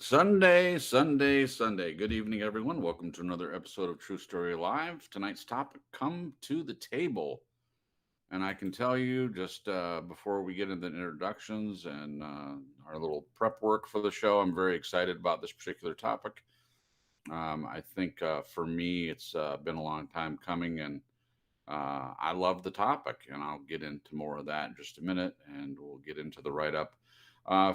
Sunday, Sunday, Sunday. Good evening, everyone. Welcome to another episode of True Story Live. Tonight's topic, come to the table. And I can tell you just before we get into the introductions and our little prep work for the show, I'm very excited about this particular topic. I think for me, it's been a long time coming, and I love the topic, and I'll get into more of that in just a minute, and we'll get into the write up.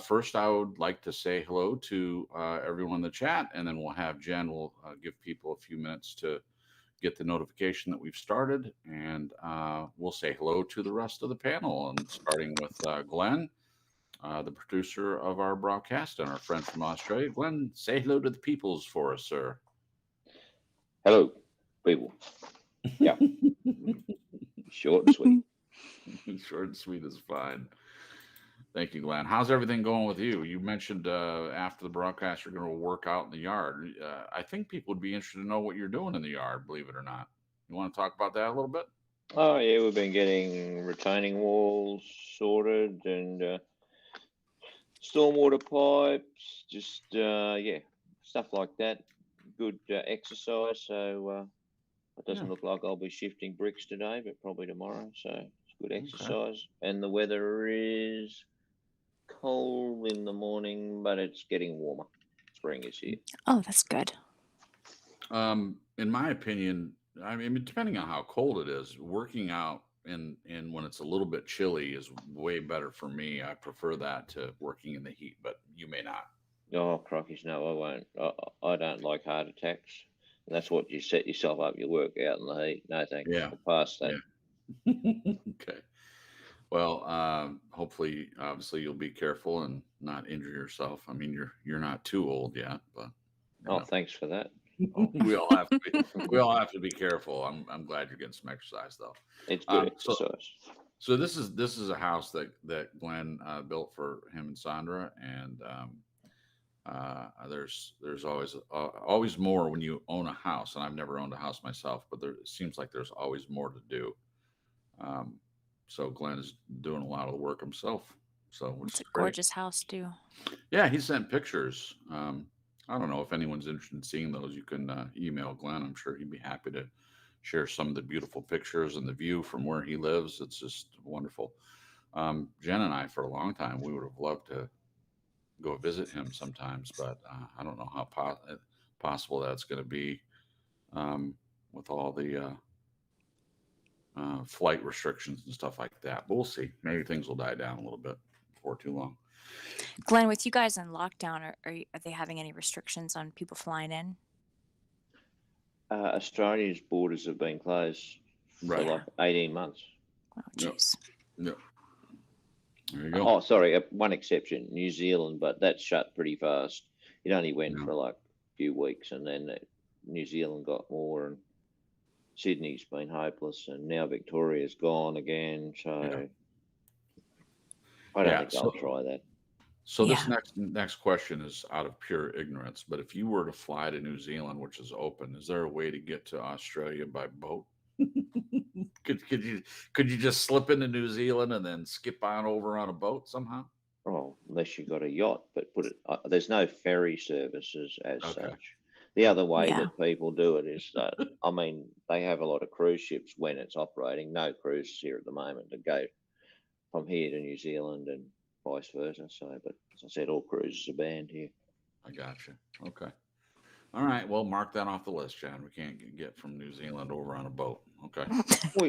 First, I would like to say hello to everyone in the chat, and then we'll have Jen. We'll give people a few minutes to get the notification that we've started, and we'll say hello to the rest of the panel, and starting with Glenn, the producer of our broadcast and our friend from Australia. Glenn, say hello to the peoples for us, sir. Hello, people. Yeah, short and sweet. Short and sweet is fine. Thank you, Glenn. How's everything going with you? You mentioned after the broadcast you're going to work out in the yard. I think people would be interested to know what you're doing in the yard, believe it or not. You want to talk about that a little bit? Oh yeah, we've been getting retaining walls sorted and stormwater pipes, just yeah, stuff like that. Good exercise. So it doesn't Yeah. look like I'll be shifting bricks today, but probably tomorrow. So it's good Okay. exercise. And the weather is cold in the morning, but it's getting warmer. Spring is here. Oh, that's good. In my opinion, I mean, depending on how cold it is, working out in when it's a little bit chilly is way better for me. I prefer that to working in the heat, but you may not. Oh, crockies, no, I won't. I don't like heart attacks. And that's what you set yourself up. You work out in the heat. No thanks. Yeah. I'll pass that. Yeah. Okay. Well, hopefully, obviously, you'll be careful and not injure yourself. I mean, you're not too old yet, but you Oh, know, thanks for that. we all have to be careful. I'm glad you're getting some exercise though. It's good Um, so exercise. so this is a house that Glenn built for him and Sandra, and there's always more when you own a house. And I've never owned a house myself, but there it seems like there's always more to do. Um, so Glenn is doing a lot of the work himself, so which It's is a great. gorgeous house too. Yeah, he sent pictures. I don't know if anyone's interested in seeing those. You can email Glenn. I'm sure he'd be happy to share some of the beautiful pictures and the view from where he lives. It's just wonderful. Jen and I, for a long time, we would have loved to go visit him sometimes, but I don't know how possible that's going to be with all the flight restrictions and stuff like that. But we'll see. Maybe things will die down a little bit before too long. Glenn, with you guys in lockdown, are they having any restrictions on people flying in? Australia's borders have been closed for Right. like Yeah. 18 months. Oh, Yep. jeez. Yep. There you go. Oh, sorry, one exception, New Zealand, but that shut pretty fast. It only went Yeah. for like a few weeks, and then New Zealand got more, and Sydney's been hopeless, and now Victoria's gone again. Yeah. So I don't Yeah. think I'll try that. So this Yeah. next question is out of pure ignorance, but if you were to fly to New Zealand, which is open, is there a way to get to Australia by boat? Could you just slip into New Zealand and then skip on over on a boat somehow? Oh, unless you got a yacht, but there's no ferry services as Okay. such. The other way Yeah. that people do it is that, I mean, they have a lot of cruise ships when it's operating. No cruises here at the moment to go from here to New Zealand and vice versa. So, but as I said, all cruises are banned here. I gotcha. Okay. All right. Well, mark that off the list, John. We can't get from New Zealand over on a boat. Okay.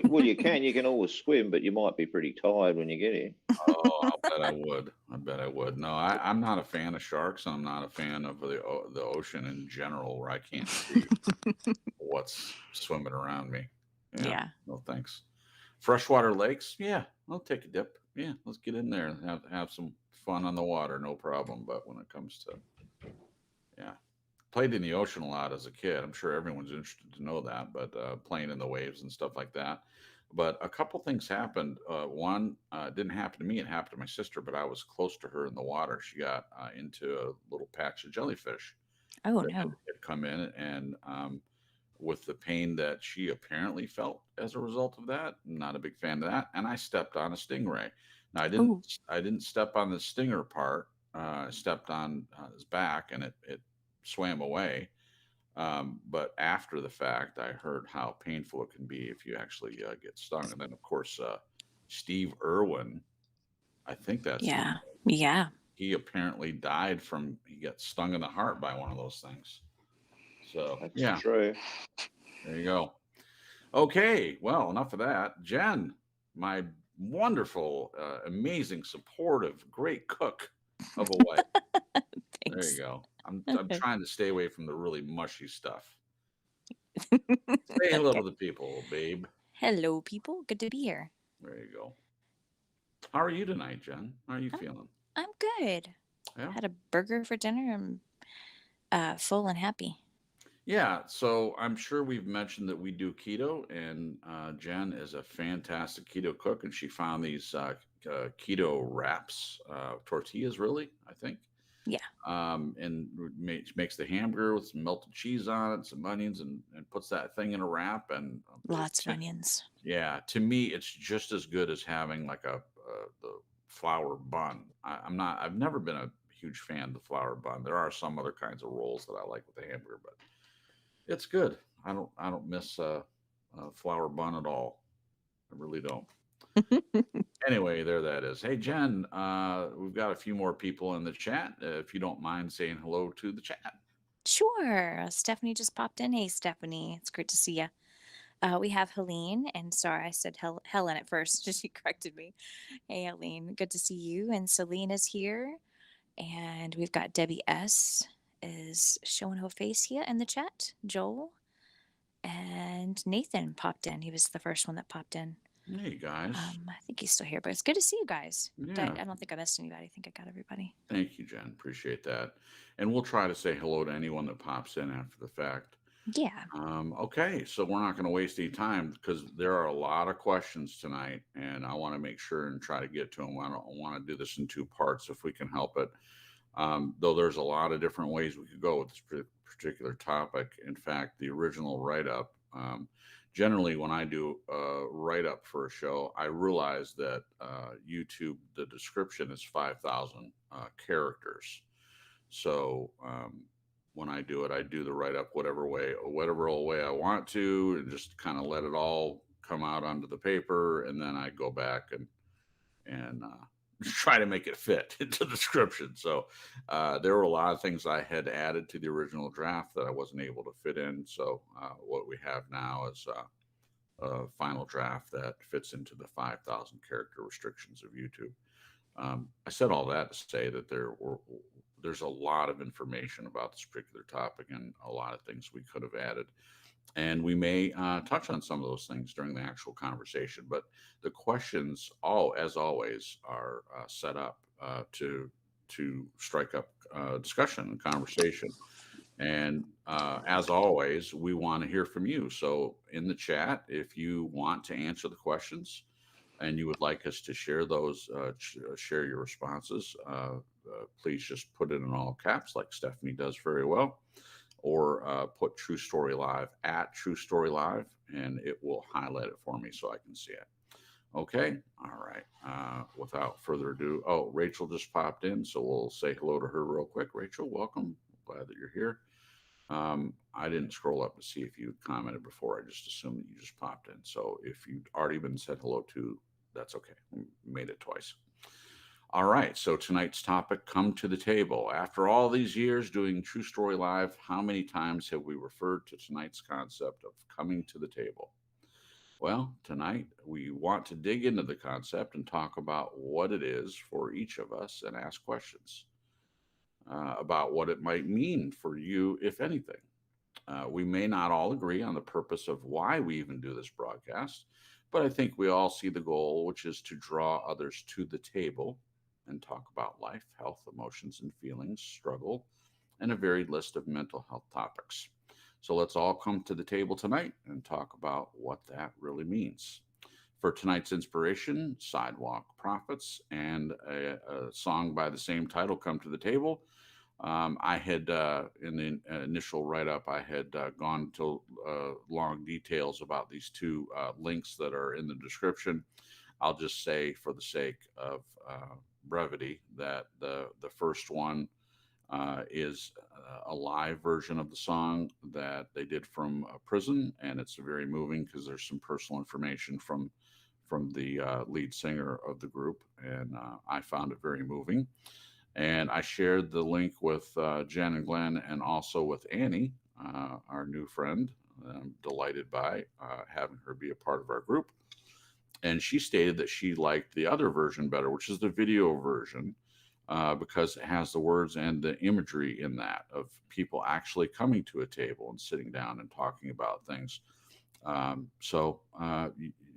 Well, you can always swim, but you might be pretty tired when you get here. Oh, I'll bet I would. I bet I would. No, I'm not a fan of sharks. I'm not a fan of the ocean in general, where I can't see what's swimming around me. Yeah, Yeah. no thanks. Freshwater lakes, yeah, I'll take a dip. Yeah, let's get in there and have some fun on the water, no problem. But when it comes to yeah, played in the ocean a lot as a kid. I'm sure everyone's interested to know that, but playing in the waves and stuff like that. But a couple things happened. One didn't happen to me; it happened to my sister. But I was close to her in the water. She got into a little patch of jellyfish Oh that no. had come in, and with the pain that she apparently felt as a result of that, I'm not a big fan of that. And I stepped on a stingray. Now Oh. I didn't step on the stinger part. stepped on his back and it swam away. But after the fact, I heard how painful it can be if you actually get stung. And then, of course, Steve Irwin, I think that's his Yeah. name. Yeah. He apparently died he got stung in the heart by one of those things. So, That's yeah, true. there you go. Okay, well, enough of that. Jen, my wonderful, amazing, supportive, great cook of a wife. There you Thanks. go. I'm Okay. trying to stay away from the really mushy stuff. Say hello to Okay. the people, babe. Hello, people. Good to be here. There you go. How are you tonight, Jen? How are you I'm, feeling? I'm good. Yeah. Had a burger for dinner. I'm full and happy. Yeah. So I'm sure we've mentioned that we do keto, and Jen is a fantastic keto cook, and she found these keto wraps, tortillas, really, I think. Yeah. And makes the hamburger with some melted cheese on it, some onions, and puts that thing in a wrap. And Lots of onions. yeah, to me, it's just as good as having like the flour bun. I've never been a huge fan of the flour bun. There are some other kinds of rolls that I like with the hamburger, but it's good. I don't miss a flour bun at all. I really don't. Anyway, there that is. Hey Jen, we've got a few more people in the chat. If you don't mind saying hello to the chat. Sure. Stephanie just popped in. Hey, Stephanie. It's great to see you. We have Helene, and sorry, I said Helen at first. She corrected me. Hey, Helene. Good to see you. And Celine is here. And we've got Debbie S. is showing her face here in the chat. Joel and Nathan popped in. He was the first one that popped in. Hey guys. I think he's still here, but it's good to see you guys. Yeah. I don't think I missed anybody. I think I got everybody. Thank you, Jen. Appreciate that. And we'll try to say hello to anyone that pops in after the fact. Yeah. Okay, so we're not going to waste any time because there are a lot of questions tonight, and I want to make sure and try to get to them. I don't want to do this in two parts if we can help it. Though there's a lot of different ways we could go with this particular topic. In fact, the original write up, generally, when I do a write up for a show, I realize that YouTube, the description is 5,000 characters. So when I do it, I do the write up whatever way I want to, and just kind of let it all come out onto the paper, and then I go back and try to make it fit into the description. So there were a lot of things I had added to the original draft that I wasn't able to fit in. So what we have now is a final draft that fits into the 5,000 character restrictions of YouTube. I said all that to say that there's a lot of information about this particular topic and a lot of things we could have added. And we may touch on some of those things during the actual conversation. But the questions, as always, are set up to strike up discussion and conversation. And as always, we want to hear from you. So in the chat, if you want to answer the questions and you would like us to share those, share your responses, please just put it in all caps like Stephanie does very well, or put True Story Live at True Story Live, and it will highlight it for me so I can see it. Okay, all right. Without further ado, Rachel just popped in, so we'll say hello to her real quick. Rachel, welcome. Glad that you're here. I didn't scroll up to see if you commented before. I just assumed that you just popped in. So if you'd already been said hello to, that's okay. We made it twice. All right. So tonight's topic, come to the table. After all these years doing True Story Live, how many times have we referred to tonight's concept of coming to the table? Well, tonight we want to dig into the concept and talk about what it is for each of us and ask questions about what it might mean for you, if anything. We may not all agree on the purpose of why we even do this broadcast, but I think we all see the goal, which is to draw others to the table and talk about life, health, emotions, and feelings, struggle, and a varied list of mental health topics. So let's all come to the table tonight and talk about what that really means. For tonight's inspiration, Sidewalk Prophets and a song by the same title, Come to the Table. I had, in the initial write up, I had gone to long details about these two links that are in the description. I'll just say, for the sake of brevity that the first one is a live version of the song that they did from a prison, and it's very moving because there's some personal information from the lead singer of the group, and I found it very moving. And I shared the link with Jen and Glenn, and also with Annie, our new friend. I'm delighted by having her be a part of our group. And she stated that she liked the other version better, which is the video version, because it has the words and the imagery in that of people actually coming to a table and sitting down and talking about things. So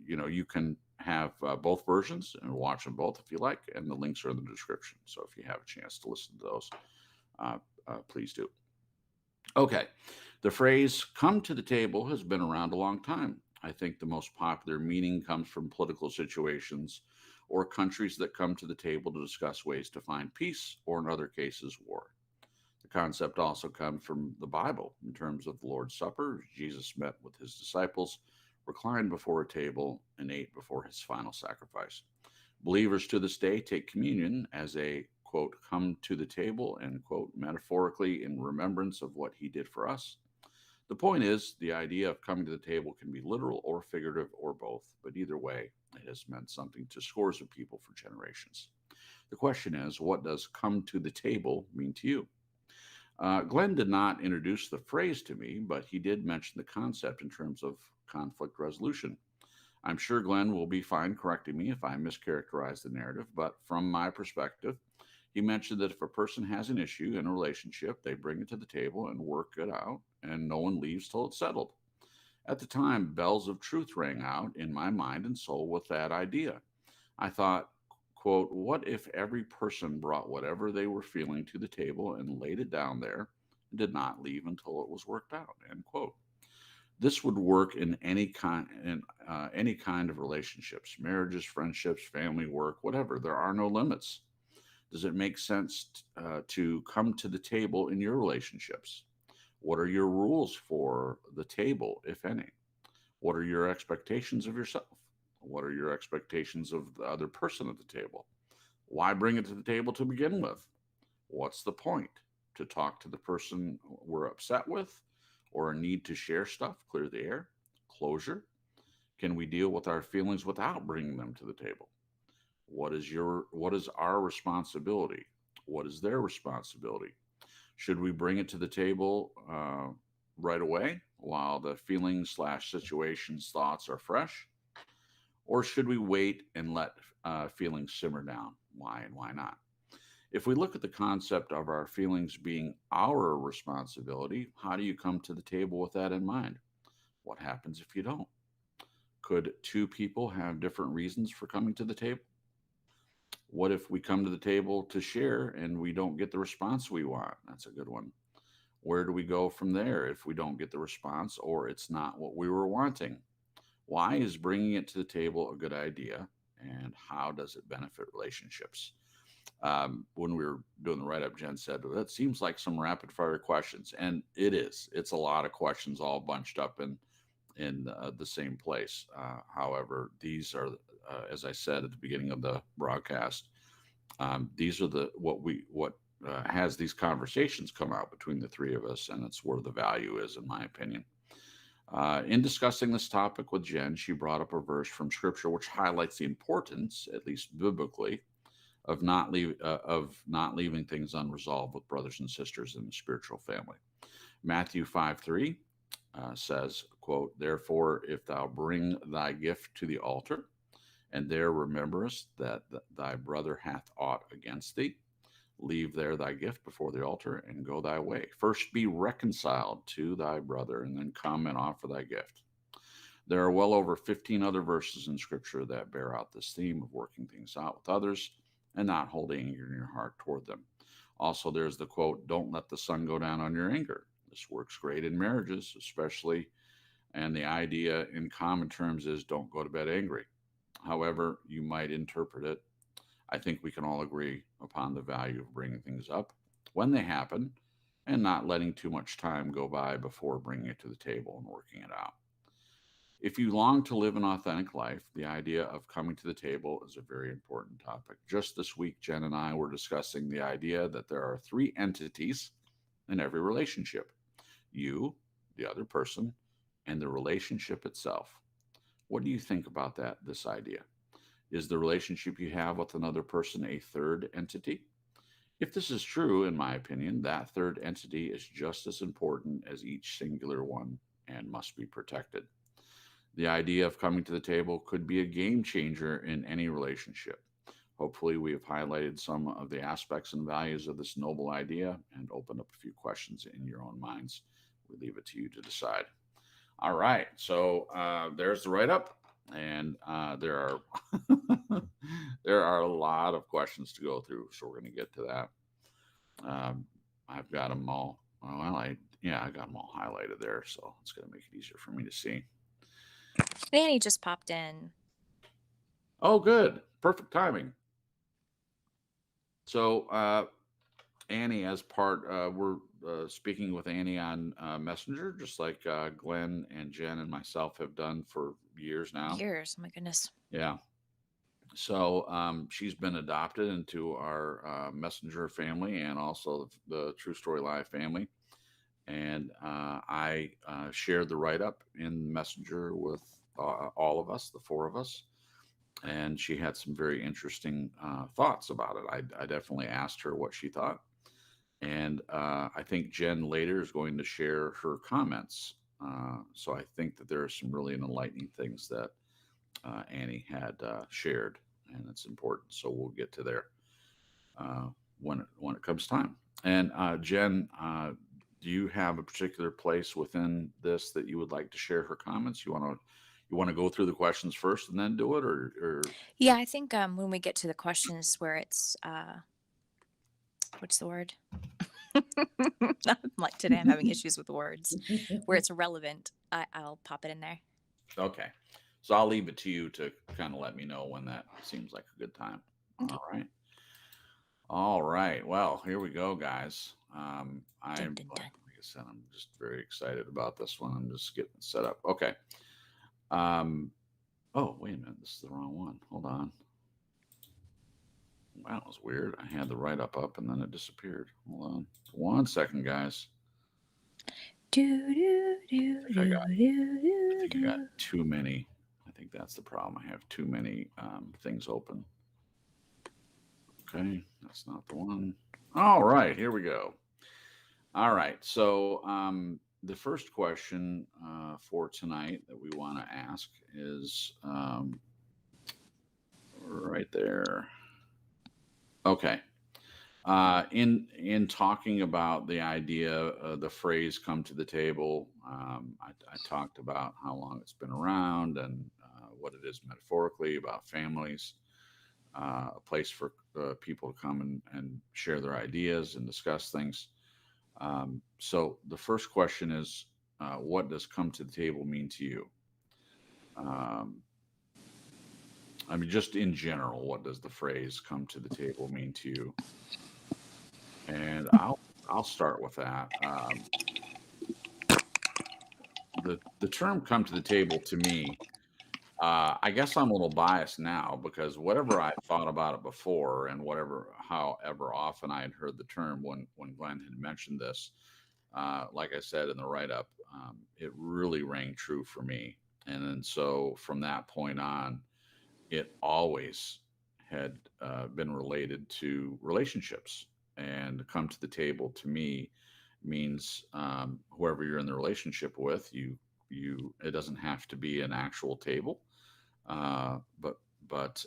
you can have both versions and watch them both if you like, and the links are in the description. So if you have a chance to listen to those, uh, please do. Okay, the phrase "come to the table" has been around a long time. I think the most popular meaning comes from political situations or countries that come to the table to discuss ways to find peace, or in other cases, war. The concept also comes from the Bible in terms of the Lord's Supper. Jesus met with his disciples, reclined before a table, and ate before his final sacrifice. Believers to this day take communion as a quote, come to the table, and quote, metaphorically in remembrance of what he did for us. The point is, the idea of coming to the table can be literal or figurative or both, but either way, it has meant something to scores of people for generations. The question is, what does come to the table mean to you? Glenn did not introduce the phrase to me, but he did mention the concept in terms of conflict resolution. I'm sure Glenn will be fine correcting me if I mischaracterize the narrative, but from my perspective, he mentioned that if a person has an issue in a relationship, they bring it to the table and work it out, and no one leaves till it's settled. At the time, bells of truth rang out in my mind and soul with that idea. I thought, quote, what if every person brought whatever they were feeling to the table and laid it down there and did not leave until it was worked out, end quote. This would work in any kind of relationships, marriages, friendships, family, work, whatever. There are no limits. Does it make sense to come to the table in your relationships? What are your rules for the table, if any? What are your expectations of yourself? What are your expectations of the other person at the table? Why bring it to the table to begin with? What's the point? To talk to the person we're upset with, or a need to share stuff, clear the air, closure? Can we deal with our feelings without bringing them to the table? What is our responsibility? What is their responsibility? Should we bring it to the table right away while the feelings slash situations thoughts are fresh, or should we wait and let feelings simmer down? Why and why not? If we look at the concept of our feelings being our responsibility, how do you come to the table with that in mind? What happens if you don't? Could two people have different reasons for coming to the table? What if we come to the table to share and we don't get the response we want? That's a good one. Where do we go from there if we don't get the response or it's not what we were wanting? Why is bringing it to the table a good idea? And how does it benefit relationships? When we were doing the write up, Jen said, well, that seems like some rapid fire questions. And it is. It's a lot of questions all bunched up in the same place. However, these are, as I said at the beginning of the broadcast, these are what has these conversations come out between the three of us, and it's where the value is, in my opinion. In discussing this topic with Jen, she brought up a verse from Scripture which highlights the importance, at least biblically, of not leaving things unresolved with brothers and sisters in the spiritual family. Matthew 5:3 says, quote, therefore, if thou bring thy gift to the altar, and there rememberest that thy brother hath aught against thee, leave there thy gift before the altar and go thy way. First be reconciled to thy brother, and then come and offer thy gift. There are well over 15 other verses in Scripture that bear out this theme of working things out with others and not holding anger in your heart toward them. Also, there's the quote, don't let the sun go down on your anger. This works great in marriages, especially, and the idea in common terms is don't go to bed angry. However, you might interpret it, I think we can all agree upon the value of bringing things up when they happen and not letting too much time go by before bringing it to the table and working it out. If you long to live an authentic life, the idea of coming to the table is a very important topic. Just this week, Jen and I were discussing the idea that there are three entities in every relationship: you, the other person, and the relationship itself. What do you think about this idea? Is the relationship you have with another person a third entity? If this is true, in my opinion, that third entity is just as important as each singular one and must be protected. The idea of coming to the table could be a game changer in any relationship. Hopefully, we have highlighted some of the aspects and values of this noble idea and opened up a few questions in your own minds. We leave it to you to decide. All right, so there's the write up, and there are there are a lot of questions to go through, so we're going to get to that. I've got them all. Well, I got them all highlighted there, so it's going to make it easier for me to see. Annie just popped in. Oh, good, perfect timing. So Annie, as part, we're speaking with Annie on Messenger, just like Glenn and Jen and myself have done for years now. Years. Oh my goodness. Yeah. So she's been adopted into our Messenger family and also the True Story Live family. And I shared the write up in Messenger with all of us, the four of us. And she had some very interesting thoughts about it. I definitely asked her what she thought. And I think Jen later is going to share her comments. So I think that there are some really enlightening things that Annie had shared, and it's important. So we'll get to there when it comes time. And Jen, do you have a particular place within this that you would like to share her comments? You want to go through the questions first and then do it, or Yeah, I think when we get to the questions where it's what's the word? Like today, I'm having issues with words. Where it's relevant, I'll pop it in there. Okay. So I'll leave it to you to kind of let me know when that seems like a good time. Okay. All right. All right. Well, here we go, guys. Dun, dun, dun. Like I said, I'm just very excited about this one. I'm just getting it set up. Okay. Oh, wait a minute. This is the wrong one. Hold on. Wow, that was weird. I had the write up and then it disappeared. Hold on. 1 second, guys. I think I got too many. I think that's the problem. I have too many things open. Okay, that's not the one. All right, here we go. All right, so the first question for tonight that we want to ask is right there. Okay. In talking about the idea, the phrase "come to the table," I talked about how long it's been around and what it is metaphorically about families, a place for people to come and share their ideas and discuss things. So the first question is, what does "come to the table" mean to you? Um, I mean, just in general, what does the phrase "come to the table" mean to you? And I'll start with that. The term "come to the table" to me, I guess I'm a little biased now because whatever I thought about it before, and however often I had heard the term when Glenn had mentioned this, like I said in the write up, it really rang true for me. And then so from that point on, it always had been related to relationships. And come to the table to me means whoever you're in the relationship with, it doesn't have to be an actual table, but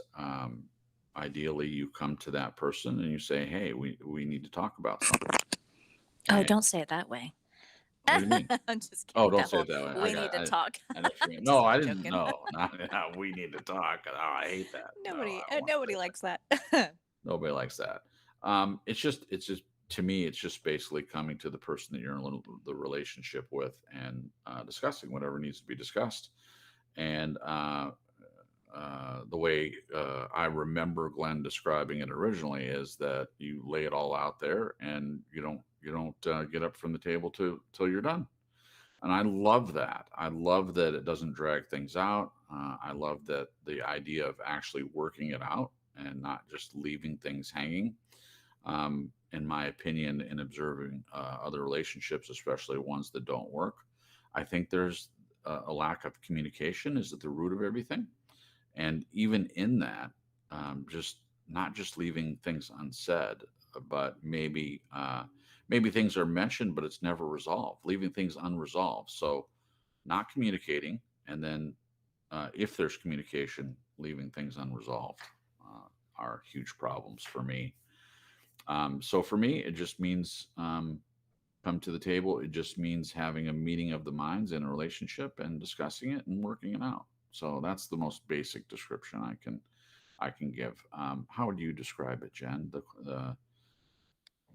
ideally you come to that person and you say, hey, we need to talk about something. Oh, And don't say it that way. what do you mean? I'm just Oh, kidding. don't That say whole it that way. we need to talk. I know what you mean. Just No, I didn't. joking. No, not, we need to talk. Oh, I hate that. No, I don't want to Nobody say likes that. Nobody likes that. It's just to me, it's just basically coming to the person that you're in the relationship with and discussing whatever needs to be discussed. And the way I remember Glenn describing it originally is that you lay it all out there and you don't get up from the table till you're done. And I love that. I love that it doesn't drag things out. I love that the idea of actually working it out and not just leaving things hanging. In my opinion, in observing other relationships, especially ones that don't work, I think there's a lack of communication is at the root of everything. And even in that, just not just leaving things unsaid, but maybe things are mentioned, but it's never resolved, leaving things unresolved. So not communicating, and then if there's communication, leaving things unresolved are huge problems for me. So for me, it just means come to the table. It just means having a meeting of the minds in a relationship and discussing it and working it out. So that's the most basic description I can give. How would you describe it, Jen?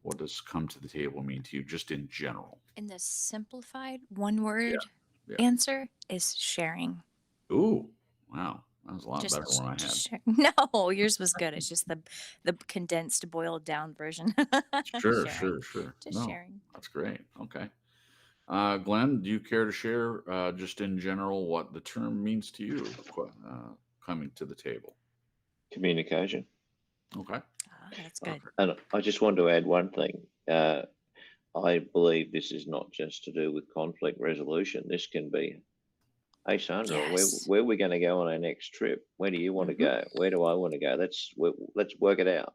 What does come to the table mean to you, just in general? And the simplified one Yeah, word yeah. answer is sharing. Ooh, wow, that was a lot better Just than what I had. just share. No, yours was good. It's just the condensed, boiled down version. Sure, Sharing. sure, sure. Just No, sharing. that's great. Okay. Glenn, do you care to share, just in general, what the term means to you, coming to the table? Communication. Okay. That's good. Perfect. And I just want to add one thing. I believe this is not just to do with conflict resolution. This can be, hey Sandra, Yes. where are we going to go on our next trip? Where do you want to hmm go? Where do I want to go? Let's work it out.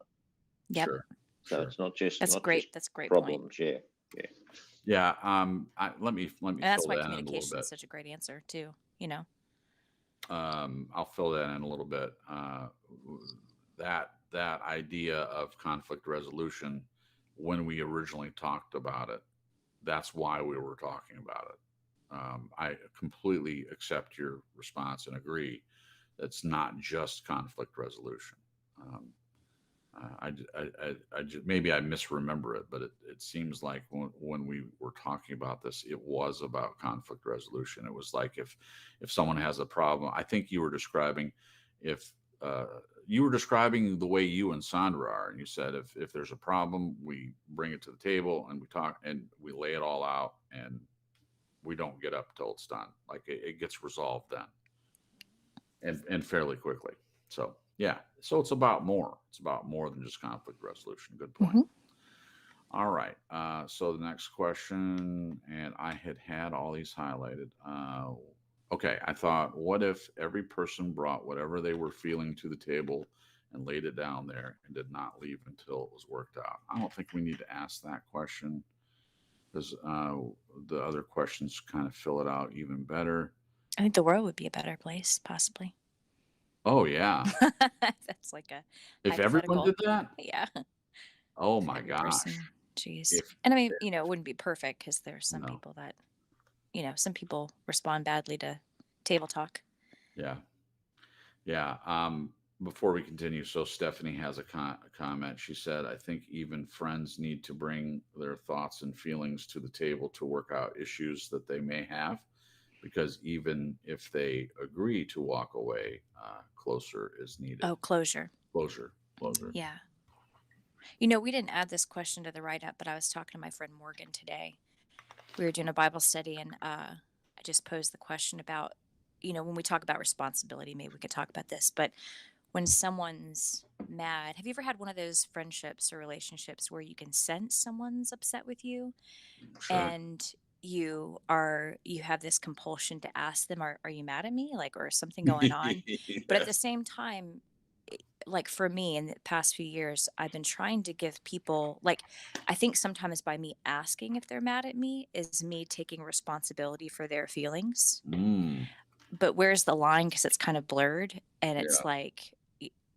Yep. Sure. So Sure. it's not just That's great. That's a great point. problems. Yeah, yeah. Yeah. Let me And that's fill why that in a little communication bit. is such a great answer too. You know. I'll fill that in a little bit. That idea of conflict resolution, when we originally talked about it, that's why we were talking about it. I completely accept your response and agree. It's not just conflict resolution. Um, maybe I misremember it, but it seems like when we were talking about this, it was about conflict resolution. It was like if someone has a problem, I think you were describing if uh, you were describing the way you and Sandra are, and you said if there's a problem, we bring it to the table and we talk and we lay it all out, and we don't get up till it's done. Like it gets resolved then, and fairly quickly. So yeah, so it's about more. It's about more than just conflict resolution. Good point. hmm All right. So the next question, and I had all these highlighted. Okay, I thought, what if every person brought whatever they were feeling to the table and laid it down there and did not leave until it was worked out? I don't think we need to ask that question because the other questions kind of fill it out even better. I think the world would be a better place, possibly. Oh yeah, That's like a if everyone did hypothetical. that, Yeah. oh For my every gosh. person. Jeez. If And I mean, it wouldn't be perfect because there's some no, people that, some people respond badly to table talk. yeah. Yeah. Before we continue, so Stephanie has a comment. She said, I think even friends need to bring their thoughts and feelings to the table to work out issues that they may have, because even if they agree to walk away, closer is needed. Oh, closure. Closure, closure. Yeah. We didn't add this question to the write up, but I was talking to my friend Morgan today. We were doing a Bible study, and I just posed the question about, when we talk about responsibility, maybe we could talk about this, but when someone's mad, have you ever had one of those friendships or relationships where you can sense someone's upset with you Sure. and you have this compulsion to ask them, are you mad at me, like, or is something going on, but at the Yes. same time, like for me in the past few years, I've been trying to give people, like, I think sometimes by me asking if they're mad at me is me taking responsibility for their feelings. Mm, But where's the line? Because it's kind of blurred, and yeah. it's like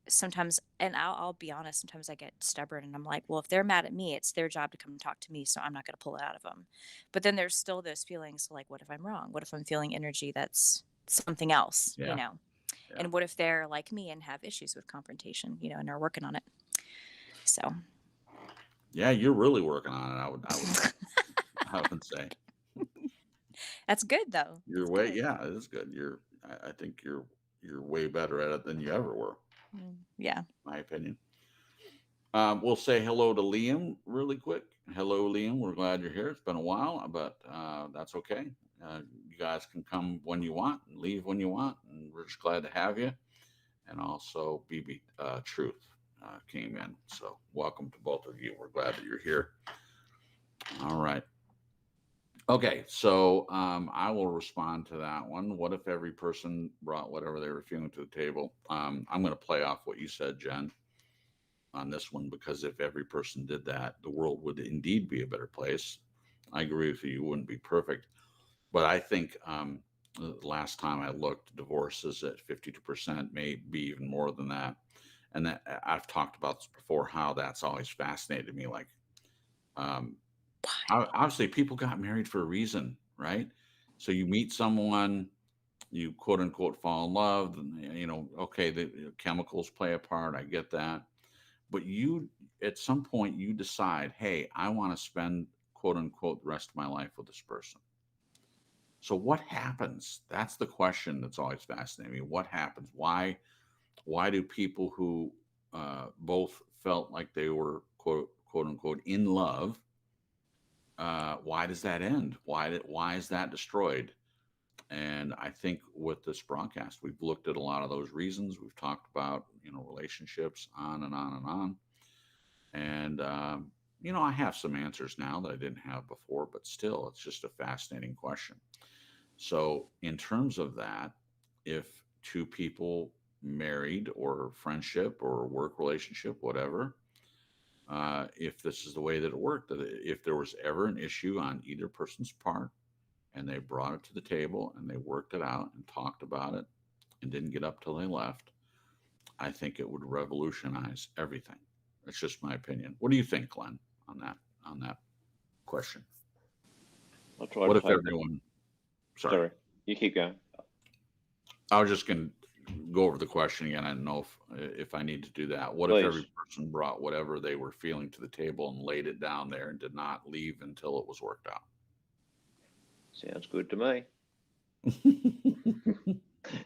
sometimes, and I'll be honest, sometimes I get stubborn and I'm like, well, if they're mad at me, it's their job to come and talk to me, so I'm not going to pull it out of them. But then there's still those feelings like, what if I'm wrong? What if I'm feeling energy that's something else, Yeah. Yeah. And what if they're like me and have issues with confrontation, and are working on it? So Yeah. You're really working on it. I would say. that's good though. You're That's way, good. yeah, it is good. I think you're way better at it than you ever were, Yeah. my opinion. We'll say hello to Liam really quick. Hello, Liam. We're glad you're here. It's been a while, but that's okay. You guys can come when you want and leave when you want, and we're just glad to have you. And also, BB Truth came in, so welcome to both of you. We're glad that you're here. All right. Okay, so I will respond to that one. What if every person brought whatever they were feeling to the table? I'm going to play off what you said, Jen, on this one, because if every person did that, the world would indeed be a better place. I agree with you, it wouldn't be perfect. But I think the last time I looked, divorces at 52%, maybe even more than that. And that I've talked about this before, how that's always fascinated me. Like, um, obviously, people got married for a reason, right? So you meet someone, you quote unquote fall in love, okay, the chemicals play a part. I get that. But you, at some point, you decide, hey, I want to spend quote unquote the rest of my life with this person. So what happens? That's the question that's always fascinating me. What happens? Why do people who both felt like they were quote unquote in love, why does that end? Why is that destroyed? And I think with this broadcast, we've looked at a lot of those reasons. We've talked about relationships, on and on and on. And I have some answers now that I didn't have before, but still, it's just a fascinating question. So, in terms of that, if two people married or friendship or work relationship, whatever, if this is the way that it worked, that if there was ever an issue on either person's part and they brought it to the table and they worked it out and talked about it and didn't get up till they left, I think it would revolutionize everything. That's just my opinion. What do you think, Glenn, on that question? I tried What to if take everyone? Sorry, Sorry, you keep going. I was just going to go over the question again. I don't know if I need to do that. What if every Please. person brought whatever they were feeling to the table and laid it down there and did not leave until it was worked out? Sounds good to me.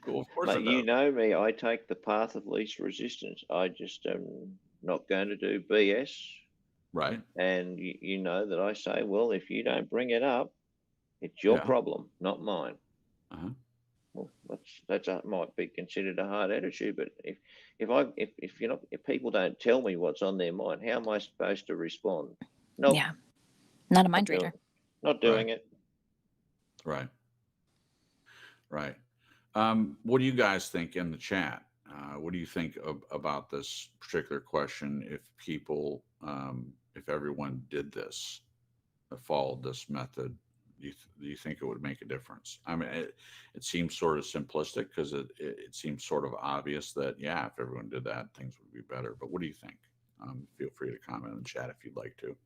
Cool, of course Mate, it you does. know me. I take the path of least resistance. I just am not going to do BS. Right? And you know that I say, well, if you don't bring it up, it's your Yeah. problem, not mine. Uh-huh. Well, might be considered a hard attitude, but if people don't tell me what's on their mind, how am I supposed to respond? Nope, Yeah, not a not mind doing reader. it. Not Right. doing it. Right. Right. What do you guys think in the chat? What do you think about this particular question? If people, if everyone did this, followed this method, do you think it would make a difference? I mean, it seems sort of simplistic because it seems sort of obvious that, yeah, if everyone did that, things would be better. But what do you think? Feel free to comment in the chat if you'd like to.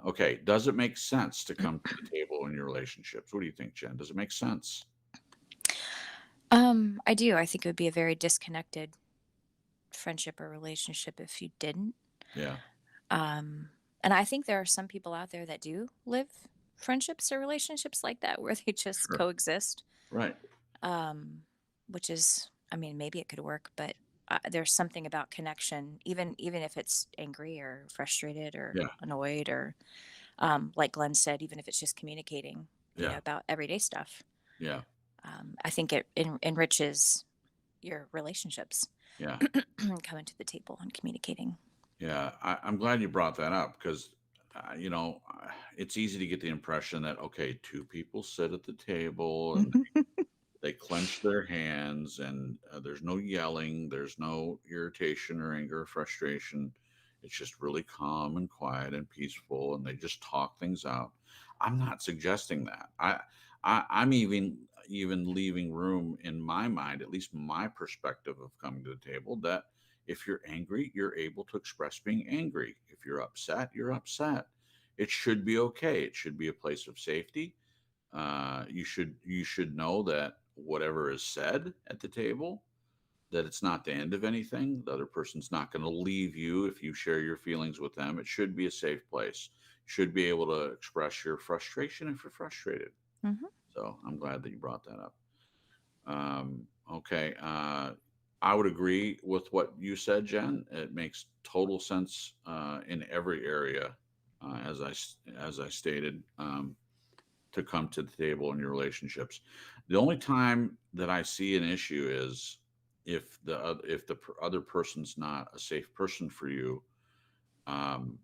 Okay. Does it make sense to come to the table in your relationships? What do you think, Jen? Does it make sense? I do. I think it would be a very disconnected friendship or relationship if you didn't. Yeah. Um, and I think there are some people out there that do live friendships or relationships like that where they just Sure. coexist. Right. Which is, I mean, maybe it could work, but there's something about connection, even if it's angry or frustrated or Yeah. annoyed or, like Glenn said, even if it's just communicating, Yeah. about everyday stuff. Yeah. I think it enriches your relationships. Yeah. Coming to the table and communicating. Yeah. I'm glad you brought that up because, it's easy to get the impression that, okay, two people sit at the table and they clench their hands and there's no yelling, there's no irritation or anger or frustration. It's just really calm and quiet and peaceful and they just talk things out. I'm not suggesting that. I'm even leaving room in my mind, at least my perspective of coming to the table, that if you're angry, you're able to express being angry. If you're upset, you're upset. It should be okay. It should be a place of safety. You should know that whatever is said at the table, that it's not the end of anything. The other person's not going to leave you if you share your feelings with them. It should be a safe place. You should be able to express your frustration if you're frustrated. Hmm. So I'm glad that you brought that up. Okay. I would agree with what you said, Jen. It makes total sense in every area, as I stated. to come to the table in your relationships. The only time that I see an issue is if the other person's not a safe person for you. Um,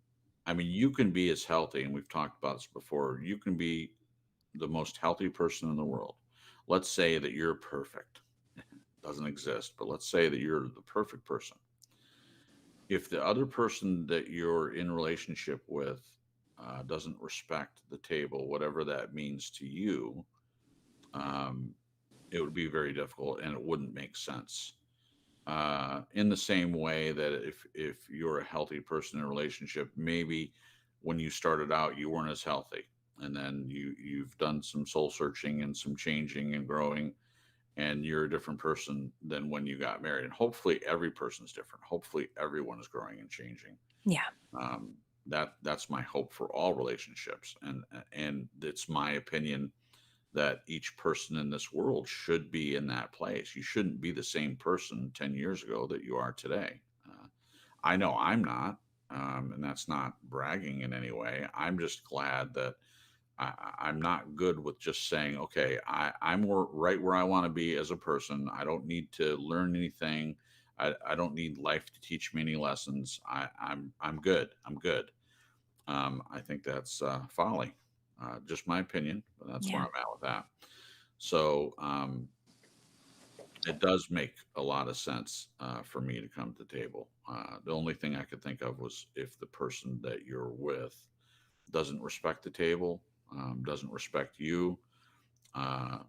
I mean, you can be as healthy, and we've talked about this before. You can be the most healthy person in the world. Let's say that you're perfect. Doesn't exist, but let's say that you're the perfect person. If the other person that you're in relationship with doesn't respect the table, whatever that means to you, um, it would be very difficult and it wouldn't make sense. In the same way that if you're a healthy person in a relationship, maybe when you started out you weren't as healthy, and then you've done some soul searching and some changing and growing, and you're a different person than when you got married. And hopefully every person's different. Hopefully everyone is growing and changing. Yeah. Um, that's my hope for all relationships, and it's my opinion that each person in this world should be in that place. You shouldn't be the same person 10 years ago that you are today. I know I'm not, and that's not bragging in any way. I'm just glad that I'm not good with just saying, okay, I'm right where I want to be as a person. I don't need to learn anything. I don't need life to teach me any lessons. I'm good. I'm good. I think that's folly. Just my opinion, but that's where Yeah. I'm at with that. So it does make a lot of sense for me to come to the table. The only thing I could think of was if the person that you're with doesn't respect the table, doesn't respect you. Uh,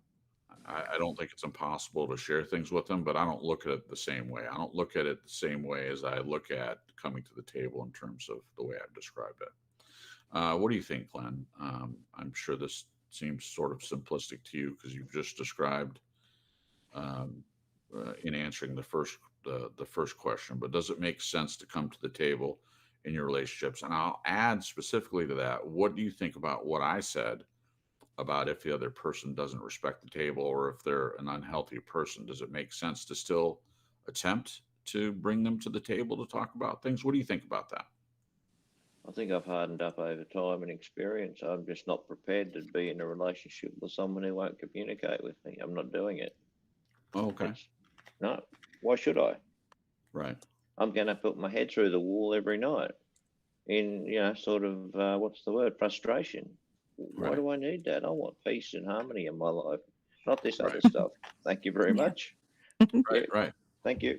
I don't think it's impossible to share things with them, but I don't look at it the same way. I don't look at it the same way as I look at coming to the table in terms of the way I've described it. What do you think, Glenn? I'm sure this seems sort of simplistic to you because you've just described um, in answering the first question. But does it make sense to come to the table in your relationships? And I'll add specifically to that. What do you think about what I said about if the other person doesn't respect the table or if they're an unhealthy person? Does it make sense to still attempt to bring them to the table to talk about things? What do you think about that? I think I've hardened up over time and experience. I'm just not prepared to be in a relationship with someone who won't communicate with me. I'm not doing it. Oh, okay. It's no. Why should I? Right. I'm going to put my head through the wall every night in, sort of, what's the word? Frustration. Why Right. do I need that? I want peace and harmony in my life, not this Right. other stuff. Thank you very Yeah. much. Right. Yeah. Right. Thank you.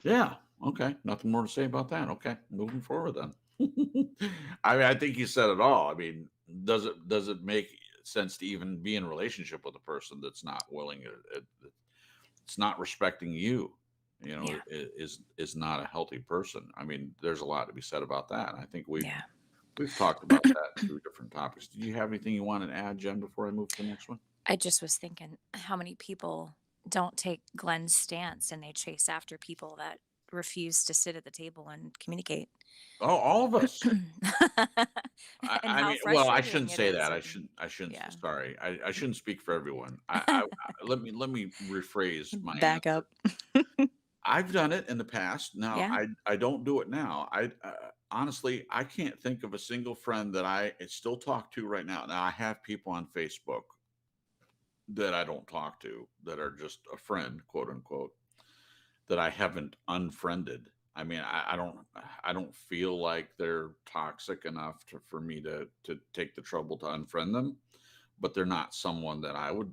Yeah. Okay. Nothing more to say about that. Okay. Moving forward then. I mean, I think you said it all. I mean, does it make sense to even be in a relationship with a person that's not willing it's not respecting you, Yeah. is not a healthy person. I mean, there's a lot to be said about that. I think we've Yeah. we've talked about that through different topics. Do you have anything you want to add, Jen, before I move to the next one? I just was thinking how many people don't take Glenn's stance and they chase after people that refuse to sit at the table and communicate. Oh, all of us. And I how mean, well, I frustrating shouldn't it say is. that. And I shouldn't. yeah. Sorry, I shouldn't speak for everyone. Let me rephrase my Back answer. up. I've done it in the past. Now, Yeah. I don't do it now. Honestly, I can't think of a single friend that I still talk to right now. Now, I have people on Facebook that I don't talk to that are just a friend, quote unquote, that I haven't unfriended. I mean, I don't feel like they're toxic enough for me to take the trouble to unfriend them, but they're not someone that I would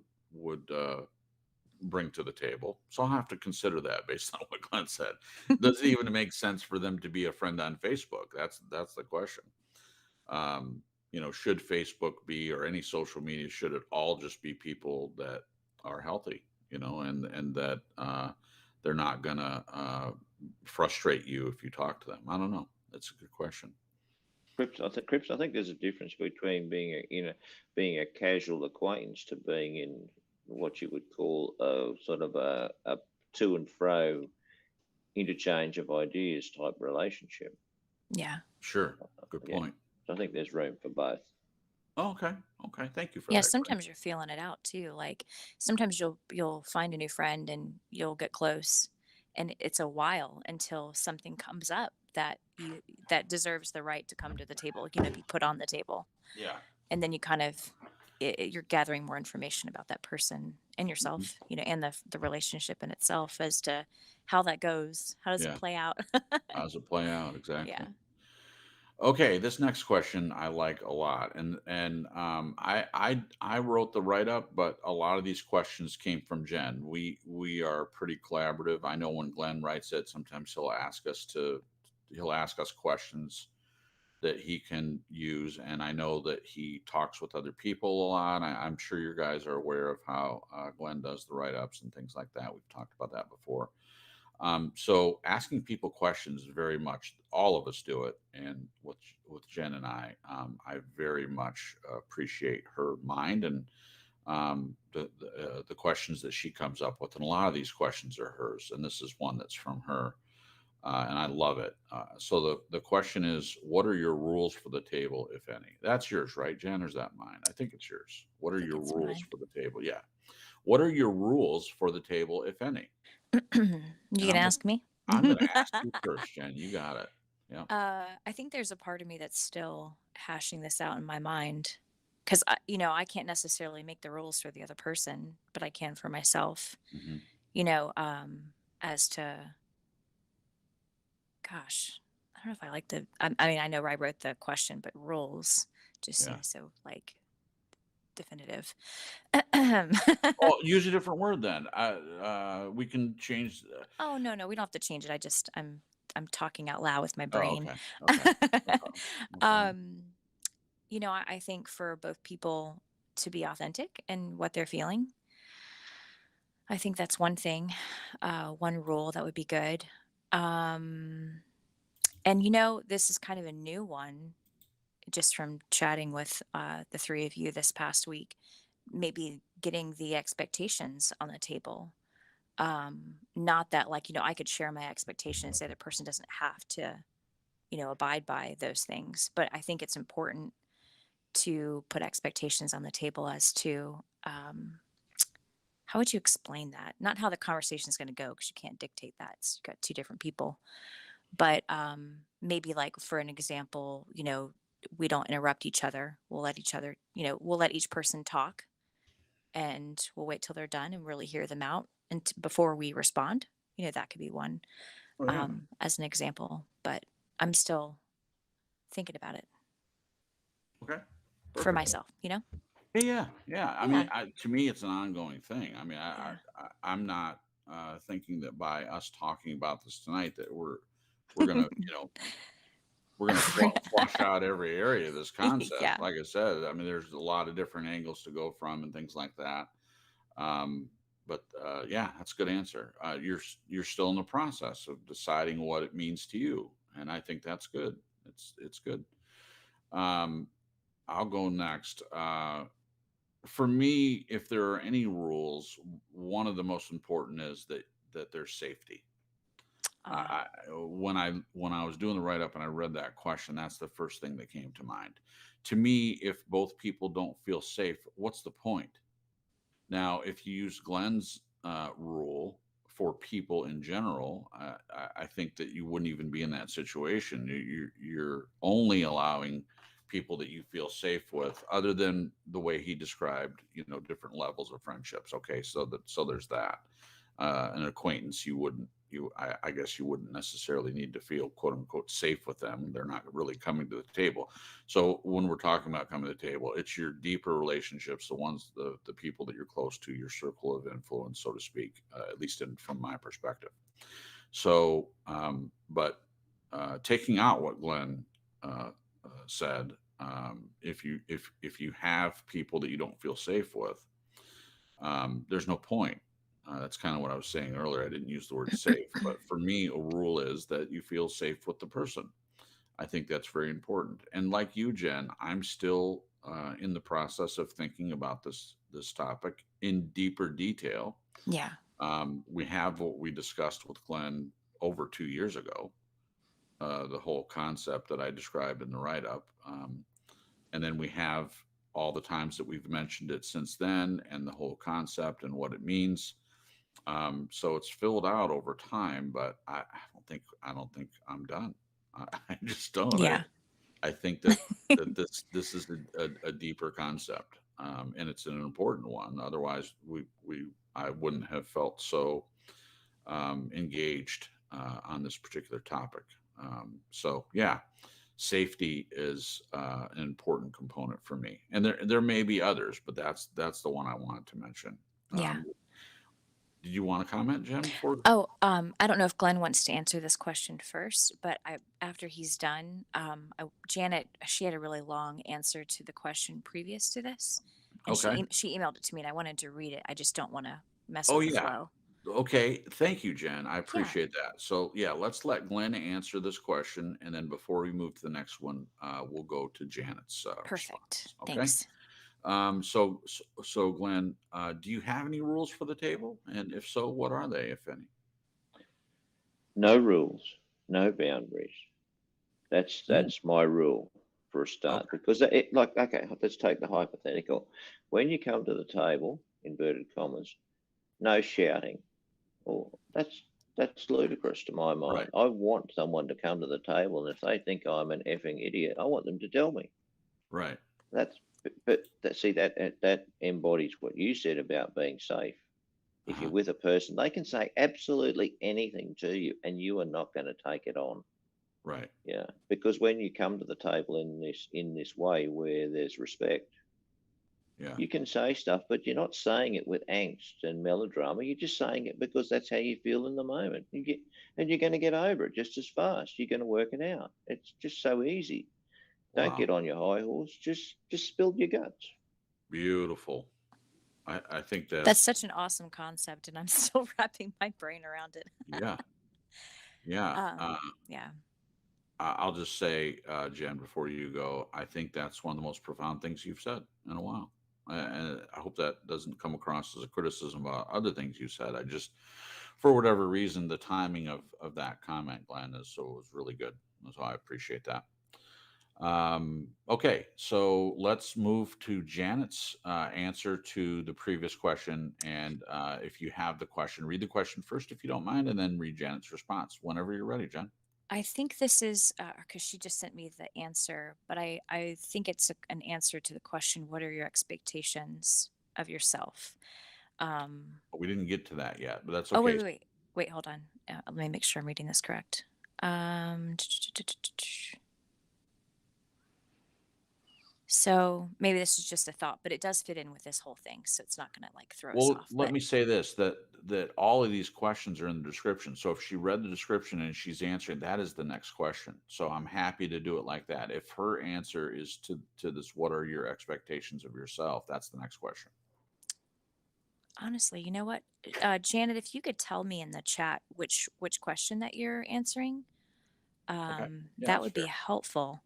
bring to the table. So I'll have to consider that based on what Glenn said. Does it even make sense for them to be a friend on Facebook? That's the question. Um, should Facebook be, or any social media, should it all just be people that are healthy, and that they're not gonna frustrate you if you talk to them? I don't know. That's a good question. Crips, I think there's a difference between being a casual acquaintance to being in what you would call a sort of a to and fro interchange of ideas type relationship. Yeah. Sure. Good Yeah. point. So I think there's room for both. Oh, okay. Okay. Thank you for Yeah, that, Glenn. sometimes you're feeling it out too. Like sometimes you'll find a new friend and you'll get close and it's a while until something comes up that deserves the right to come to the table, be put on the table. Yeah. And then you kind of you're gathering more information about that person and Mhm. yourself, and the relationship in itself as to how that goes. How does it Yeah. play out? How does it play out? Yeah. Exactly. Okay, this next question I like a lot, and I wrote the write up, but a lot of these questions came from Jen. We are pretty collaborative. I know when Glenn writes it, sometimes he'll ask us questions that he can use, and I know that he talks with other people a lot. I'm sure you guys are aware of how Glenn does the write ups and things like that. We've talked about that before. So asking people questions very much, all of us do it, and with Jen and I very much appreciate her mind and the questions that she comes up with, and a lot of these questions are hers, and this is one that's from her, and I love it. So the question is, what are your rules for the table, if any? That's yours, right, Jen, or is that mine? I think it's yours. What I are think your it's rules mine. for the table? Yeah. What are your rules for the table, if any? You And can ask me. I'm gonna ask you first, Jen. You got it. Yeah. I think there's a part of me that's still hashing this out in my mind because I can't necessarily make the rules for the other person, but I can for myself. Mhm. As to, gosh, I don't know if I like the. I mean, I know I wrote the question, but rules just Yeah. seems so like definitive. Oh, use a different word then. We can change. Oh, no, no, we don't have to change it. I'm talking out loud with my Oh, brain. okay. Okay. No problem. No problem. um, I think for both people to be authentic in what they're feeling, I think that's one thing, one rule that would be good. Um, and this is kind of a new one just from chatting with the three of you this past week. Maybe getting the expectations on the table. Not that, like, I could share my expectations, say the person doesn't have to, abide by those things. But I think it's important to put expectations on the table as to how would you explain that? Not how the conversation is going to go, because you can't dictate that. You've got two different people. But maybe, like, for an example, we don't interrupt each other. We'll let each other, we'll let each person talk, and we'll wait till they're done and really hear them out and before we respond. That could be one, Oh yeah. as an example. But I'm still thinking about it Okay. for Perfect. myself. Yeah, yeah, yeah. I mean, Yeah. to me, it's an ongoing thing. I mean, Yeah. I'm not thinking that by us talking about this tonight that we're gonna we're gonna flush out every area of this concept. Yeah. Like I said, I mean, there's a lot of different angles to go from and things like that. Um, but yeah, that's a good answer. You're still in the process of deciding what it means to you, and I think that's good. It's good. Um, I'll go next. For me, if there are any rules, one of the most important is that there's safety. Uh, When I was doing the write up and I read that question, that's the first thing that came to mind. To me, if both people don't feel safe, what's the point? Now, if you use Glenn's rule for people in general, I think that you wouldn't even be in that situation. You're only allowing people that you feel safe with, other than the way he described, different levels of friendships. Okay, so there's that. An acquaintance, I guess you wouldn't necessarily need to feel quote unquote safe with them. They're not really coming to the table. So when we're talking about coming to the table, it's your deeper relationships, the people that you're close to, your circle of influence, so to speak, at least from my perspective. So, but taking out what Glenn said, if you have people that you don't feel safe with, there's no point. That's kind of what I was saying earlier. I didn't use the word safe, but for me, a rule is that you feel safe with the person. I think that's very important. And like you, Jen, I'm still in the process of thinking about this topic in deeper detail. yeah. We have what we discussed with Glenn over 2 years ago, the whole concept that I described in the write up. And then we have all the times that we've mentioned it since then and the whole concept and what it means. So it's filled out over time, but I don't think I'm done. I just don't. Yeah. I think that this is a deeper concept. and it's an important one. Otherwise, I wouldn't have felt so engaged on this particular topic. So yeah, safety is an important component for me, and there may be others, but that's the one I wanted to mention. Yeah. Did you want to comment, Jen? Before? Oh, I don't know if Glenn wants to answer this question first, but after he's done, Janet, she had a really long answer to the question previous to this, and Okay. she emailed it to me, and I wanted to read it. I just don't want to mess Oh with the yeah. flow. Okay. Thank you, Jen. I Yeah, appreciate that. So yeah, let's let Glenn answer this question, and then before we move to the next one, we'll go to Janet's perfect. response. Okay. Thanks. So Glenn, do you have any rules for the table? And if so, what are they, if any? No rules, no boundaries. That's Mm, that's my rule for a start. okay. Because it, like, okay, let's take the hypothetical. When you come to the table, inverted commas, no shouting. Or that's ludicrous to my mind. Right. I want someone to come to the table, and if they think I'm an effing idiot, I want them to tell me. Right. That's but that, see that embodies what you said about being safe. If you're Uh-huh. with a person, they can say absolutely anything to you, and you are not going to take it on. Right. Yeah, because when you come to the table in this way where there's respect, Yeah. you can say stuff, but you're not saying it with angst and melodrama. You're just saying it because that's how you feel in the moment. And you're going to get over it just as fast. You're going to work it out. It's just so easy. Don't Wow. get on your high horse. Just spill your guts. Beautiful. I think That's that's such an awesome concept, and I'm still wrapping my brain around it. yeah. Yeah. Yeah, I'll just say, Jen, before you go, I think that's one of the most profound things you've said in a while. And I hope that doesn't come across as a criticism about other things you said. I just, for whatever reason, the timing of that comment, Glenn, is so it was really good. So I appreciate that. Okay, so let's move to Janet's answer to the previous question. And if you have the question, read the question first, if you don't mind, and then read Janet's response whenever you're ready, Jen. I think this is because she just sent me the answer, but I think it's an answer to the question, what are your expectations of yourself? We didn't get to that yet, but that's Oh, okay. wait, hold on. Let me make sure I'm reading this correct. Um, so maybe this is just a thought, but it does fit in with this whole thing, so it's not gonna like throw us Well, off. let But me say this, that all of these questions are in the description. So if she read the description and she's answering, that is the next question. So I'm happy to do it like that. If her answer is to this, what are your expectations of yourself? That's the next question. honestly, you know what, Janet, if you could tell me in the chat which question that you're answering, Okay. Yeah, that that's would be fair. helpful.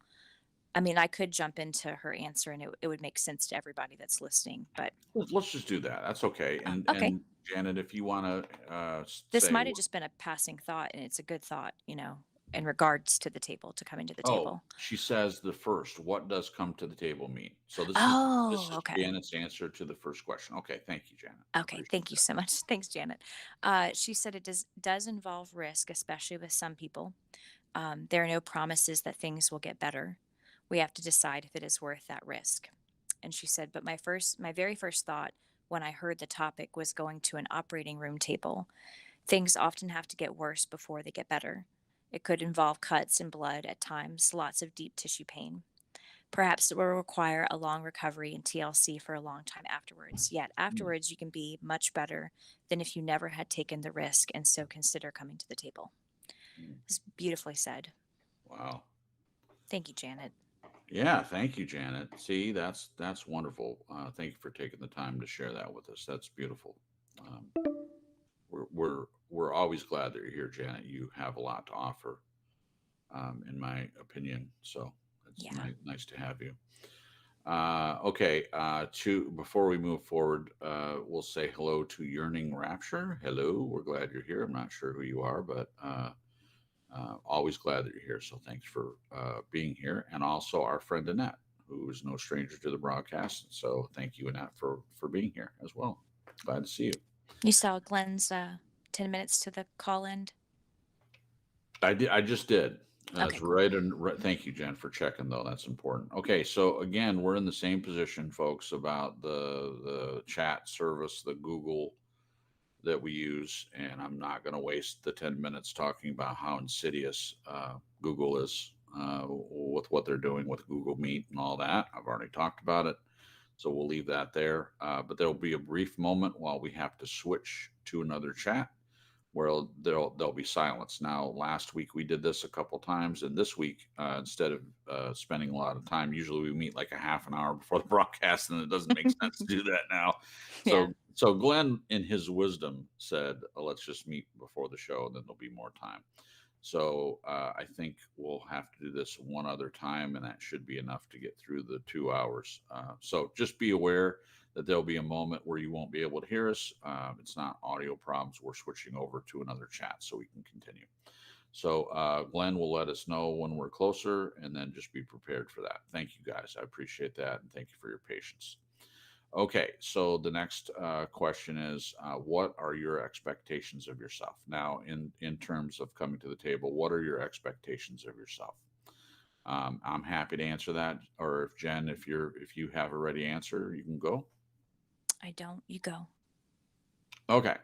I mean, I could jump into her answer and it would make sense to everybody that's listening, but Let's just do that. That's okay. okay. And Janet, if you want to This say, might have just been a passing thought, and it's a good thought, in regards to the table, to coming to the oh, table. she says the first, what does come to the table mean? So this Oh, is okay. Janet's answer to the first question. Okay, thank you, Janet. I Okay, appreciate thank you so much. Thanks, Janet. She said it does involve risk, especially with some people. There are no promises that things will get better. We have to decide if it is worth that risk. And she said, but my very first thought when I heard the topic was going to an operating room table. Things often have to get worse before they get better. It could involve cuts and blood at times, lots of deep tissue pain. Perhaps it will require a long recovery in TLC for a long time afterwards. Yet it. afterwards, you can be much better than if you never had taken the risk, and so consider coming to the table. Mm, It's beautifully said. wow. Thank you, Janet. Yeah, thank you, Janet. See, that's wonderful. Thank you for taking the time to share that with us. That's beautiful. Um, we're always glad that you're here, Janet. You have a lot to offer, in my opinion. So it's Yeah. nice to have you. Okay. To Before we move forward, we'll say hello to Yearning Rapture. Hello, we're glad you're here. I'm not sure who you are, but always glad that you're here. So thanks for being here, and also our friend Annette, who is no stranger to the broadcast. So thank you, Annette, for being here as well. Glad to see you. You saw Glenn's 10 minutes to the call end? I did. I just did. Okay, That's cool. right. And thank you, Jen, for checking though. That's important. Okay, so again, we're in the same position, folks, about the chat service, the Google that we use, and I'm not going to waste the 10 minutes talking about how insidious Google is with what they're doing with Google Meet and all that. I've already talked about it, so we'll leave that there. But there'll be a brief moment while we have to switch to another chat where there'll be silence. Now, last week we did this a couple times, and this week, instead of spending a lot of time, usually we meet like a half an hour before the broadcast, and it doesn't make sense to do that now. Yeah. So Glenn, in his wisdom, said, "Let's just meet before the show, and then there'll be more time." So I think we'll have to do this one other time, and that should be enough to get through the 2 hours. So just be aware that there'll be a moment where you won't be able to hear us. It's not audio problems. We're switching over to another chat so we can continue. So Glenn will let us know when we're closer, and then just be prepared for that. Thank you guys. I appreciate that, and thank you for your patience. Okay, so the next question is, what are your expectations of yourself? Now, in terms of coming to the table, what are your expectations of yourself? I'm happy to answer that, or if Jen, if you have a ready answer, you can go. I don't. You go. Okay,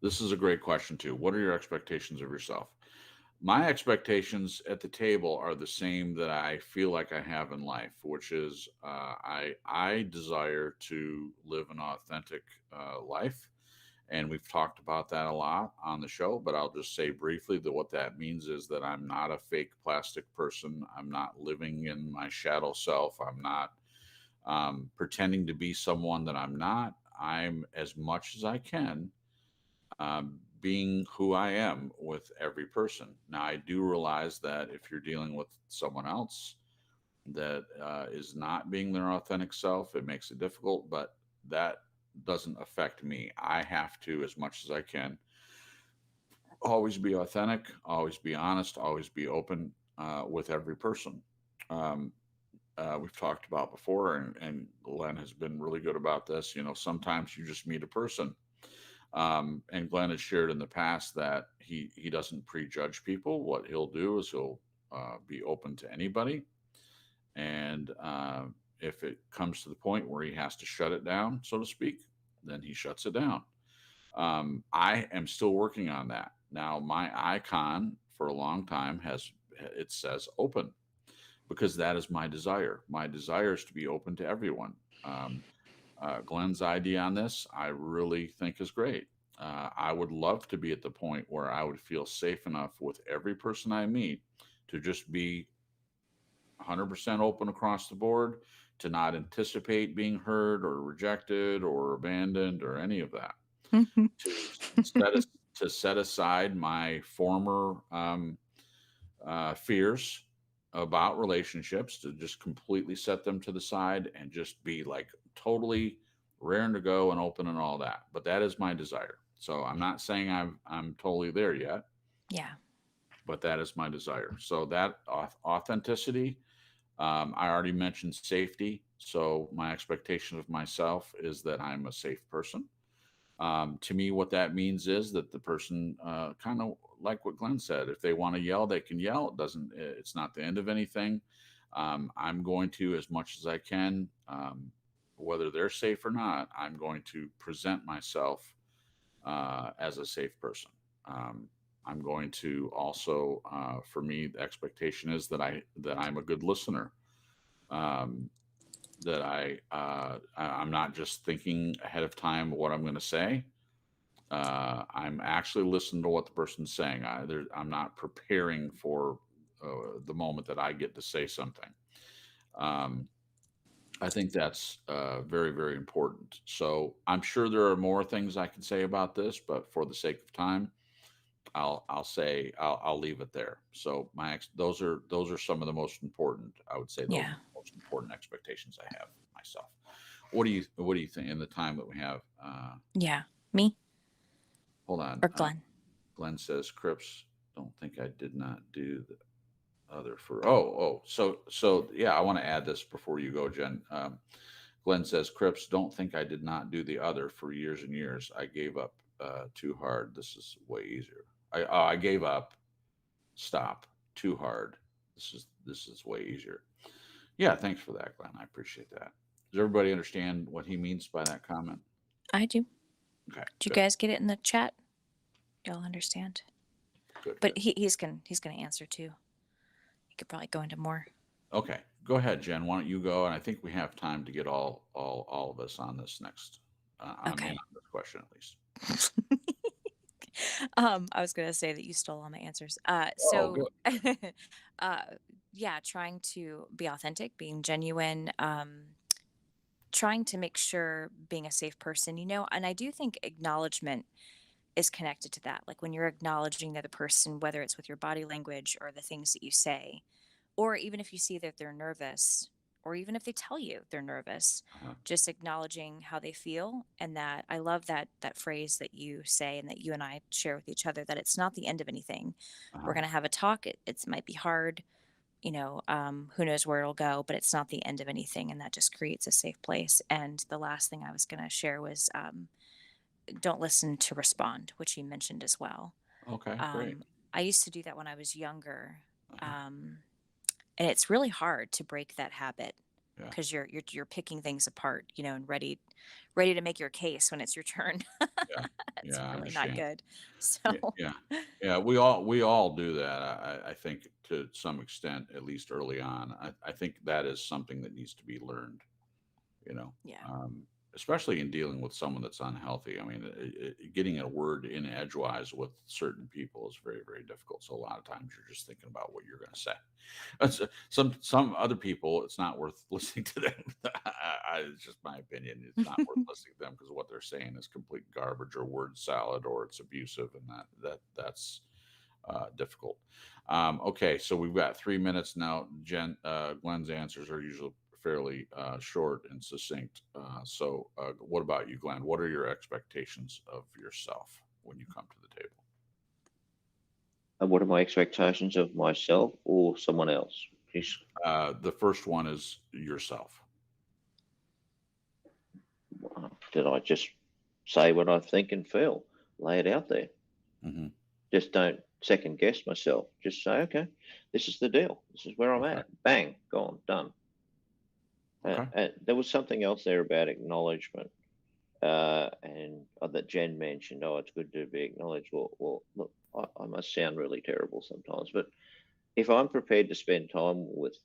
this is a great question too. What are your expectations of yourself? My expectations at the table are the same that I feel like I have in life, which is I desire to live an authentic life, and we've talked about that a lot on the show. But I'll just say briefly that what that means is that I'm not a fake plastic person. I'm not living in my shadow self. I'm not pretending to be someone that I'm not. I'm, as much as I can, being who I am with every person. Now, I do realize that if you're dealing with someone else that is not being their authentic self, it makes it difficult, but that doesn't affect me. I have to, as much as I can, always be authentic, always be honest, always be open with every person. Um, we've talked about before, and Glenn has been really good about this. You know, sometimes you just meet a person, and Glenn has shared in the past that he doesn't prejudge people. What he'll do is he'll be open to anybody, and if it comes to the point where he has to shut it down, so to speak, then he shuts it down. I am still working on that. Now, my icon for a long time has it says open because that is my desire. My desire is to be open to everyone. Um, Glenn's idea on this, I really think is great. I would love to be at the point where I would feel safe enough with every person I meet to just be 100% open across the board, to not anticipate being hurt or rejected or abandoned or any of that. To set us to set aside my former fears about relationships, to just completely set them to the side and just be like totally raring to go and open and all that. But that is my desire. So I'm not saying I'm totally there yet, Yeah. but that is my desire. So that authenticity, I already mentioned safety. So my expectation of myself is that I'm a safe person. To me, what that means is that the person, kind of like what Glenn said, if they want to yell, they can yell. It doesn't. It's not the end of anything. I'm going to, as much as I can, whether they're safe or not, I'm going to present myself as a safe person. Um, I'm going to also, for me, the expectation is that I'm a good listener. Um, that I'm not just thinking ahead of time what I'm going to say. I'm actually listening to what the person's saying. I'm not preparing for the moment that I get to say something. Um, I think that's very, very important. So I'm sure there are more things I can say about this, but for the sake of time, I'll leave it there. So those are some of the most important. I would say those are Yeah. the most important expectations I have for myself. What do you think in the time that we have? Yeah. Me Hold on. or Glenn? Glenn says, Crips, don't think I did not do the other for. So yeah, I want to add this before you go, Jen. Glenn says, Crips, don't think I did not do the other for years and years. I gave up too hard. This is way easier. I gave up, stop, too hard. This is way easier. Yeah, thanks for that, Glenn. I appreciate that. Does everybody understand what he means by that comment? I do. Okay, Do you good, guys get it in the chat? Y'all understand? good, But good. he's gonna answer too. He could probably go into more. Okay, go ahead, Jen. Why don't you go? And I think we have time to get all of us on this next. I mean, Okay. on this question at least. I was gonna say that you stole all my answers. Oh, So, good. uh, yeah, trying to be authentic, being genuine, trying to make sure being a safe person, and I do think acknowledgement is connected to that. Like when you're acknowledging the other person, whether it's with your body language or the things that you say, or even if you see that they're nervous, or even if they tell you they're nervous, Uh-huh. just acknowledging how they feel. And that I love that phrase that you say and that you and I share with each other, that it's not the end of anything. We're Uh-huh. going to have a talk. It might be hard, who knows where it'll go, but it's not the end of anything. And that just creates a safe place. And the last thing I was going to share was, don't listen to respond, which you mentioned as well. Okay, great. I used to do that when I was younger. Uh-huh. Um, and it's really hard to break that habit Yeah, because you're picking things apart, and ready to make your case when it's your turn. yeah, It's yeah. I really not understand. good. So Yeah, yeah, yeah. We all do that. I think to some extent, at least early on. I think that is something that needs to be learned. You know, yeah. um, especially in dealing with someone that's unhealthy. I mean, getting a word in edgewise with certain people is very, very difficult. So a lot of times you're just thinking about what you're going to say. Some other people, it's not worth listening to them. It's just my opinion. It's not worth listening to them because what they're saying is complete garbage or word salad or it's abusive, and that's difficult. Okay, so we've got 3 minutes now. Glenn's answers are usually fairly short and succinct. What about you, Glenn? What are your expectations of yourself when you come to the table? And what are my expectations of myself or someone else? Just, The first one is yourself. did I just say what I think and feel? Lay it out there. Hmm. Just don't second guess myself. Just say, okay, this is the deal. This is where I'm Okay. at. Bang, gone, done. Okay. And there was something else there about acknowledgement, and that Jen mentioned. Oh, it's good to be acknowledged. Well, look, I must sound really terrible sometimes, but if I'm prepared to spend time with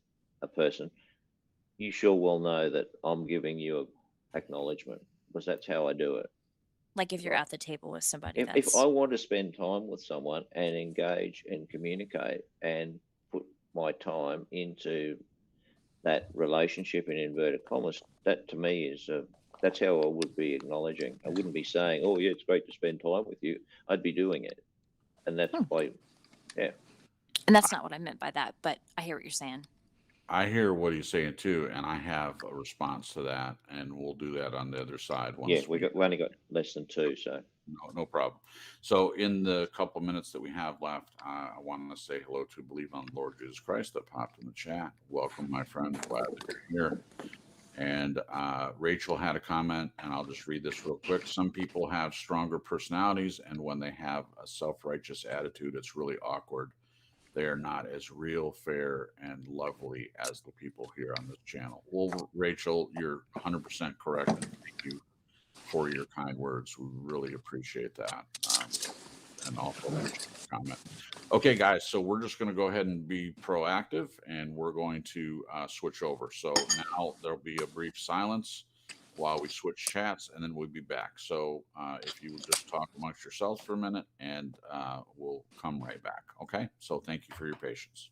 a person, you sure well know that I'm giving you a acknowledgement because that's how I do it. Like if If you're I, at the table with somebody if I that's want to spend time with someone and engage and communicate and put my time into that relationship in inverted commas, that to me is that's how I would be acknowledging. I wouldn't be saying, "Oh yeah, it's great to spend time with you." I'd be doing it, and that's hmm. why, yeah, And that's not what I meant by that, but I hear what you're saying. I hear what he's saying too, and I have a response to that, and we'll do that on the other side yeah. once we. We only got less than two, so No problem. So, in the couple minutes that we have left, I want to say hello to Believe on the Lord Jesus Christ that popped in the chat. Welcome, my friend. Glad that you're here. And Rachel had a comment, and I'll just read this real quick. Some people have stronger personalities, and when they have a self righteous attitude, it's really awkward. They are not as real, fair, and lovely as the people here on this channel. Well, Rachel, you're 100% correct, and thank you for your kind words. We really appreciate that. And also, thanks for the comment. Okay, guys, so we're just going to go ahead and be proactive and we're going to switch over. So now there'll be a brief silence while we switch chats and then we'll be back. So if you would just talk amongst yourselves for a minute and we'll come right back. Okay, so thank you for your patience.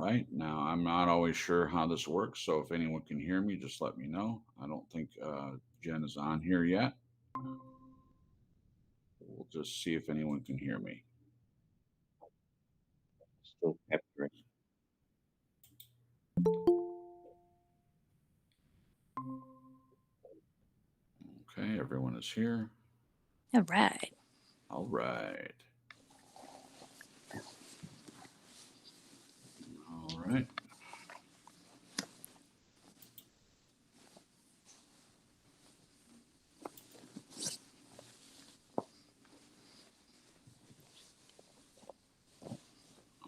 right. Now, I'm not always sure how this works, so if anyone can hear me, just let me know. I don't think Jen is on here yet. We'll just see if anyone can hear me. Still capturing. Okay, everyone is here. All right. All right. All right.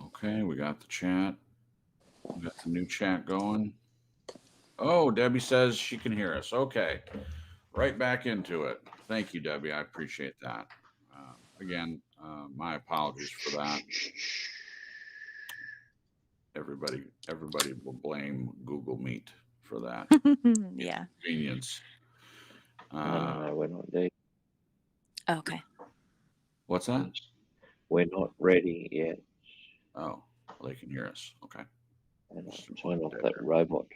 Okay, we got the chat. We got the new chat going. Oh, Debbie says she can hear us. Okay, right back into it. Thank you, Debbie. I appreciate that. Again, my apologies for that. Everybody will blame Google Meet for that Yeah. inconvenience. No, we're not there. Okay. What's that? We're not ready yet. Oh, well, they can hear us. Okay. And Just I'll turn off dead that air. robot.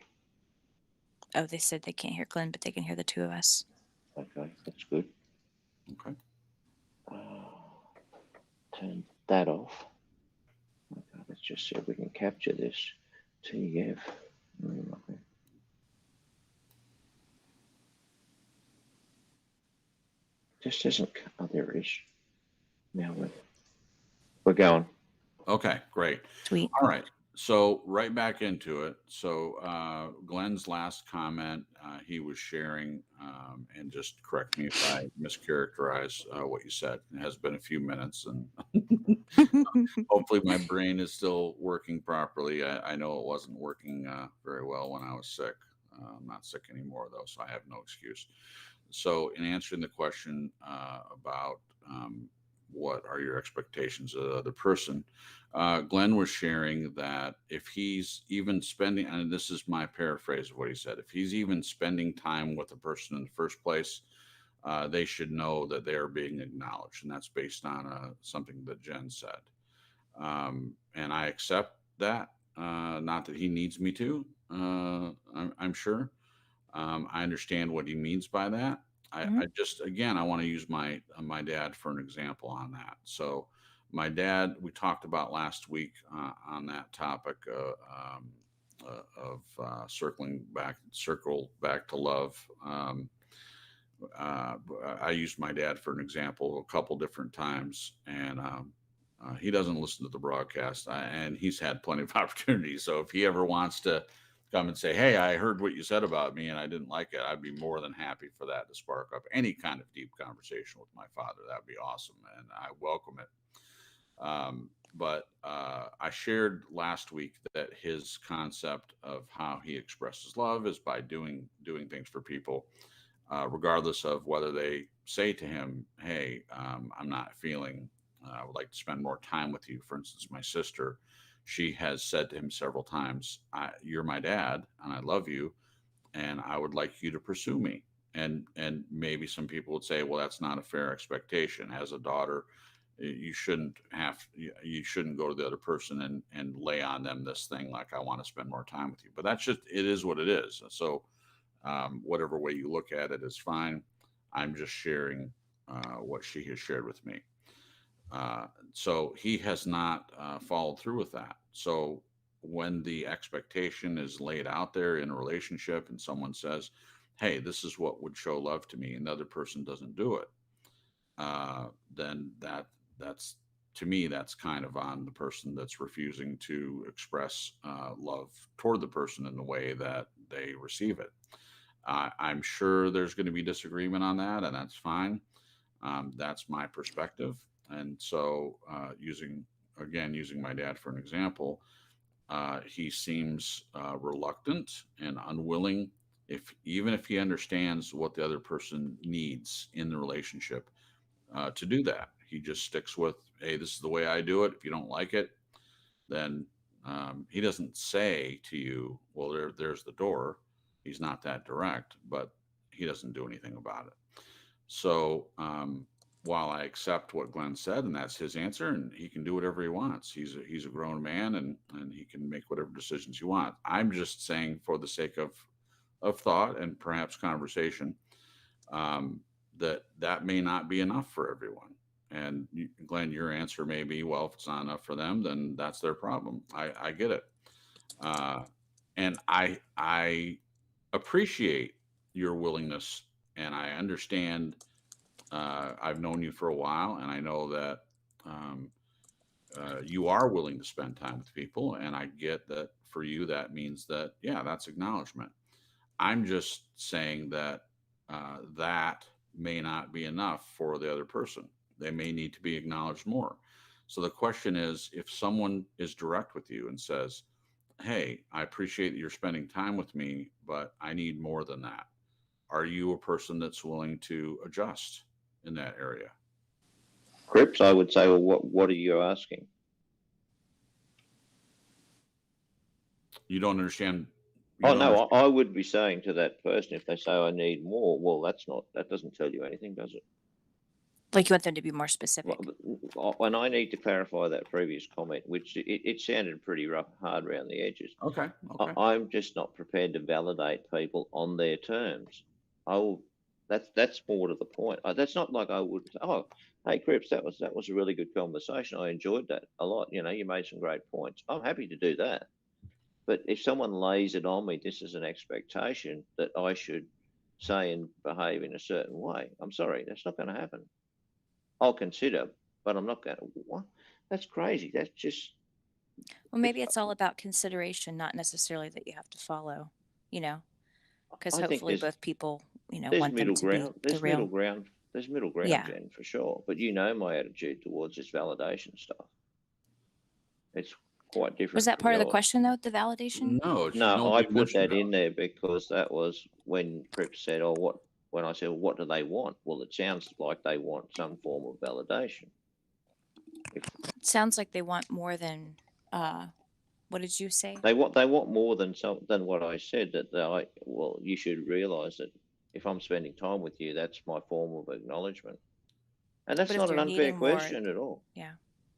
Oh, they said they can't hear Glenn, but they can hear the two of us. Okay, that's good. Okay. Turn that off. Okay, let's just see if we can capture this. TF. Okay. Just isn't. Oh, there it is. Now we're going. Okay, great. Sweet. All right. So right back into it. So Glenn's last comment, he was sharing, and just correct me if I mischaracterize what you said. It has been a few minutes, and hopefully my brain is still working properly. I know it wasn't working very well when I was sick. I'm not sick anymore though, so I have no excuse. So in answering the question about what are your expectations of the other person, Glenn was sharing that if he's even spending, and this is my paraphrase of what he said, if he's even spending time with the person in the first place, they should know that they are being acknowledged, and that's based on something that Jen said. And I accept that. Not that he needs me to. I'm sure. I understand what he means by that. I just, again, I want to use my dad for an example on that. So, my dad, we talked about last week on that topic of circle back to love. I used my dad for an example a couple different times, and he doesn't listen to the broadcast, and he's had plenty of opportunities. So if he ever wants to come and say, "Hey, I heard what you said about me, and I didn't like it," I'd be more than happy for that to spark up any kind of deep conversation with my father. That'd be awesome, and I welcome it. But I shared last week that his concept of how he expresses love is by doing things for people, regardless of whether they say to him, "Hey, I'm not feeling. I would like to spend more time with you." For instance, my sister, she has said to him several times, "You're my dad, and I love you, and I would like you to pursue me." And maybe some people would say, "Well, that's not a fair expectation. As a daughter, you shouldn't go to the other person and lay on them this thing like, I want to spend more time with you." But that's just, it is what it is. So whatever way you look at it is fine. I'm just sharing what she has shared with me. So he has not followed through with that. So when the expectation is laid out there in a relationship and someone says, "Hey, this is what would show love to me," and the other person doesn't do it, then that's to me, that's kind of on the person that's refusing to express love toward the person in the way that they receive it. I'm sure there's going to be disagreement on that, and that's fine. That's my perspective. And so, using my dad for an example, he seems reluctant and unwilling, even if he understands what the other person needs in the relationship, to do that. He just sticks with, "Hey, this is the way I do it. If you don't like it, then," he doesn't say to you, "Well, there's the door." He's not that direct, but he doesn't do anything about it. So while I accept what Glenn said, and that's his answer, and he can do whatever he wants. He's a grown man, and he can make whatever decisions he wants. I'm just saying, for the sake of thought and perhaps conversation, um, that may not be enough for everyone. And Glenn, your answer may be, well, if it's not enough for them, then that's their problem. I get it, uh, and I appreciate your willingness, and I understand. I've known you for a while, and I know that um, you are willing to spend time with people, and I get that for you that means that, yeah, that's acknowledgement. I'm just saying that that may not be enough for the other person. They may need to be acknowledged more. So the question is, if someone is direct with you and says, hey, I appreciate that you're spending time with me, but I need more than that. Are you a person that's willing to adjust in that area? Cripps, I would say, well, what are you asking? You don't understand. You Oh don't no, understand. I would be saying to that person, if they say I need more, well, that doesn't tell you anything, does it? Like you want them to be more specific. When I need to clarify that previous comment, which it sounded pretty rough, hard around the edges. Okay. Okay. I'm just not prepared to validate people on their terms. I will. That's more to the point. That's not like I would. Oh, hey, Cripps, that was a really good conversation. I enjoyed that a lot. You know, you made some great points. I'm happy to do that. But if someone lays it on me, this is an expectation that I should say and behave in a certain way. I'm sorry, that's not going to happen. I'll consider, but I'm not going to. What? That's crazy. That's just. Well, maybe it's all about consideration, not necessarily that you have to follow, because I think hopefully both people, there's want them middle to be ground. the real. There's middle ground, Yeah. Jen, for sure. But you know my attitude towards this validation stuff. It's quite different. Was that from part of the yours. question though, the validation? No, No, I nobody put mentioned that in validation. there because that was when Cripps said, "Oh, what?" When I said, well, "What do they want?" Well, it sounds like they want some form of validation. If It sounds like they want more than what did you say? they want more than what I said. Well, you should realise that if I'm spending time with you, that's my form of acknowledgement, and But that's if not an they're unfair needing more, question at all. yeah.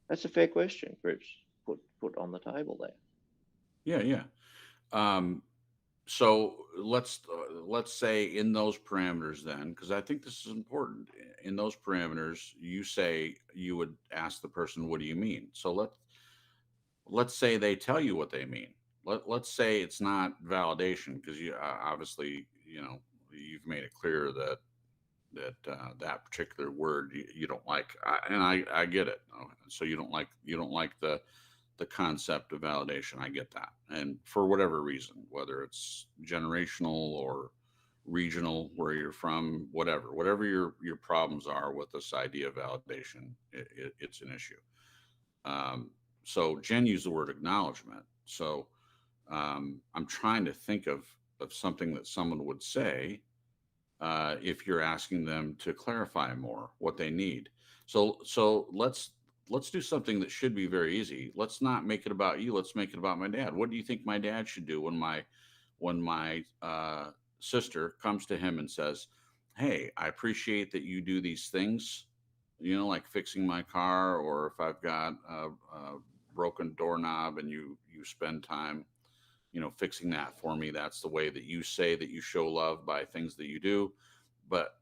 That's a fair question, Cripps. Put on the table there. Yeah, yeah. Um, so let's say in those parameters then, because I think this is important. In those parameters, you say you would ask the person, "What do you mean?" So let's say they tell you what they mean. Let's say it's not validation, because you obviously, you've made it clear that that particular word you don't like, and I get it. So you don't like the concept of validation. I get that, and for whatever reason, whether it's generational or regional, where you're from, whatever your problems are with this idea of validation, it's an issue. Um, so Jen used the word acknowledgement. So I'm trying to think of something that someone would say if you're asking them to clarify more what they need. So let's do something that should be very easy. Let's not make it about you. Let's make it about my dad. What do you think my dad should do when my sister comes to him and says, "Hey, I appreciate that you do these things, like fixing my car, or if I've got a broken doorknob and you spend time, fixing that for me. That's the way that you say that you show love, by things that you do. But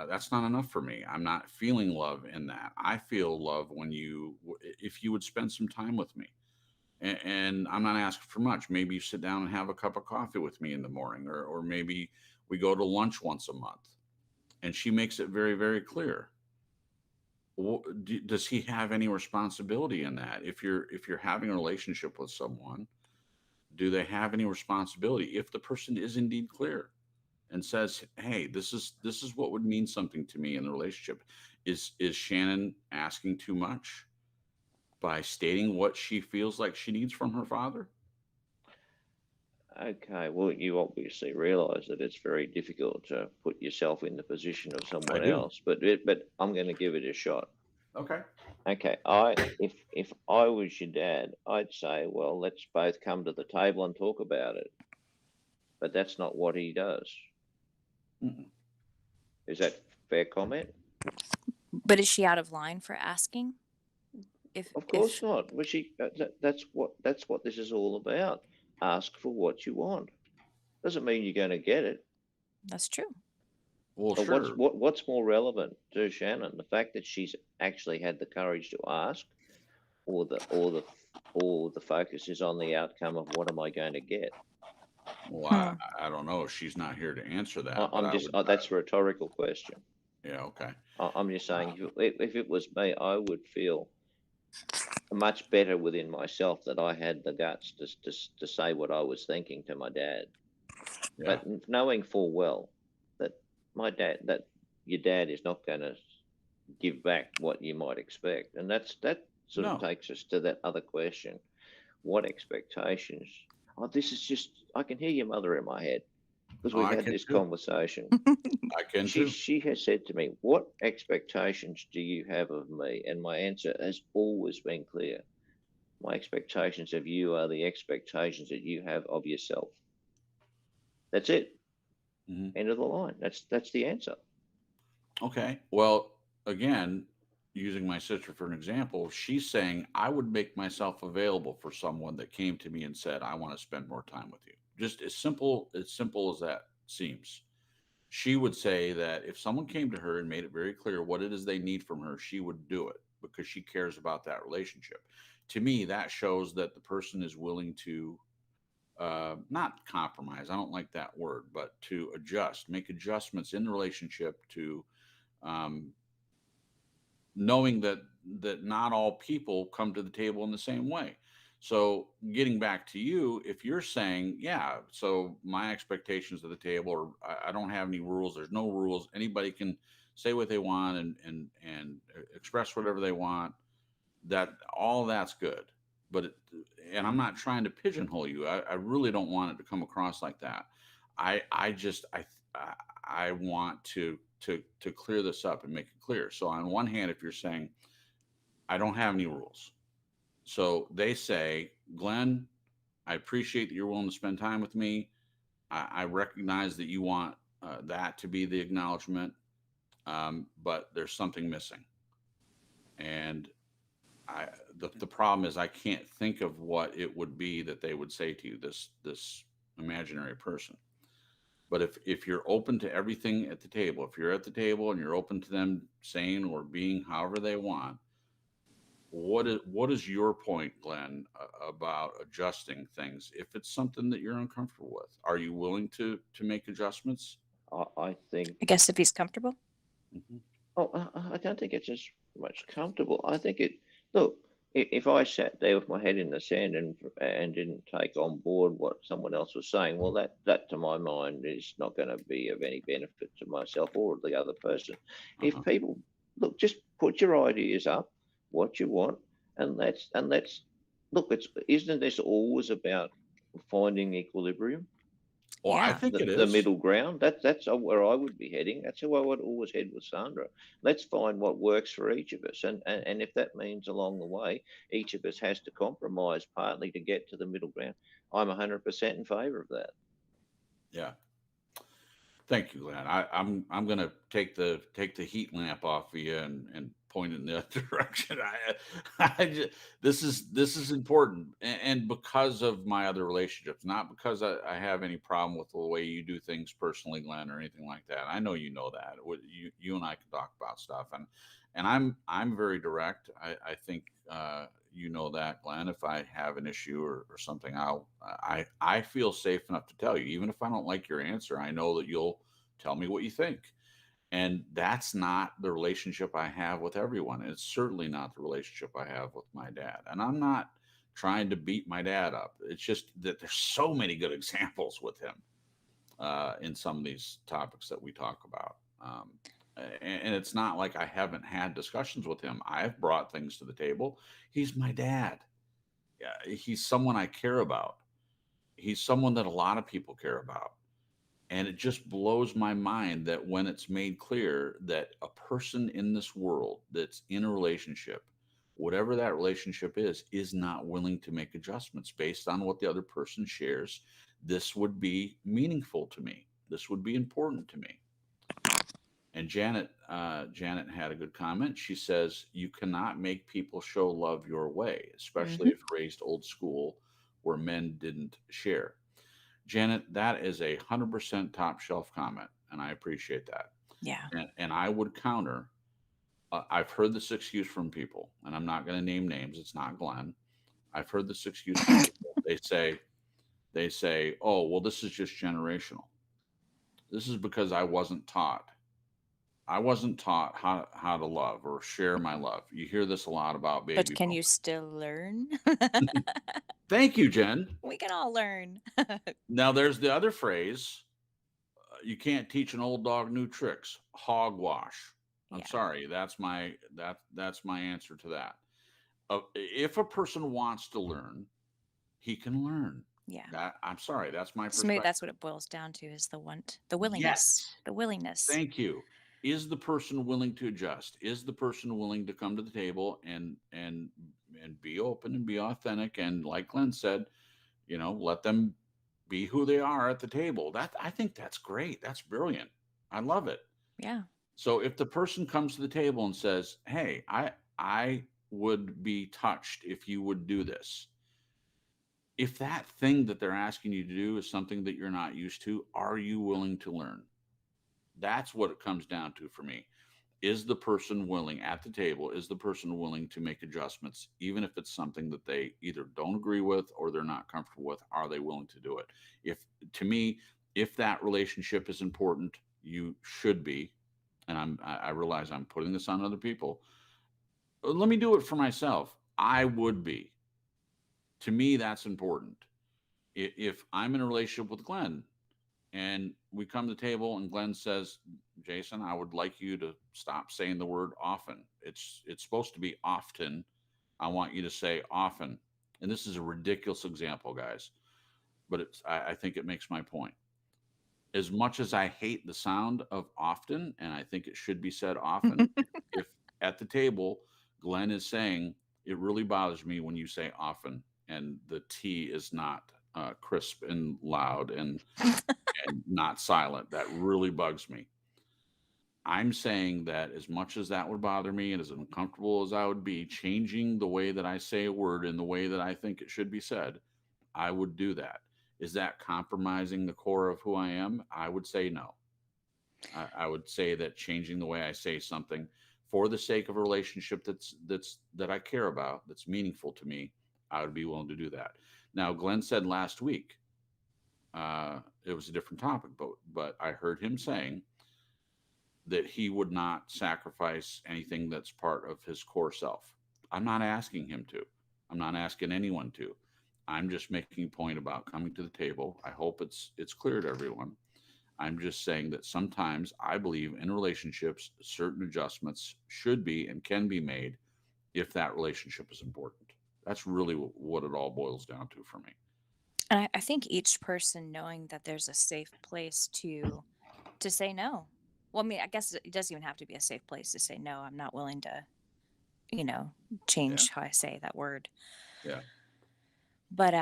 that's not enough for me. I'm not feeling love in that. I feel love if you would spend some time with me. And I'm not asking for much. Maybe you sit down and have a cup of coffee with me in the morning, or maybe we go to lunch once a month." And she makes it very, very clear. Does he have any responsibility in that? If you're having a relationship with someone, do they have any responsibility if the person is indeed clear and says, "Hey, this is what would mean something to me in the relationship"? Is Shannon asking too much by stating what she feels like she needs from her father? Okay, well, you obviously realise that it's very difficult to put yourself in the position of I someone do. else, but I'm going to give it a shot. Okay. Okay, if I was your dad, I'd say, well, let's both come to the table and talk about it. But that's not what he does. Mm-mm. Is that fair comment? But is she out of line for asking? Of course If not. Well, that's what this is all about. Ask for what you want. Doesn't mean you're going to get it. That's true. Well, But sure. what's more relevant to Shannon? The fact that she's actually had the courage to ask, or the focus is on the outcome of what am I going to get? Well, Hmm. I don't know. She's not here to answer I, that, but I'm I just would. that's a rhetorical question. Yeah. Okay. I'm just saying, Uh, if it was me, I would feel much better within myself that I had the guts to say what I was thinking to my dad. yeah. But knowing full well that that your dad is not going to give back what you might expect, and that sort of No. takes us to that other question: what expectations? Oh, this is just I can hear your mother in my head because Oh, we've I had can this too. conversation. I can She too. she has said to me, "What expectations do you have of me?" And my answer has always been clear. My expectations of you are the expectations that you have of yourself. That's it. Hmm. End of the line. That's the answer. Okay. Well, again, using my sister for an example, she's saying I would make myself available for someone that came to me and said, "I want to spend more time with you." Just as simple as that seems. She would say that if someone came to her and made it very clear what it is they need from her, she would do it because she cares about that relationship. To me, that shows that the person is willing to not compromise. I don't like that word, but to adjust, make adjustments in the relationship to um, knowing that not all people come to the table in the same way. So getting back to you, if you're saying, yeah, so my expectations of the table, or I don't have any rules, there's no rules, anybody can say what they want and express whatever they want, that all that's good. But and I'm not trying to pigeonhole you. I really don't want it to come across like that. I just I want to clear this up and make it clear. So on one hand, if you're saying I don't have any rules, so they say, Glenn, I appreciate that you're willing to spend time with me. I recognize that you want that to be the acknowledgement, but there's something missing. And I the problem is I can't think of what it would be that they would say to you, this imaginary person. But if you're open to everything at the table, if you're at the table and you're open to them saying or being however they want, what is your point, Glenn, about adjusting things if it's something that you're uncomfortable with? Are you willing to make adjustments? I think. I guess if he's comfortable. Hmm. Oh, I don't think it's as much comfortable. I think it. Look, if I sat there with my head in the sand and didn't take on board what someone else was saying, well, that to my mind is not going to be of any benefit to myself or the other person. If Uh-huh. people look, just put your ideas up, what you want, and let's look. It's isn't this always about finding equilibrium? Well, I Yeah. think it The is. middle ground. That's where I would be heading. That's how I would always head with Sandra. Let's find what works for each of us, and if that means along the way each of us has to compromise partly to get to the middle ground, I'm 100% in favour of that. Yeah. Thank you, Glenn. I'm gonna take the heat lamp off of you and point it in the other direction. This is important, and because of my other relationships, not because I have any problem with the way you do things personally, Glenn, or anything like that. I know you know that. You and I can talk about stuff, and I'm very direct. I think you know that, Glenn. If I have an issue or something, I feel safe enough to tell you, even if I don't like your answer. I know that you'll tell me what you think, and that's not the relationship I have with everyone. It's certainly not the relationship I have with my dad, and I'm not trying to beat my dad up. It's just that there's so many good examples with him in some of these topics that we talk about. And it's not like I haven't had discussions with him. I've brought things to the table. He's my dad. Yeah, he's someone I care about. He's someone that a lot of people care about. And it just blows my mind that when it's made clear that a person in this world that's in a relationship, whatever that relationship is not willing to make adjustments based on what the other person shares. This would be meaningful to me. This would be important to me. And Janet had a good comment. She says, "You cannot make people show love your way, especially Hmm. if raised old school, where men didn't share." Janet, that is 100% top shelf comment, and I appreciate that. Yeah. And I would counter. I've heard this excuse from people, and I'm not going to name names. It's not Glenn. I've heard this excuse from people. They say, "Oh, well, this is just generational. This is because I wasn't taught. I wasn't taught how to love or share my love." You hear this a lot about But baby can you boomers. still learn? Thank you, Jen. We can all learn. Now there's the other phrase. You can't teach an old dog new tricks. Hogwash. I'm Yeah. sorry. That's my answer to that. If a person wants to learn, he can learn. Yeah. That I'm sorry. That's my So maybe that's perspective. what it boils down to is the want, the willingness, Yes. the willingness. Thank you. Is the person willing to adjust? Is the person willing to come to the table and be open and be authentic? And like Glenn said, let them be who they are at the table. That I think that's great. That's brilliant. I love it. Yeah. So if the person comes to the table and says, "Hey, I would be touched if you would do this." If that thing that they're asking you to do is something that you're not used to, are you willing to learn? That's what it comes down to for me. Is the person willing at the table? Is the person willing to make adjustments, even if it's something that they either don't agree with or they're not comfortable with? Are they willing to do it? If to me, if that relationship is important, you should be. And I realize I'm putting this on other people. Let me do it for myself. I would be. To me, that's important. If I'm in a relationship with Glenn and we come to the table and Glenn says, "Jason, I would like you to stop saying the word often. It's supposed to be often. I want you to say often." And this is a ridiculous example, guys, but I think it makes my point. As much as I hate the sound of often, and I think it should be said often, if at the table Glenn is saying, "It really bothers me when you say often," and the T is not crisp and loud and not silent. That really bugs me. I'm saying that as much as that would bother me and as uncomfortable as I would be changing the way that I say a word in the way that I think it should be said, I would do that. Is that compromising the core of who I am? I would say no. I would say that changing the way I say something for the sake of a relationship that I care about, that's meaningful to me, I would be willing to do that. Now, Glenn said last week, it was a different topic, but I heard him saying that he would not sacrifice anything that's part of his core self. I'm not asking him to. I'm not asking anyone to. I'm just making a point about coming to the table. I hope it's clear to everyone. I'm just saying that sometimes I believe in relationships certain adjustments should be and can be made if that relationship is important. That's really what it all boils down to for me. And I think each person knowing that there's a safe place to say no. Well, I mean, I guess it doesn't even have to be a safe place to say no. I'm not willing to, you know, Yeah. change how I say that word. Yeah. But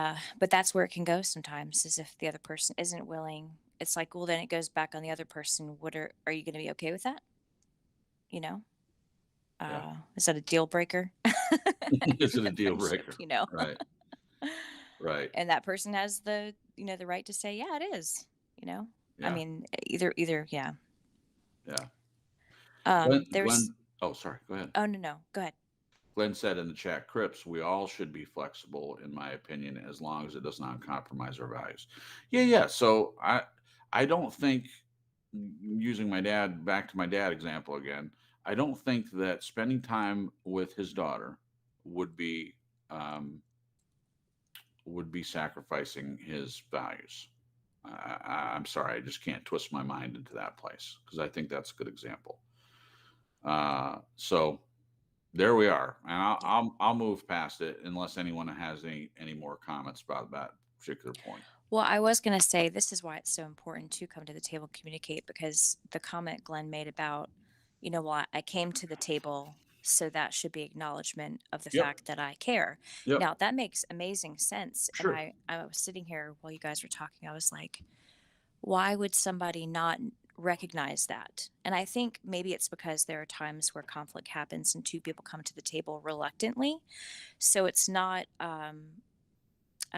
that's where it can go sometimes is if the other person isn't willing. It's like, well, then it goes back on the other person. Are you going to be okay with that? You know, Yeah. is that a deal breaker Is it in a a deal friendship? breaker? Right. Right. And that person has the right to say, yeah, it is. You know, I Yeah. mean, yeah. Yeah. Glenn, There was. Glenn, oh, sorry. Go ahead. Oh, no, go ahead. Glenn said in the chat, Crips, we all should be flexible, in my opinion, as long as it does not compromise our values. Yeah, yeah. So I don't think, using my dad, back to my dad example again, I don't think that spending time with his daughter would be um, would be sacrificing his values. I'm sorry, I just can't twist my mind into that place because I think that's a good example. So there we are, and Yeah. I'll move past it unless anyone has any more comments about that particular point. Well, I was going to say this is why it's so important to come to the table and communicate because the comment Glenn made about, well, I came to the table, so that should be acknowledgement of the Yep. fact that I care. Yep. Now, that makes amazing sense. And Sure. I was sitting here while you guys were talking, I was like, why would somebody not recognize that. And I think maybe it's because there are times where conflict happens and two people come to the table reluctantly. So it's not, I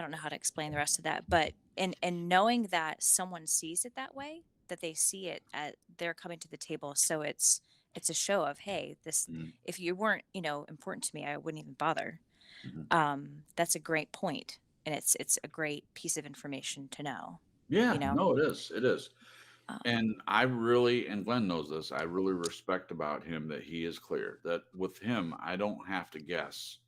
don't know how to explain the rest of that, but and knowing that someone sees it that way, that they see it at they're coming to the table, so it's a show of, hey, this, Mhm, if you weren't, important to me, I wouldn't even bother. mhm. That's a great point, and it's a great piece of information to know. You Yeah, know, no, it is. It is. um, And I really, and Glenn knows this, I really respect about him that he is clear that with him, I don't have to guess.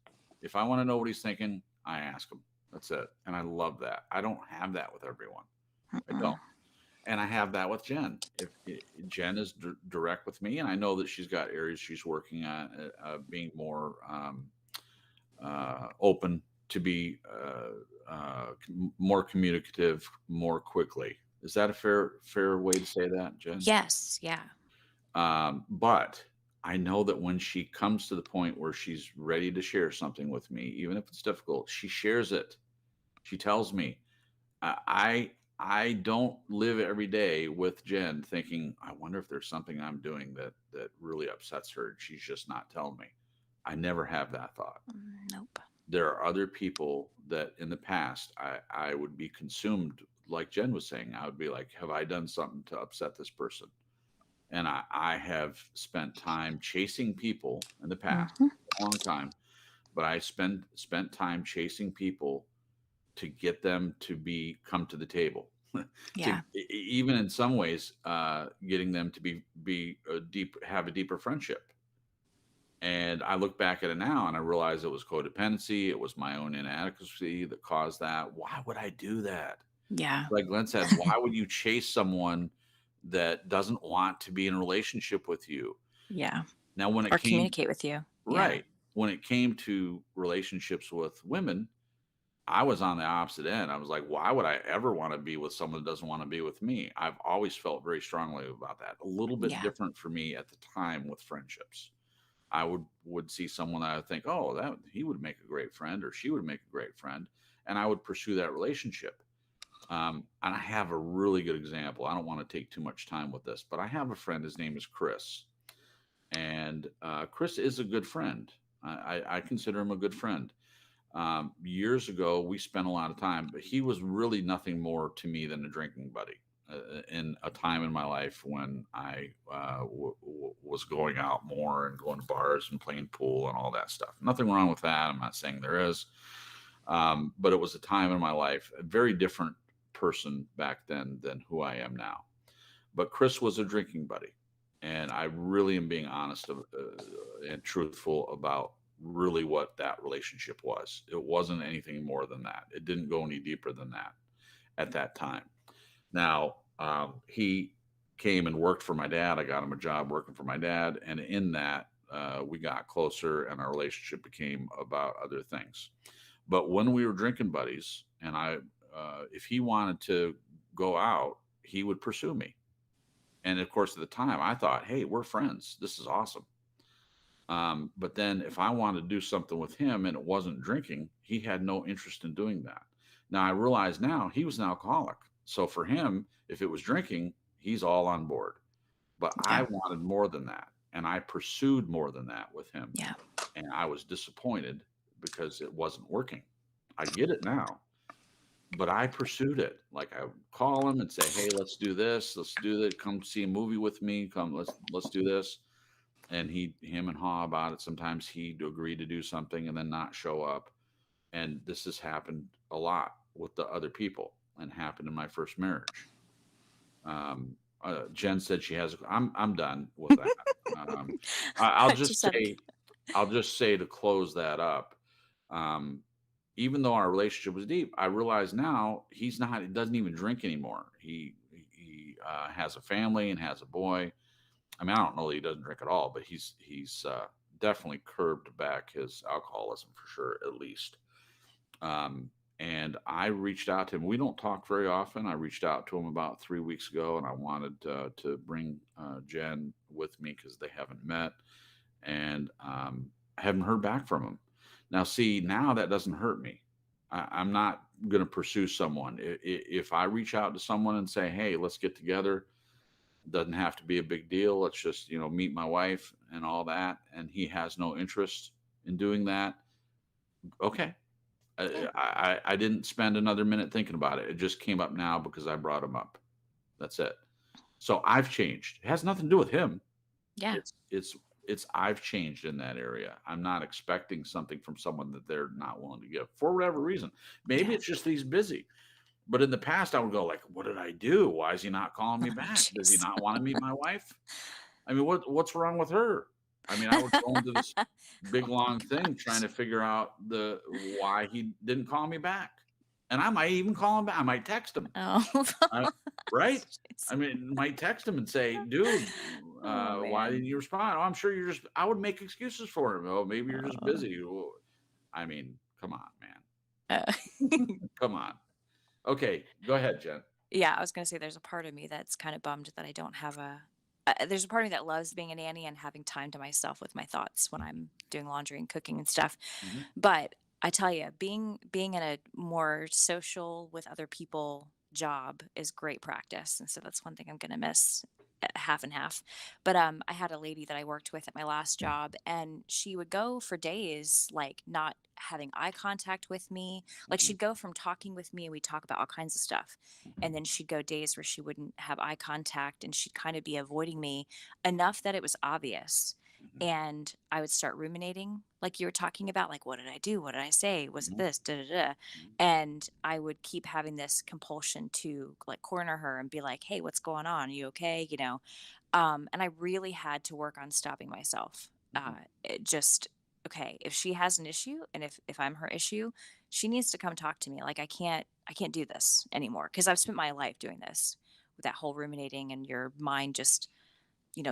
If I want to know what he's thinking, I ask him. That's it. And I love that. I don't have that with everyone. I don't. mm-mm. And I have that with Jen. Jen is direct with me, and I know that she's got areas she's working on, being more open to be more communicative more quickly. Is that a fair way to say that, Jen? Yes, yeah, But I know that when she comes to the point where she's ready to share something with me, even if it's difficult, she shares it. She tells me. I don't live every day with Jen thinking, I wonder if there's something I'm doing that really upsets her. She's just not telling me. I never have that thought. nope, There are other people that in the past I would be consumed, like Jen was saying. I would be like, have I done something to upset this person? And I have spent time chasing people in the past, hmm, a long time, but I spent time chasing people to get them to be come to the table. To yeah, even in some ways, getting them to be a deep have a deeper friendship. And I look back at it now and I realize it was codependency. It was my own inadequacy that caused that. Why would I do that? yeah, Like Glenn said, why would you chase someone that doesn't want to be in a relationship with you? yeah, Now, when it or came communicate with you. Yeah, right, when it came to relationships with women, I was on the opposite end. I was like, why would I ever want to be with someone that doesn't want to be with me? I've always felt very strongly about that. A little bit yeah, different for me at the time with friendships. I would see someone that I would think, oh, that he would make a great friend or she would make a great friend, and I would pursue that relationship. And I have a really good example. I don't want to take too much time with this, but I have a friend. His name is Chris, and Chris is a good friend. I consider him a good friend. Years ago, we spent a lot of time, but he was really nothing more to me than a drinking buddy. In a time in my life when I was going out more and going to bars and playing pool and all that stuff. Nothing wrong with that. I'm not saying there is, but it was a time in my life, a very different person back then than who I am now. But Chris was a drinking buddy, and I really am being honest and truthful about really what that relationship was. It wasn't anything more than that. It didn't go any deeper than that at that time. Now, he came and worked for my dad. I got him a job working for my dad, and in that, we got closer, and our relationship became about other things. But when we were drinking buddies, and if he wanted to go out, he would pursue me. And of course, at the time, I thought, hey, we're friends. This is awesome. But then if I wanted to do something with him and it wasn't drinking, he had no interest in doing that. Now I realize now he was an alcoholic. So for him, if it was drinking, he's all on board. But I yeah, wanted more than that. And I pursued more than that with him. yeah, And I was disappointed because it wasn't working. I get it now, but I pursued it. Like I would call him and say, "Hey, let's do this. Let's do that. Come see a movie with me. Come, let's do this." And him and haw about it. Sometimes he'd agree to do something and then not show up. And this has happened a lot with the other people and happened in my first marriage. Jen said she has. I'm done with that. Um, I'll I just just had say to close that up. Um, Even though our relationship was deep, I realize now he's not. He doesn't even drink anymore. He has a family and has a boy. I mean, I don't know that he doesn't drink at all, but he's definitely curbed back his alcoholism for sure, at least. Um, and I reached out to him. We don't talk very often. I reached out to him about 3 weeks ago, and I wanted to bring Jen with me because they haven't met, and I haven't heard back from him. Now, see, now that doesn't hurt me. I'm not going to pursue someone. If I reach out to someone and say, "Hey, let's get together," Doesn't have to be a big deal. Let's just, meet my wife and all that. And he has no interest in doing that. Okay. Yeah. I didn't spend another minute thinking about it. It just came up now because I brought him up. That's it. So I've changed. It has nothing to do with him. Yeah. It's I've changed in that area. I'm not expecting something from someone that they're not willing to give for whatever reason. Maybe Yeah. it's just he's busy. But in the past, I would go like, "What did I do? Why is he not calling me Oh, back? Does he jeez. not want to meet my wife? I mean, what's wrong with her?" I mean, I would go into this big Oh my long thing trying gosh. to figure out the why he didn't call me back, and I might even call him back. I might text him. Oh. Right? Jeez. I mean, might text him and say, "Dude, Oh why man. didn't you respond?" "Oh, I'm sure you're just." I would make excuses for him. "Oh, maybe you're just Oh. busy." Well, I mean, come on, man. Uh, Come on. Okay, go ahead, Jen. yeah, I was gonna say there's a part of me that's kind of bummed that I don't have a. There's a part of me that loves being a nanny and having time to myself with my thoughts when I'm doing laundry and cooking and stuff. Mhm, But I tell you, being in a more social with other people job is great practice, and so that's one thing I'm gonna miss, half and half. But I had a lady that I worked with at my last job, and she would go for days like not having eye contact with me. Like mhm, she'd go from talking with me, and we'd talk about all kinds of stuff, and mhm, then she'd go days where she wouldn't have eye contact, and she'd kind of be avoiding me enough that it was obvious. mhm, And I would start ruminating, like you were talking about, like, what did I do? What did I say? Was it mhm, this? Da da da. mhm, And I would keep having this compulsion to like corner her and be like, hey, what's going on? Are you okay? And I really had to work on stopping myself. mhm. It just, okay, if she has an issue and if I'm her issue, she needs to come talk to me. Like I can't do this anymore because I've spent my life doing this with that whole ruminating and your mind just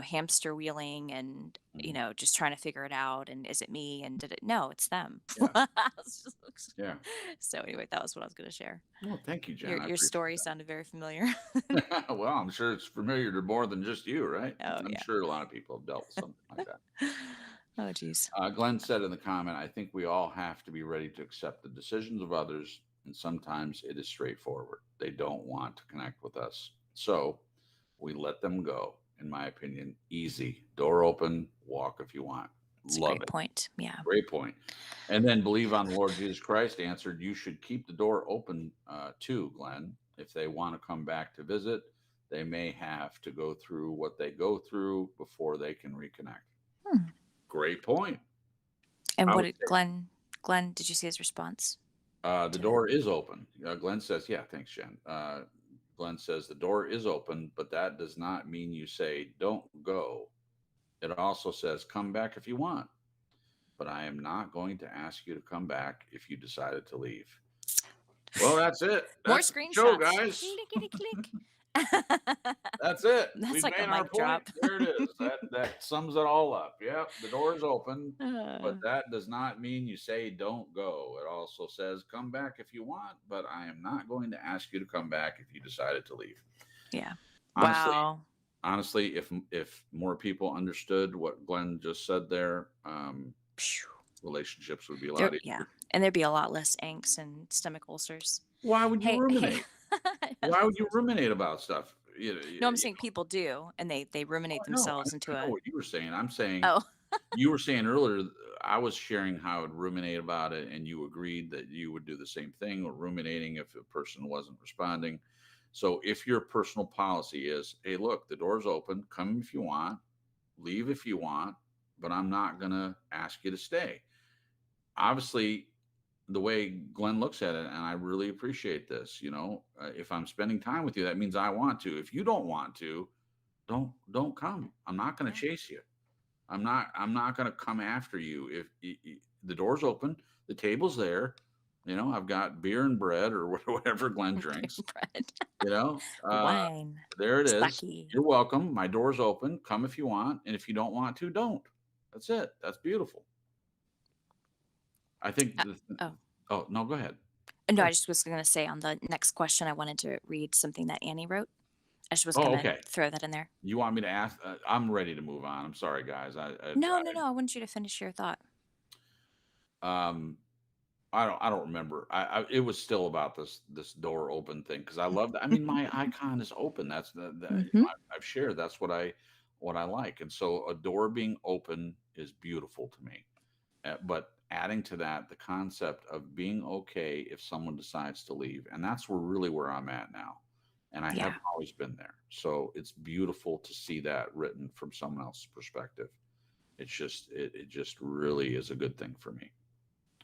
hamster wheeling and, Mhm. just trying to figure it out. And is it me? And did it? No, it's them. Yeah, yeah. So anyway, that was what I was going to share. Well, thank you, Your Jen. I your appreciate story sounded very familiar. that. Well, I'm sure it's familiar to more than just you, right? Oh I'm yeah. sure a lot of people have dealt with something like that. Oh geez. Glenn said in the comment, "I think we all have to be ready to accept the decisions of others, and sometimes it is straightforward. They don't want to connect with us. So we let them go, in my opinion. Easy. Door open, walk if you want." It's a Love great it. point. Yeah. Great point. And then believe on the Lord Jesus Christ answered, "You should keep the door open too, Glenn. If they want to come back to visit, they may have to go through what they go through before they can reconnect." Hmm. Great point. And I what would did say Glenn, did you see his response the to door is open. Glenn says, "Yeah, thanks, Jen." Glenn says, "The door is open, but that does not mean you say, 'Don't go.' It also says, 'Come back if you want.' But I am not going to ask you to come back if you decided to leave." Well, that's it. more That's the show, screenshots? guys. Clickety click. That's it. That's We've like a made our mic point. drop. There it is. That sums it all up. Yep, the door is open, but Uh, that does not mean you say don't go. It also says come back if you want, but I am not going to ask you to come back if you decided to leave. yeah. Honestly, Wow. if more people understood what Glenn just said there, Phew. relationships would be a There, lot yeah. easier. And there'd be a lot less angst and stomach ulcers. Why would you Hey. ruminate? Why would you ruminate about stuff? No, I'm saying people do, and they ruminate No, themselves I into know a. what you were saying. I'm saying Oh. you were saying earlier, I was sharing how I would ruminate about it, and you agreed that you would do the same thing or ruminating if a person wasn't responding. So if your personal policy is, hey, look, the door's open, come if you want, leave if you want, but I'm not going to ask you to stay. Obviously, the way Glenn looks at it, and I really appreciate this, if I'm spending time with you, that means I want to. If you don't want to, don't come. I'm not going to Yeah. chase you. I'm not going to come after you. If the door's open, the table's there. I've got beer and bread or whatever Glenn drinks. Bread. You know, uh, Wine. there it is. Sake. You're welcome. My door's open. Come if you want, and if you don't want to, don't. That's it. That's beautiful. I think. Oh. Oh no, go ahead. No, Go I ahead. just was going to say on the next question, I wanted to read something that Annie wrote. I just was Oh, going to okay. throw that in there. You want me to ask? I'm ready to move on. I'm sorry, guys. No, no, no. I wanted you to finish your thought. Um, I don't remember. It was still about this door open thing because I love that. I mean, my icon is open. That's Hmm. I've shared. That's what I like. And so a door being open is beautiful to me. But adding to that, the concept of being okay if someone decides to leave, and that's where I'm at now. And I Yeah. haven't always been there. So it's beautiful to see that written from someone else's perspective. It just really is a good thing for me.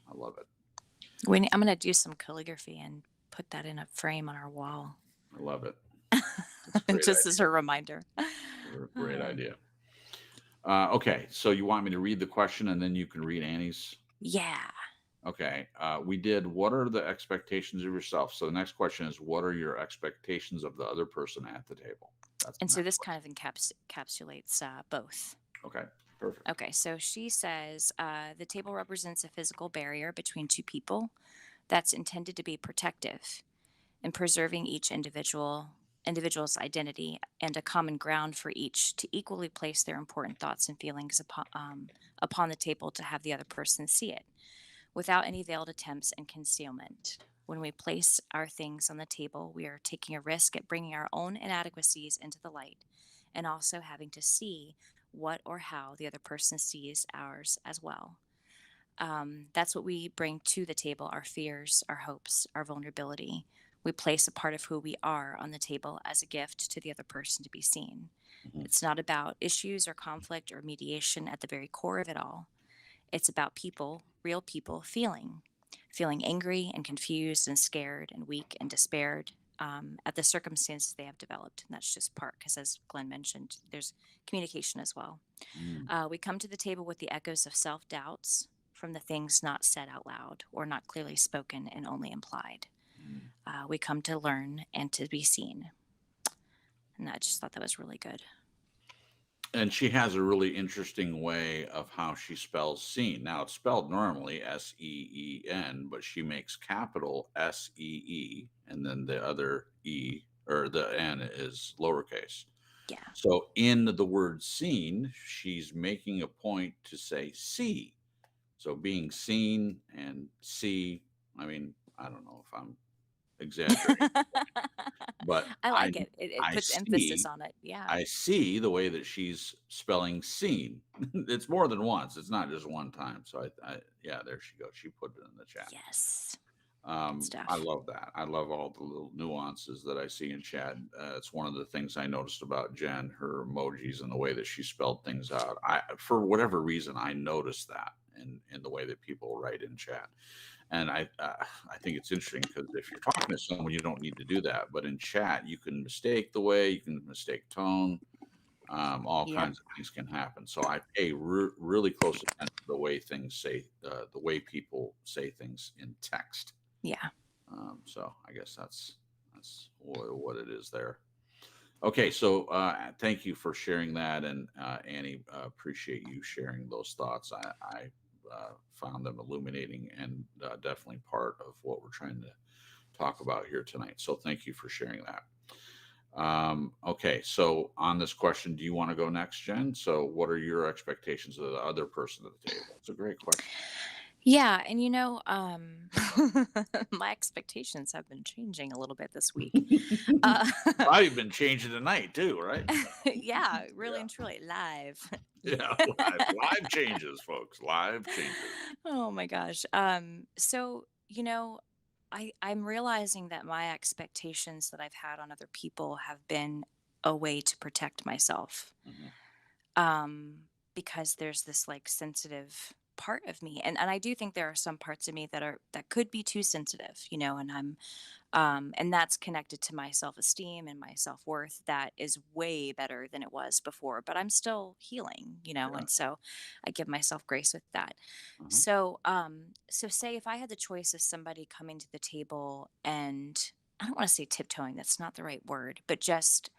I love it. I'm going to do some calligraphy and put that in a frame on our wall. I love it. It's a great Just as a idea. reminder. Great Uh, idea. Okay, so you want me to read the question and then you can read Annie's? yeah. Okay. We did. What are the expectations of yourself? So the next question is, what are your expectations of the other person at the table? That's And the so next this kind question. of encapsulates both. Okay. Perfect. Okay, so she says the table represents a physical barrier between two people that's intended to be protective and preserving each individual's identity and a common ground for each to equally place their important thoughts and feelings upon the table to have the other person see it without any veiled attempts and concealment. When we place our things on the table, we are taking a risk at bringing our own inadequacies into the light and also having to see what or how the other person sees ours as well. That's what we bring to the table: our fears, our hopes, our vulnerability. We place a part of who we are on the table as a gift to the other person to be seen. Mhm. It's not about issues or conflict or mediation at the very core of it all. It's about people, real people, feeling angry and confused and scared and weak and despaired at the circumstances they have developed. And that's just part because, as Glenn mentioned, there's communication as well. Mm, We come to the table with the echoes of self doubts from the things not said out loud or not clearly spoken and only implied. mm. We come to learn and to be seen. And I just thought that was really good. And she has a really interesting way of how she spells seen. Now it's spelled normally SEEN, but she makes capital SEE, and then the other E or the N is lowercase. Yeah. So in the word seen, she's making a point to say see. So being seen and see, I mean, I don't know if I'm exaggerating, but I I like it. It I puts emphasis see on it. Yeah. I see the way that she's spelling seen. It's more than once. It's not just one time. So yeah, there she goes. She put it in the chat. Yes. Good I stuff. love that. I love all the little nuances that I see in chat. It's one of the things I noticed about Jen, her emojis and the way that she spelled things out. For whatever reason, I noticed that in the way that people write in chat. And I think it's interesting because if you're talking to someone, you don't need to do that. But in chat, you can mistake the way, you can mistake tone. All Yep. kinds of things can happen. So I pay really close attention to the way things say, the way people say things in text. Yeah. So I guess that's what it is there. Okay, so thank you for sharing that, and Annie, appreciate you sharing those thoughts. I found them illuminating and definitely part of what we're trying to talk about here tonight. So thank you for sharing that. Okay, so on this question, do you want to go next, Jen? So, what are your expectations of the other person at the table? It's a great question. Yeah, and my expectations have been changing a little bit this week. Uh, Probably been changing tonight too, right? yeah, really Yeah, and truly live. yeah. Live changes, folks. Live changes. Oh my gosh. So, I'm realizing that my expectations that I've had on other people have been a way to protect myself. Hmm. Because there's this like sensitive part of me. And I do think there are some parts of me that could be too sensitive, and and that's connected to my self-esteem and my self-worth that is way better than it was before, but I'm still healing, Yeah. and so I give myself grace with that. Uh-huh. So say if I had the choice of somebody coming to the table and I don't want to say tiptoeing, that's not the right word, but just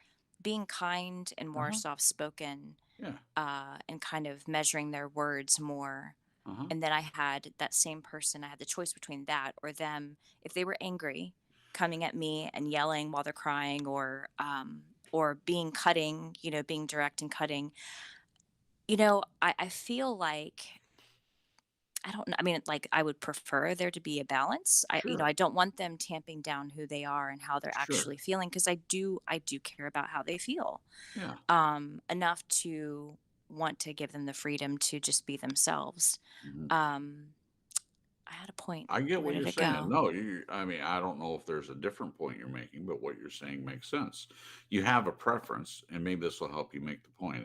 being kind and more Uh-huh. soft spoken, Yeah. and kind of measuring their words more. Uh-huh. And then I had that same person, I had the choice between that or them, if they were angry, coming at me and yelling while they're crying, or being cutting, being direct and cutting. I feel like I don't know. I mean, like, I would prefer there to be a balance. Sure. I don't want them tamping down who they are and how they're Sure. actually feeling, because I do care about how they feel, Yeah. enough to want to give them the freedom to just be themselves. Mhm. Um, I had a point. I get Where what did you're it saying. go? No, I mean, I don't know if there's a different point you're making, but what you're saying makes sense. You have a preference, and maybe this will help you make the point.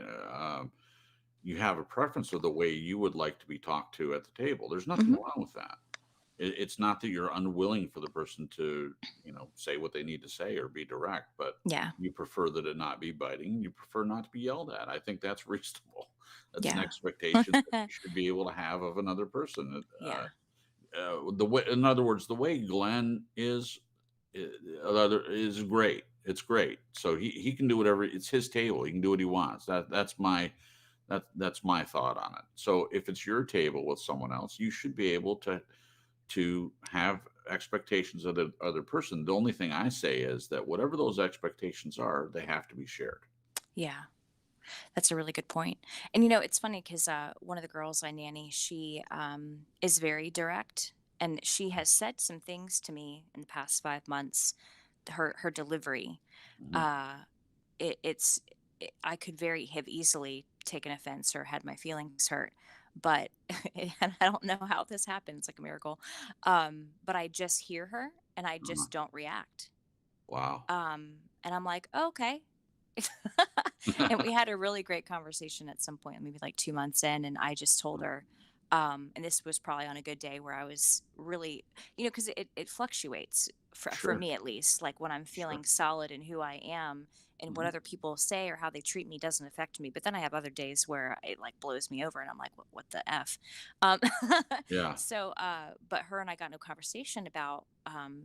You have a preference of the way you would like to be talked to at the table. There's nothing Hmm. wrong with that. It's not that you're unwilling for the person to, say what they need to say or be direct, but Yeah. you prefer that it not be biting. You prefer not to be yelled at. I think that's reasonable. That's an Yeah. expectation that you should be able to have of another person. Yeah. The way, in other words, the way Glenn is great. It's great. So he can do whatever. It's his table. He can do what he wants. That's my thought on it. So if it's your table with someone else, you should be able to have expectations of the other person. The only thing I say is that whatever those expectations are, they have to be shared. Yeah. That's a really good point. And it's funny because one of the girls I nanny, she is very direct, and she has said some things to me in the past 5 months. Her delivery, Mhm. uh, I could very have easily taken offense or had my feelings hurt, but and I don't know how this happens, like a miracle. But I just hear her and I Uh-huh. just don't react. Wow. And I'm like, "Oh, okay." And we had a really great conversation at some point, maybe like 2 months in, and I just told her, and this was probably on a good day where I was really, because it fluctuates for Sure. me at least. Like when I'm Sure. feeling solid in who I am, and what Mhm. other people say or how they treat me doesn't affect me. But then I have other days where it like blows me over, and I'm like, what the f? Um, Yeah. but her and I got into a conversation about,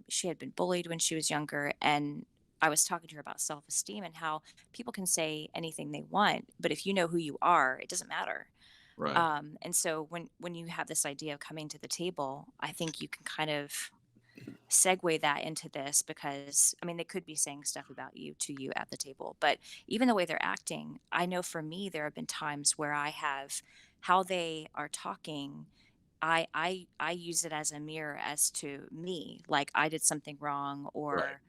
she had been bullied when she was younger, and I was talking to her about self esteem and how people can say anything they want, but if you know who you are, it doesn't matter. Right. And so when you have this idea of coming to the table, I think you can kind of segue that into this, because I mean they could be saying stuff about you to you at the table, but even the way they're acting, I know for me there have been times where I have, how they are talking, I use it as a mirror as to me, like I did something wrong, Right. or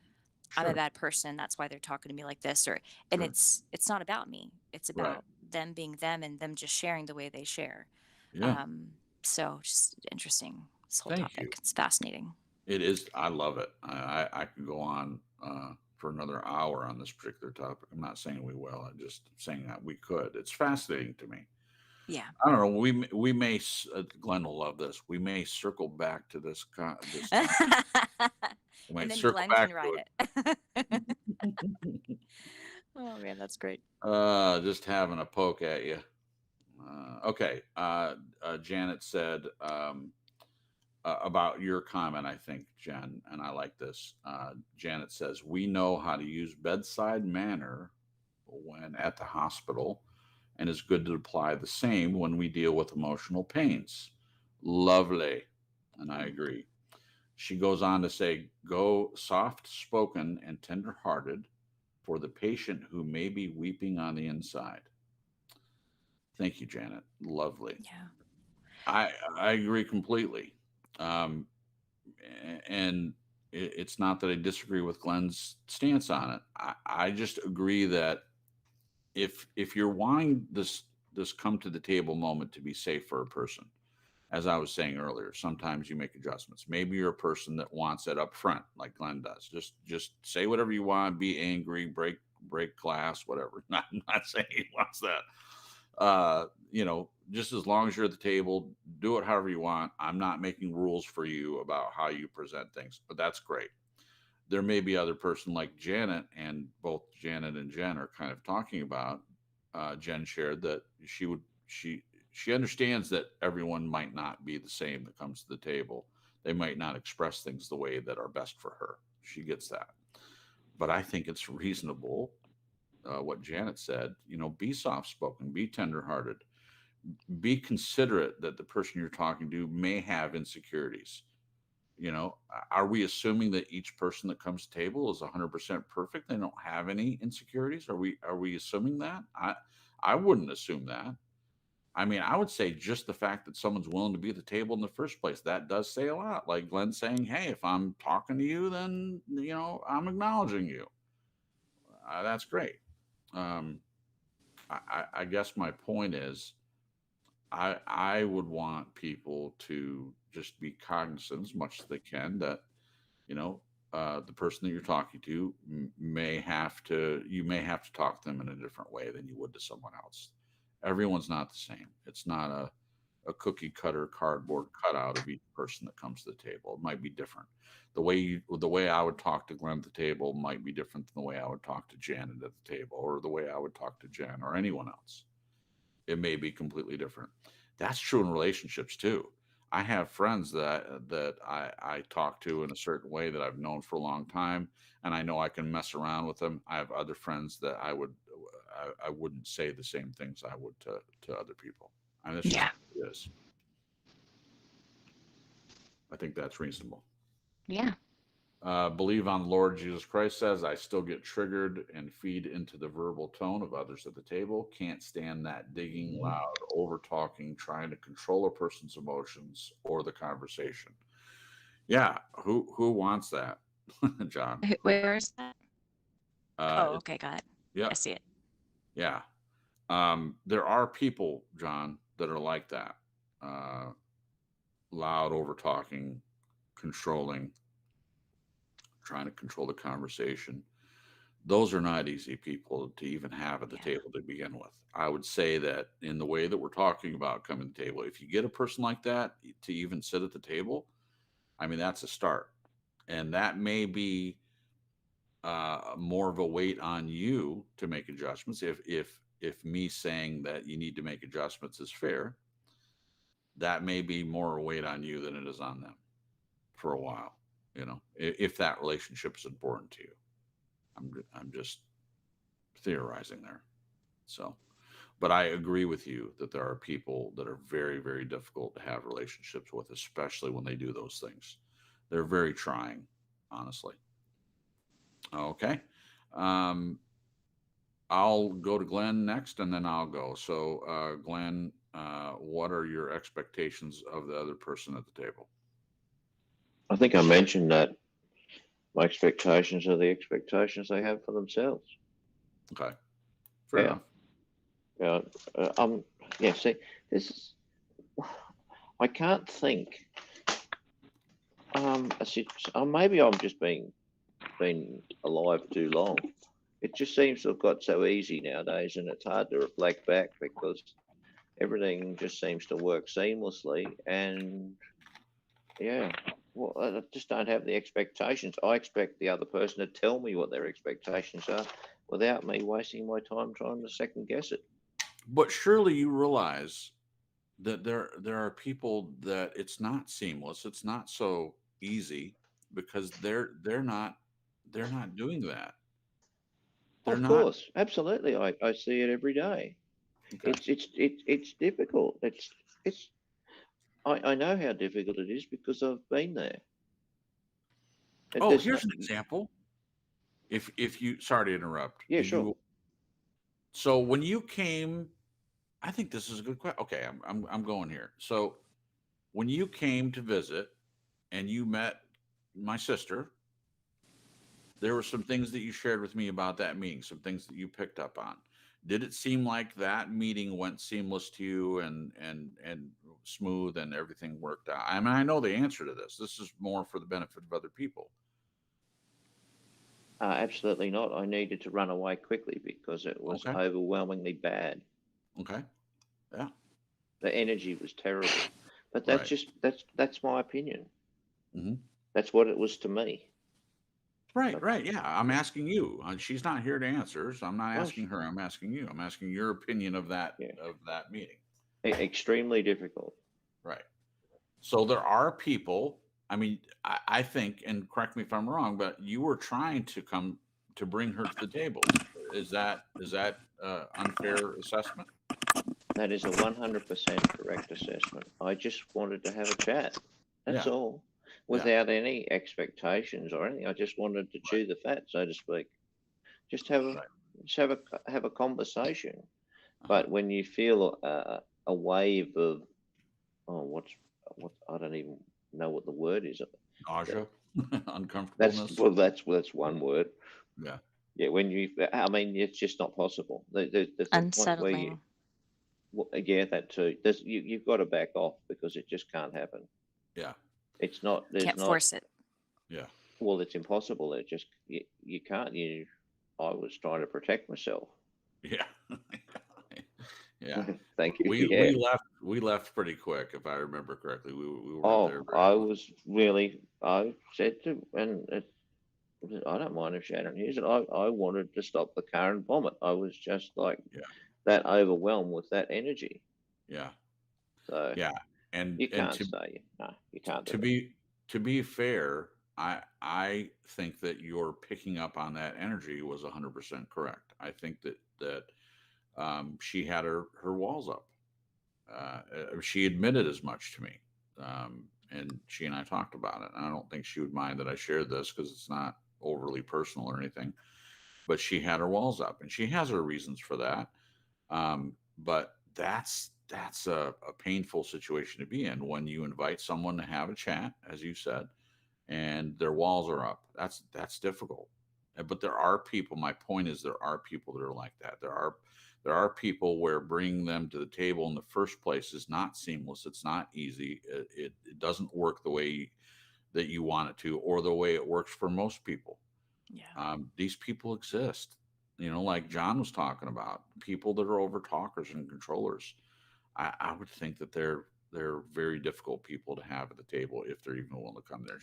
I'm a Sure. bad person, that's why they're talking to me like this, or and Sure. it's not about me. It's Right. about them being them and them just sharing the way they share. Yeah. So just interesting, this whole Thank you. topic. It's fascinating. It is. I love it. I could go on for another hour on this particular topic. I'm not saying we will. I'm just saying that we could. It's fascinating to me. Yeah. I don't know. We may. Glenn will love this. We may circle back to this topic. We And might then circle Glenn back can to write it. it. Oh man, that's great. Just having a poke at you. Okay. Janet said about your comment, I think, Jen, and I like this. Janet says, we know how to use bedside manner when at the hospital, and it's good to apply the same when we deal with emotional pains. Lovely. And I Mm. agree. She goes on to say, go soft spoken and tender hearted for the patient who may be weeping on the inside. Thank you, Janet. Lovely. Yeah. I agree completely. Um, and it's not that I disagree with Glenn's stance on it. I just agree that if you're wanting this come to the table moment to be safe for a person, as I was saying earlier, sometimes you make adjustments. Maybe you're a person that wants it up front, like Glenn does. Just say whatever you want, be angry, break class, whatever. Not saying he wants that. Just as long as you're at the table, do it however you want. I'm not making rules for you about how you present things, but that's great. There may be other person like Janet, and both Janet and Jen are kind of talking about. Jen shared that she understands that everyone might not be the same that comes to the table. They might not express things the way that are best for her. She gets that, but I think it's reasonable. What Janet said, be soft spoken, be tenderhearted, be considerate that the person you're talking to may have insecurities. Are we assuming that each person that comes to the table is 100% perfect? They don't have any insecurities? Are we assuming that? I wouldn't assume that. I mean, I would say just the fact that someone's willing to be at the table in the first place, that does say a lot. Like Glenn saying, "Hey, if I'm talking to you, then I'm acknowledging you." That's great. Um, I guess my point is, I would want people to just be cognizant as much as they can that you know the person that you're talking to you may have to talk to them in a different way than you would to someone else. Everyone's not the same. It's not a cookie cutter cardboard cutout of each person that comes to the table. It might be different. The way I would talk to Glenn at the table might be different than the way I would talk to Janet at the table, or the way I would talk to Jen or anyone else. It may be completely different. That's true in relationships too. I have friends that I talk to in a certain way that I've known for a long time, and I know I can mess around with them. I have other friends that I wouldn't say the same things I would to other people. And it's just Yeah. what it is. I think that's reasonable. Yeah. Believe on the Lord Jesus Christ says, I still get triggered and feed into the verbal tone of others at the table. Can't stand that digging, loud, over talking, trying to control a person's emotions or the conversation. Yeah, who wants that, John? Where is that? Uh, Oh, it, okay, got it. yeah, I see it. yeah. There are people, John, that are like that. Uh, Loud, over talking, controlling, trying to control the conversation. Those are not easy people to even have at the Yeah. table to begin with. I would say that in the way that we're talking about coming to the table, if you get a person like that to even sit at the table, I mean, that's a start. And that may be more of a weight on you to make adjustments. If me saying that you need to make adjustments is fair, that may be more a weight on you than it is on them for a while. If that relationship is important to you. I'm just theorizing there. So, but I agree with you that there are people that are very, very difficult to have relationships with, especially when they do those things. They're very trying, honestly. Okay. Um, I'll go to Glenn next and then I'll go. So, Glenn, what are your expectations of the other person at the table? I think I mentioned that my expectations are the expectations they have for themselves. Okay. Fair Yeah. enough. Yeah. Yeah. See, this is. I can't think. Maybe I'm just been alive too long. It just seems to have got so easy nowadays, and it's hard to reflect back because everything just seems to work seamlessly. And yeah, well, I just don't have the expectations. I expect the other person to tell me what their expectations are without me wasting my time trying to second guess it. But surely you realize that there are people that it's not seamless, it's not so easy because they're not doing that. They're Of not. course, absolutely. I see it every day. Okay. It's difficult. It's I know how difficult it is because I've been there. Oh, There's no, here's an example. If you sorry to interrupt. yeah, Did sure. you so when you came, I think this is a good question. Okay, I'm going here. So when you came to visit and you met my sister, there were some things that you shared with me about that meeting, some things that you picked up on. Did it seem like that meeting went seamless to you and smooth and everything worked out? I mean, I know the answer to this. This is more for the benefit of other people. Absolutely not. I needed to run away quickly because it was Okay. overwhelmingly bad. Okay. Yeah. The energy was terrible. But Right. that's my opinion. Hmm. That's what it was to me. Right. But Right. Yeah. I'm asking you. She's not here to answer, so I'm not well, asking her. I'm asking you. I'm asking your opinion yeah, of that meeting. extremely difficult. Right. So there are people, I mean, I think, and correct me if I'm wrong, but you were trying to come to bring her to the table. Is that unfair assessment? That is a 100% correct assessment. I just wanted to have a chat. That's Yeah, all, yeah, without any expectations or anything. I just wanted to right, chew the fat, so to speak. Just have a right. just have a conversation. Uh-huh. But when you feel a wave of, oh, what, I don't even know what the word is. Nausea, That's uncomfortableness. well, that's one word. Yeah, Yeah, when I mean, it's just not possible. There's a point where you, Unsettling. yeah, that too. You've got to back off because it just can't happen. yeah, It's not. There's Can't not. force it. yeah, Well, it's impossible. It just you can't. I was trying to protect myself. yeah, yeah. Thank you. We Yeah. we left pretty quick, if I remember correctly. We weren't there Oh, very I long. was really. I said to, and I don't mind if Shannon hears it. I wanted to stop the car and vomit. I was just like Yeah, that overwhelmed with that energy. yeah, So yeah. you And can't stay. No, you can't do to it. be fair, I think that your picking up on that energy was 100% correct. I think that she had her walls up. She admitted as much to me, and she and I talked about it. And I don't think she would mind that I shared this because it's not overly personal or anything. But she had her walls up, and she has her reasons for that. But that's a painful situation to be in when you invite someone to have a chat, as you said, and their walls are up. That's difficult. But there are people. My point is, there are people that are like that. There are people where bringing them to the table in the first place is not seamless. It's not easy. It doesn't work the way that you want it to, or the way it works for most people. Yeah. These people exist. Like John was talking about, people that are over talkers and controllers. I would think that they're very difficult people to have at the table if they're even willing to come there.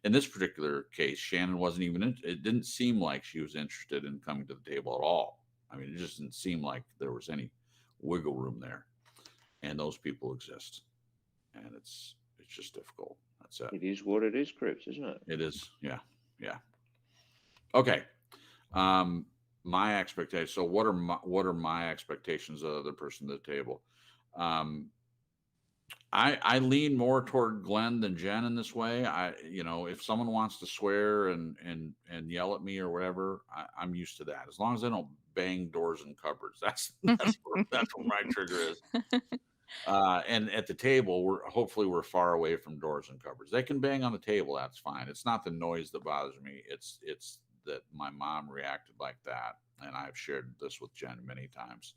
In this particular case, Shannon wasn't even. It didn't seem like she was interested in coming to the table at all. I mean, it just didn't seem like there was any wiggle room there. And those people exist, and it's just difficult. That's it. It is what it is, Crips, isn't it? It is. Yeah. Yeah. Okay. Um, my expectations. So what are my expectations of the other person at the table? Um, I lean more toward Glenn than Jen in this way. If someone wants to swear and yell at me or whatever, I'm used to that. As long as I don't bang doors and cupboards, that's where my trigger is. And at the table, we're far away from doors and cupboards. They can bang on the table, that's fine. It's not the noise that bothers me. It's that my mom reacted like that, and I've shared this with Jen many times.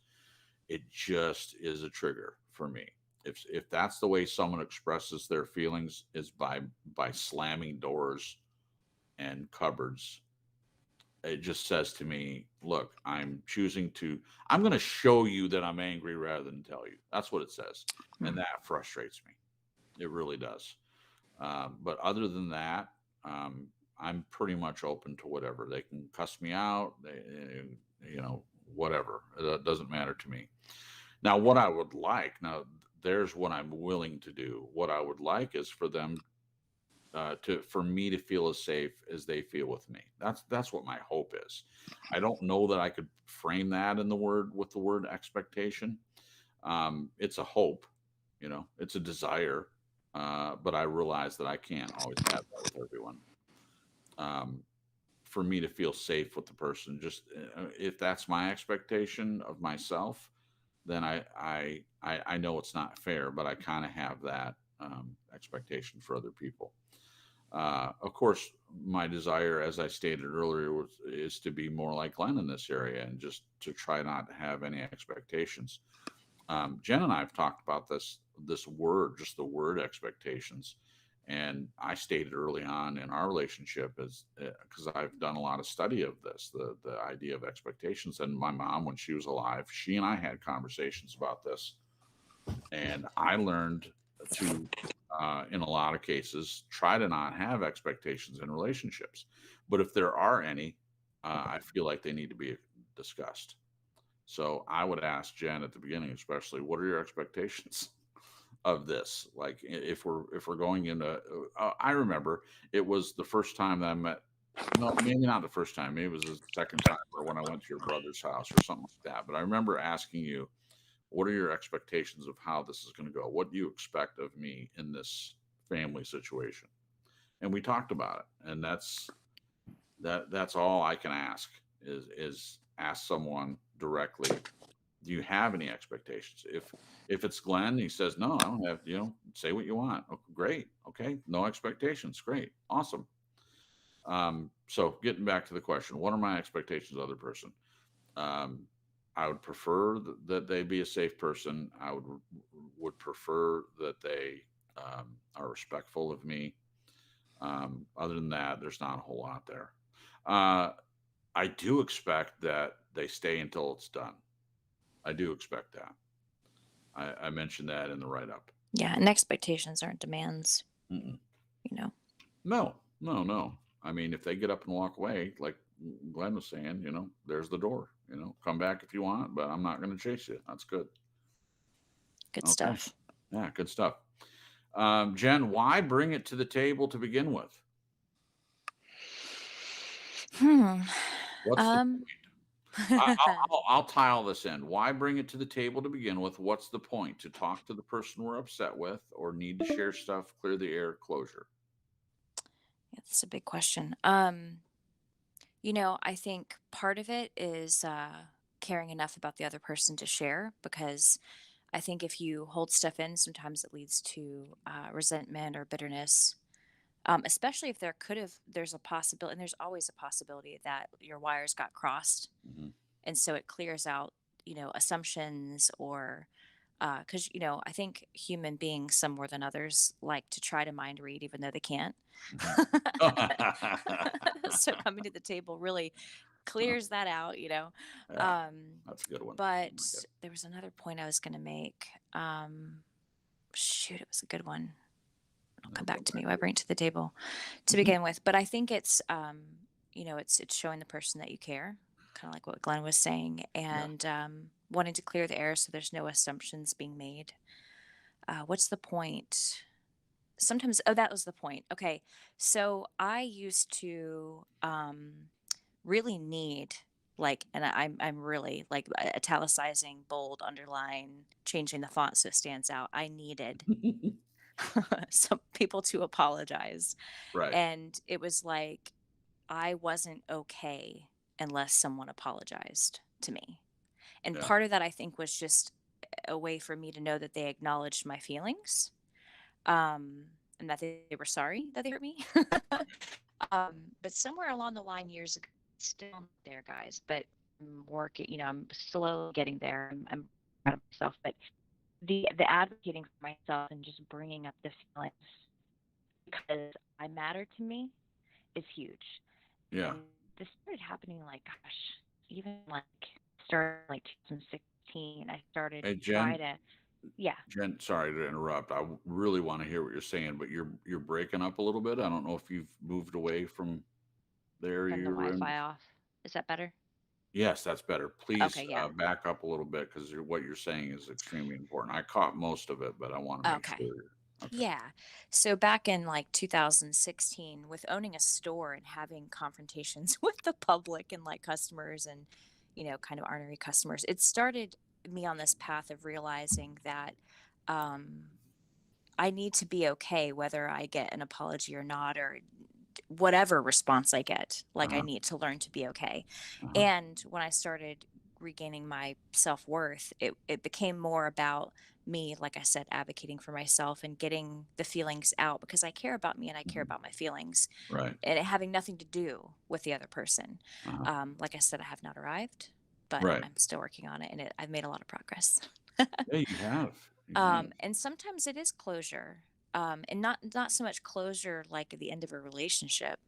It just is a trigger for me. If that's the way someone expresses their feelings is by slamming doors and cupboards, it just says to me, look, I'm going to show you that I'm angry rather than tell you. That's what it says. And Hmm. that frustrates me. It really does. But other than that, I'm pretty much open to whatever. They can cuss me out, whatever. It doesn't matter to me. Now, what I would like, now, there's what I'm willing to do. What I would like is for me to feel as safe as they feel with me. That's what my hope is. I don't know that I could frame that with the word expectation. It's a hope, it's a desire, but I realize that I can't always have that with everyone. Um, for me to feel safe with the person, just if that's my expectation of myself, then I know it's not fair, but I kind of have that expectation for other people. Of course, my desire, as I stated earlier, is to be more like Glenn in this area and just to try not to have any expectations. Jen and I have talked about this word, just the word expectations. And I stated early on in our relationship is because I've done a lot of study of this, the idea of expectations. And my mom, when she was alive, she and I had conversations about this, and I learned to, in a lot of cases, try to not have expectations in relationships. But if there are any, I feel like they need to be discussed. So I would ask Jen at the beginning, especially, what are your expectations of this? Like, if we're going into, I remember it was the first time that I met. No, maybe not the first time. Maybe it was the second time, or when I went to your brother's house or something like that. But I remember asking you, what are your expectations of how this is going to go? What do you expect of me in this family situation? And we talked about it, and that's all I can ask is ask someone directly, Do you have any expectations? If it's Glenn, he says, no, I don't have, say what you want. Okay, great. Okay. No expectations. Great. Awesome. So getting back to the question, what are my expectations of the other person? Um, I would prefer that they be a safe person. I would prefer that they are respectful of me. Other than that, there's not a whole lot there. Uh, I do expect that they stay until it's done. I do expect that. I mentioned that in the write up. Yeah, and expectations aren't demands, Mm-mm. you know. No, no, no. I mean, if they get up and walk away, like Glenn was saying, there's the door. Come back if you want, but I'm not going to chase you. That's good. Good Okay. stuff. Yeah, good stuff. Jen, why bring it to the table to begin with? What's the point? I'll tie all this in. Why bring it to the table to begin with? What's the point? To talk to the person we're upset with, or need to share stuff, clear the air, closure? Yeah, that's a big question. I think part of it is caring enough about the other person to share, because I think if you hold stuff in, sometimes it leads to resentment or bitterness. Especially if there's a possibility, and there's always a possibility that your wires got crossed, Mm-hmm. and so it clears out, assumptions, or because I think human beings, some more than others, like to try to mind read even though they can't. So coming to the table really clears that out. Yeah, Um, that's a good one. I like but it. there was another point I was going to make. Shoot, it was a good one. It'll It'll come come back to me. back What I to bring to the table to you. begin with. But I think it's it's showing the person that you care, kind of like what Glenn was saying, Yeah. and wanting to clear the air so there's no assumptions being made. What's the point? Sometimes, oh, that was the point. Okay, so I used to really need, like, and I'm really like italicizing, bold, underline, changing the font so it stands out. I needed some people to apologize. Right. And it was like I wasn't okay unless someone apologized to me. And Yeah. part of that, I think, was just a way for me to know that they acknowledged my feelings, and that they were sorry that they hurt me. But somewhere along the line, years ago, still not there, guys, but I'm working, I'm slowly getting there. I'm proud of myself, but the advocating for myself and just bringing up the feelings because I matter to me is huge. Yeah. And this started happening, like, gosh, even like started like 2016. I started Hey, to try Jen. to, yeah, Jen, sorry to interrupt. I really want to hear what you're saying, but you're breaking up a little bit. I don't know if you've moved away from the area turn the you're in. Wi-Fi off. Is that better? Yes, that's better. Okay, Please yeah. back up a little bit because what you're saying is extremely important. I caught most of it, but I want to make Okay. sure. Okay. Yeah. So back in like 2016, with owning a store and having confrontations with the public and like customers and, kind of ornery customers, it started me on this path of realizing that um, I need to be okay whether I get an apology or not, or whatever response I get. Like, I Uh-huh. need to learn to be okay. Uh-huh. And when I started regaining my self-worth, it became more about me, like I said, advocating for myself and getting the feelings out, because I care about me and I care Mhm. about my feelings, Right. and it having nothing to do with the other person. Uh-huh. Like I said, I have not arrived, but Right. I'm still working on it, and I've made a lot of progress. Yeah, you have. You have. And sometimes it is closure, and not so much closure like at the end of a relationship,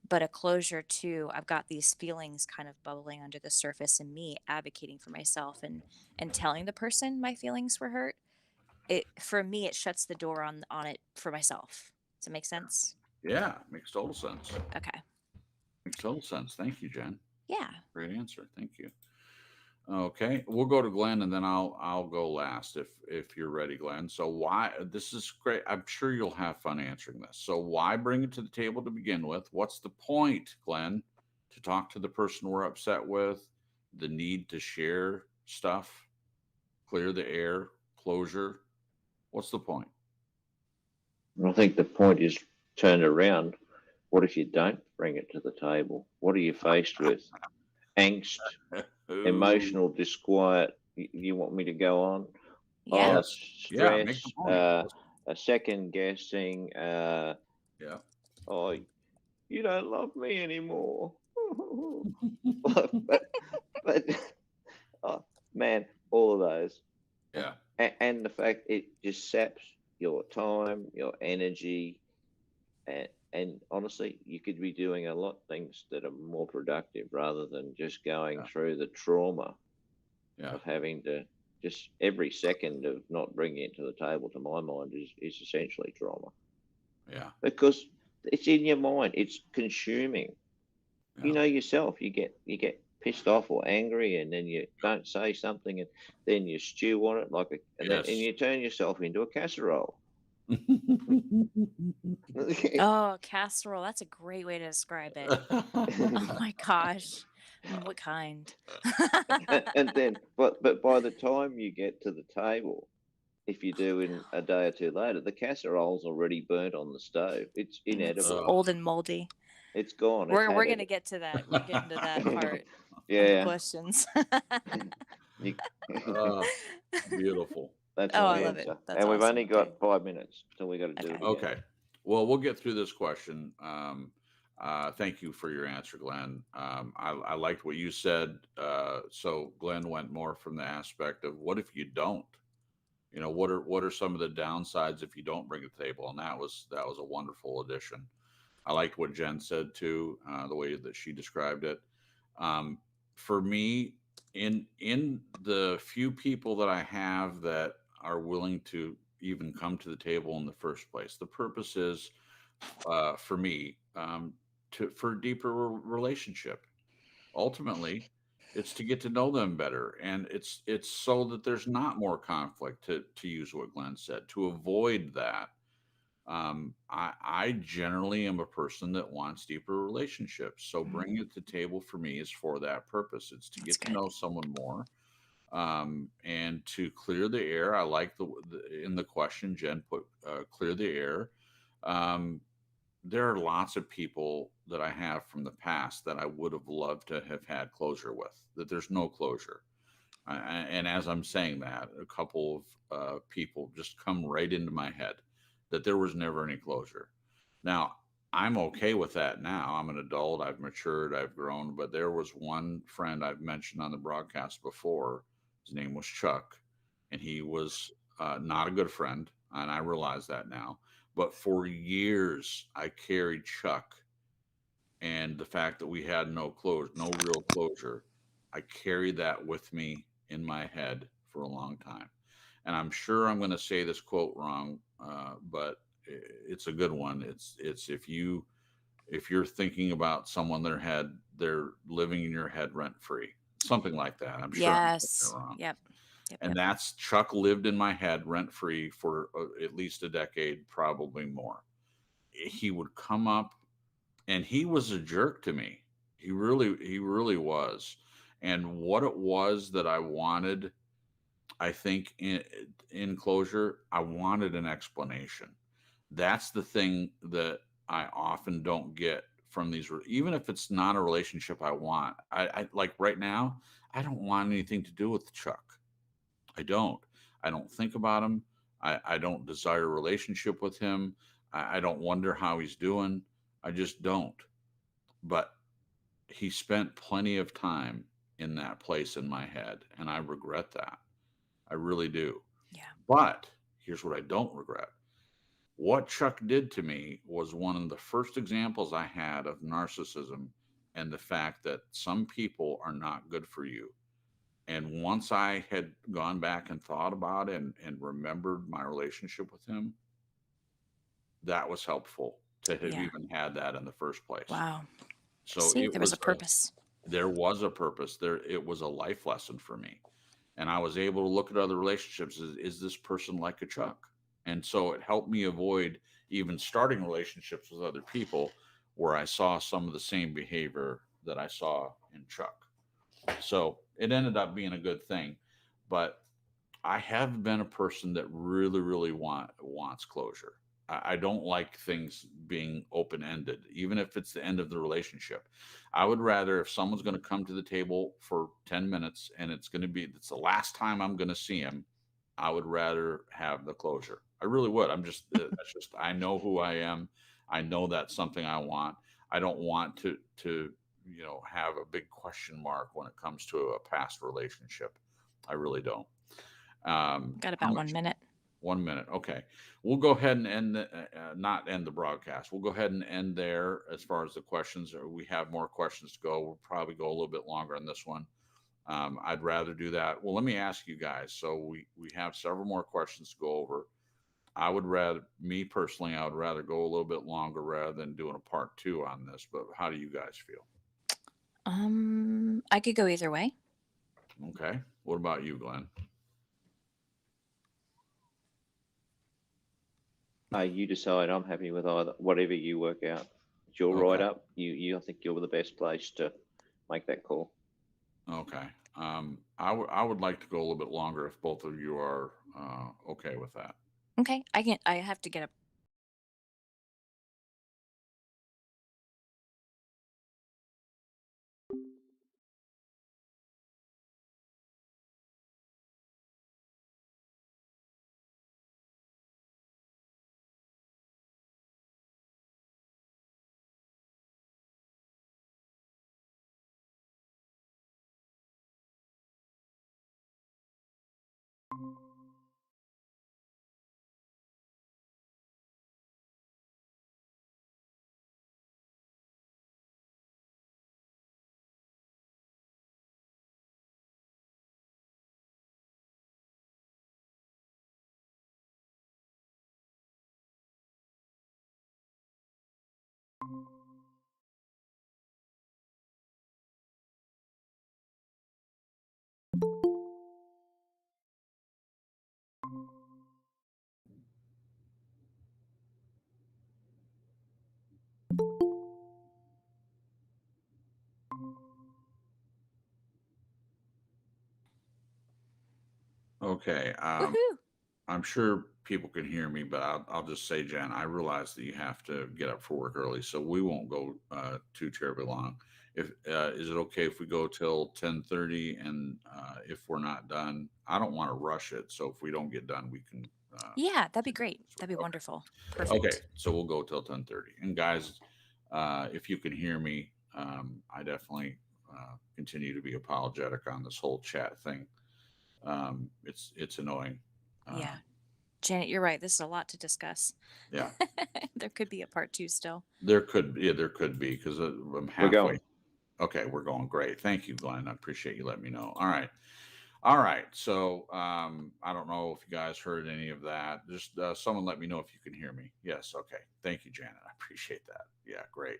but a closure to, I've got these feelings kind of bubbling under the surface, and me advocating for myself and telling the person my feelings were hurt. It, for me, it shuts the door on it for myself. Does it make sense? Yeah, makes total sense. Okay. Makes total sense. Thank you, Jen. Yeah. Great answer. Thank you. Okay, we'll go to Glenn and then I'll go last if you're ready, Glenn. So why this is great. I'm sure you'll have fun answering this. So why bring it to the table to begin with? What's the point, Glenn? To talk to the person we're upset with, the need to share stuff, clear the air, closure. What's the point? And I think the point is turned around. What if you don't bring it to the table? What are you faced with? Angst, Ooh, emotional disquiet, You want me to go on? Yeah. Yes. Yeah. Make the Stress, point. a second guessing. Yeah. Oh, you don't love me anymore. but oh, man, all of those, Yeah. and the fact it just saps your time, your energy, and honestly, you could be doing a lot of things that are more productive rather than just going Yeah. through the trauma Yeah. of having to just every second of not bringing it to the table. To my mind, is essentially trauma Yeah. because it's in your mind. It's consuming. You Yeah. know yourself. You get pissed off or angry, and then you don't say something, and then you stew on it and Yes. you turn yourself into a casserole. Oh, casserole. That's a great way to describe it. Oh my gosh. What kind? And then, but by the time you get to the table, if you do in a day or two later, the casserole's already burnt on the stove. It's It's inedible. Ugh. old and moldy. It's gone. It's We're had gonna it. get to that. We're getting to that part of the Yeah. questions. You, Beautiful. that's Oh, my I love it. answer. That's And we've awesome. only Okay. got 5 minutes, so we got to do Okay. it again. Okay. Well, we'll get through this question. Thank you for your answer, Glenn. I liked what you said. So Glenn went more from the aspect of what if you don't? What are some of the downsides if you don't bring it to the table? And that was a wonderful addition. I liked what Jen said too, the way that she described it. Um, for me, in the few people that I have that are willing to even come to the table in the first place, the purpose is for me for a deeper relationship. Ultimately, it's to get to know them better, and it's so that there's not more conflict. To use what Glenn said, to avoid that. I generally am a person that wants deeper relationships. So Mm, bringing it to the table for me is for that purpose. It's to that's get to good. know someone more, and to clear the air. I like in the question Jen put, clear the air. Um, there are lots of people that I have from the past that I would have loved to have had closure with. That there's no closure. And as I'm saying that, a couple of people just come right into my head that there was never any closure. Now, I'm okay with that now. I'm an adult, I've matured, I've grown, but there was one friend I've mentioned on the broadcast before. His name was Chuck, and he was not a good friend, and I realize that now. But for years, I carried Chuck, and the fact that we had no real closure, I carried that with me in my head for a long time. And I'm sure I'm going to say this quote wrong, but it's a good one. It's if you're thinking about someone they're living in your head rent free, something like that. I'm sure I'm saying it Yes. wrong. Yep. Yep. And Yep. that's Chuck lived in my head rent free for at least a decade, probably more. He would come up, and he was a jerk to me. He really was. And what it was that I wanted, I think in closure, I wanted an explanation. That's the thing that I often don't get from these, even if it's not a relationship I want. I like right now, I don't want anything to do with Chuck. I don't. I don't think about him. I don't desire a relationship with him. I don't wonder how he's doing. I just don't. But he spent plenty of time in that place in my head, and I regret that. I really do. Yeah. But here's what I don't regret. What Chuck did to me was one of the first examples I had of narcissism and the fact that some people are not good for you. And once I had gone back and thought about it and remembered my relationship with him, that was helpful to have Yeah. even had that in the first place. Wow. So See, there was a purpose. there was a purpose there. It was a life lesson for me, and I was able to look at other relationships. Is this person like a Chuck? And so it helped me avoid even starting relationships with other people where I saw some of the same behavior that I saw in Chuck. So it ended up being a good thing. But I have been a person that really, really wants closure. I don't like things being open ended, even if it's the end of the relationship. I would rather, if someone's going to come to the table for 10 minutes and it's the last time I'm going to see him, I would rather have the closure. I really would. That's just, I know who I am. I know that's something I want. I don't want to have a big question mark when it comes to a past relationship. I really don't. Got How about much? 1 minute. 1 minute. Okay. We'll go ahead and not end the broadcast. We'll go ahead and end there as far as the questions. We have more questions to go. We'll probably go a little bit longer on this one. I'd rather do that. Well, let me ask you guys. So we have several more questions to go over. Me personally, I would rather go a little bit longer rather than doing a part two on this. But how do you guys feel? I could go either way. Okay. What about you, Glenn? You decide. I'm happy with either, whatever you work out. It's your Okay. write up. I think you're the best place to make that call. Okay. I would like to go a little bit longer if both of you are okay with that. Okay, I have to get up. Okay. Woohoo! I'm sure people can hear me, but I'll just say, Jen, I realize that you have to get up for work early, so we won't go too terribly long. If Is it okay if we go till 10:30? And if we're not done, I don't want to rush it. So if we don't get done, we can. Yeah, that'd be great. Switch. That'd be Okay. wonderful. Okay. Perfect. So we'll go till 10:30. And guys, if you can hear me, I definitely continue to be apologetic on this whole chat thing. It's annoying. Yeah. Um, Janet, you're right. This is a lot to discuss. yeah. There could be a part two still. There could be because I'm We're halfway. going. Okay, we're going great. Thank you, Glenn. I appreciate you letting me know. All right, all right. So I don't know if you guys heard any of that. Just someone let me know if you can hear me. Yes. Okay. Thank you, Janet. I appreciate that. Yeah, great.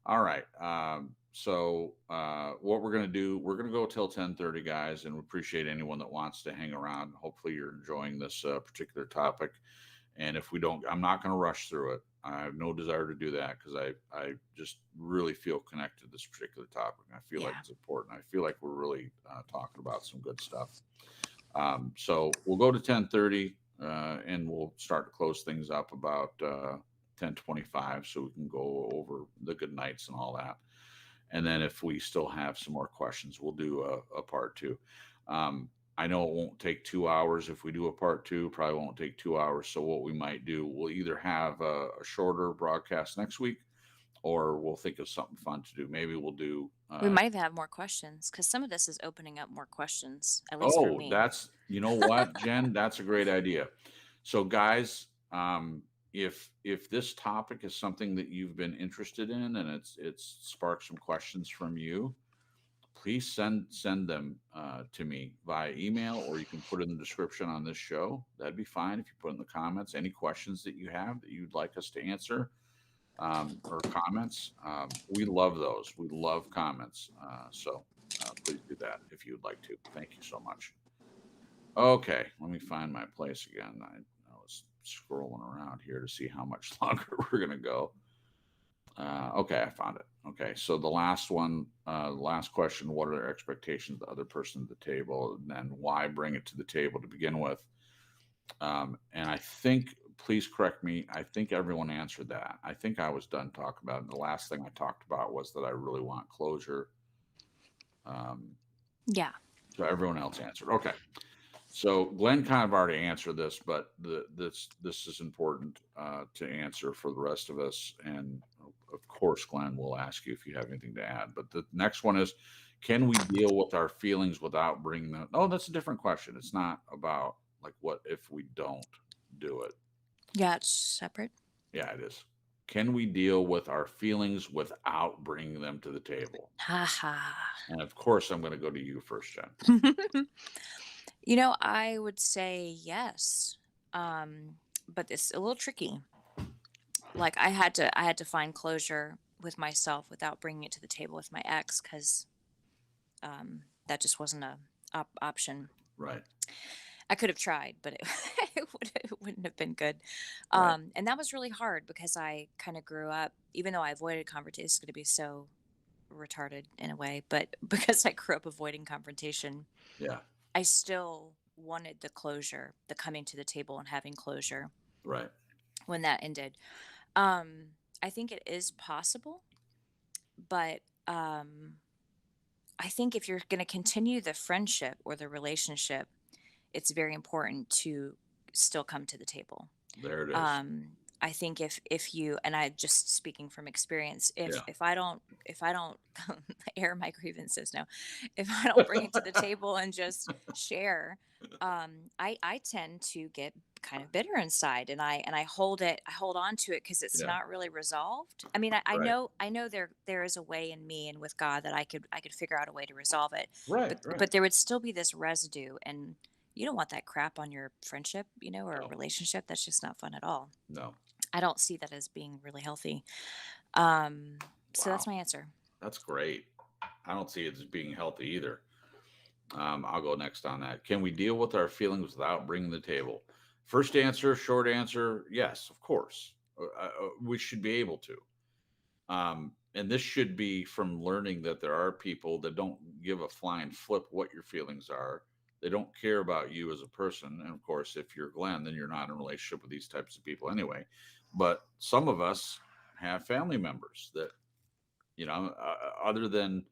All right. What we're gonna do, we're gonna go till 10:30, guys, and we appreciate anyone that wants to hang around. Hopefully, you're enjoying this particular topic. And if we don't, I'm not going to rush through it. I have no desire to do that because I just really feel connected to this particular topic. I feel like Yeah. it's important. I feel like we're really talking about some good stuff. So we'll go to 10:30 and we'll start to close things up about 10:25 so we can go over the good nights and all that. And then if we still have some more questions, we'll do a part two. Um, I know it won't take 2 hours if we do a part two. Probably won't take 2 hours. So what we might do, we'll either have a shorter broadcast next week, or we'll think of something fun to do. Maybe we'll do. We might even have more questions because some of this is opening up more questions, at least for Oh, me. you know what, Jen, that's a great idea. So guys, if this topic is something that you've been interested in and it's sparked some questions from you, please send them to me via email, or you can put in the description on this show. That'd be fine if you put in the comments any questions that you have that you'd like us to answer, or comments. We love those. We love comments. So please do that if you'd like to. Thank you so much. Okay, let me find my place again. I was scrolling around here to see how much longer we're going to go. Okay, I found it. Okay, so the last one, last question: what are their expectations of the other person at the table, and then why bring it to the table to begin with? And I think please correct me. I think everyone answered that. I think I was done talking about it. The last thing I talked about was that I really want closure. Um, Yeah. so everyone else answered. Okay. So Glenn kind of already answered this, but this is important to answer for the rest of us. And of course, Glenn will ask you if you have anything to add. But the next one is, can we deal with our feelings without bringing them? Oh, that's a different question. It's not about like what if we don't do it. Yeah, it's separate. Yeah, it is. Can we deal with our feelings without bringing them to the table? Haha. And of course, I'm going to go to you first, Jen. I would say yes. But it's a little tricky. Like I had to find closure with myself without bringing it to the table with my ex because that just wasn't a option. Right, I could have tried, but it it wouldn't have been good. right. And that was really hard because I kind of grew up, even though I avoided confrontation. It's going to be so retarded in a way, but because I grew up avoiding confrontation, Yeah, I still wanted the closure, the coming to the table and having closure right, when that ended. Um, I think it is possible, but I think if you're going to continue the friendship or the relationship, it's very important to still come to the table. there it is. I think if you, and I just speaking from experience, Yeah. if I don't air my grievances, no, if I don't bring it to the table and just share, I tend to get kind of bitter inside, and I hold on to it because it's Yeah. not really resolved. I mean, Right. I know there is a way in me and with God that I could figure out a way to resolve it, Right. but Right. but there would still be this residue, and you don't want that crap on your friendship, or a No. relationship. That's just not fun at all. No. I don't see that as being really healthy. Um, so that's Wow. my answer. That's great. I don't see it as being healthy either. I'll go next on that. Can we deal with our feelings without bringing the table? First answer, short answer, yes, of course. We should be able to. And this should be from learning that there are people that don't give a flying flip what your feelings are. They don't care about you as a person. And of course, if you're Glenn, then you're not in a relationship with these types of people anyway. But some of us have family members that, other than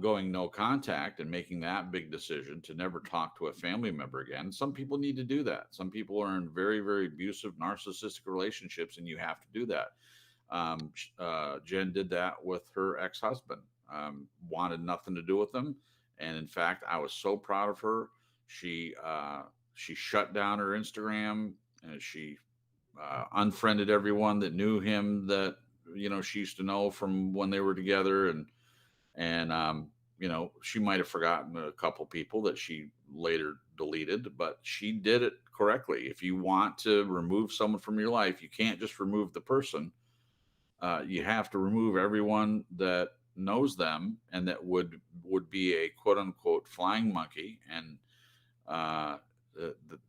going no contact and making that big decision to never talk to a family member again. Some people need to do that. Some people are in very, very abusive, narcissistic relationships, and you have to do that. Jen did that with her ex husband, wanted nothing to do with him. And in fact, I was so proud of her. She shut down her Instagram and she unfriended everyone that knew him that she used to know from when they were together, and she might have forgotten a couple people that she later deleted, but she did it correctly. If you want to remove someone from your life, you can't just remove the person. You have to remove everyone that knows them and that would be a quote unquote flying monkey. And uh,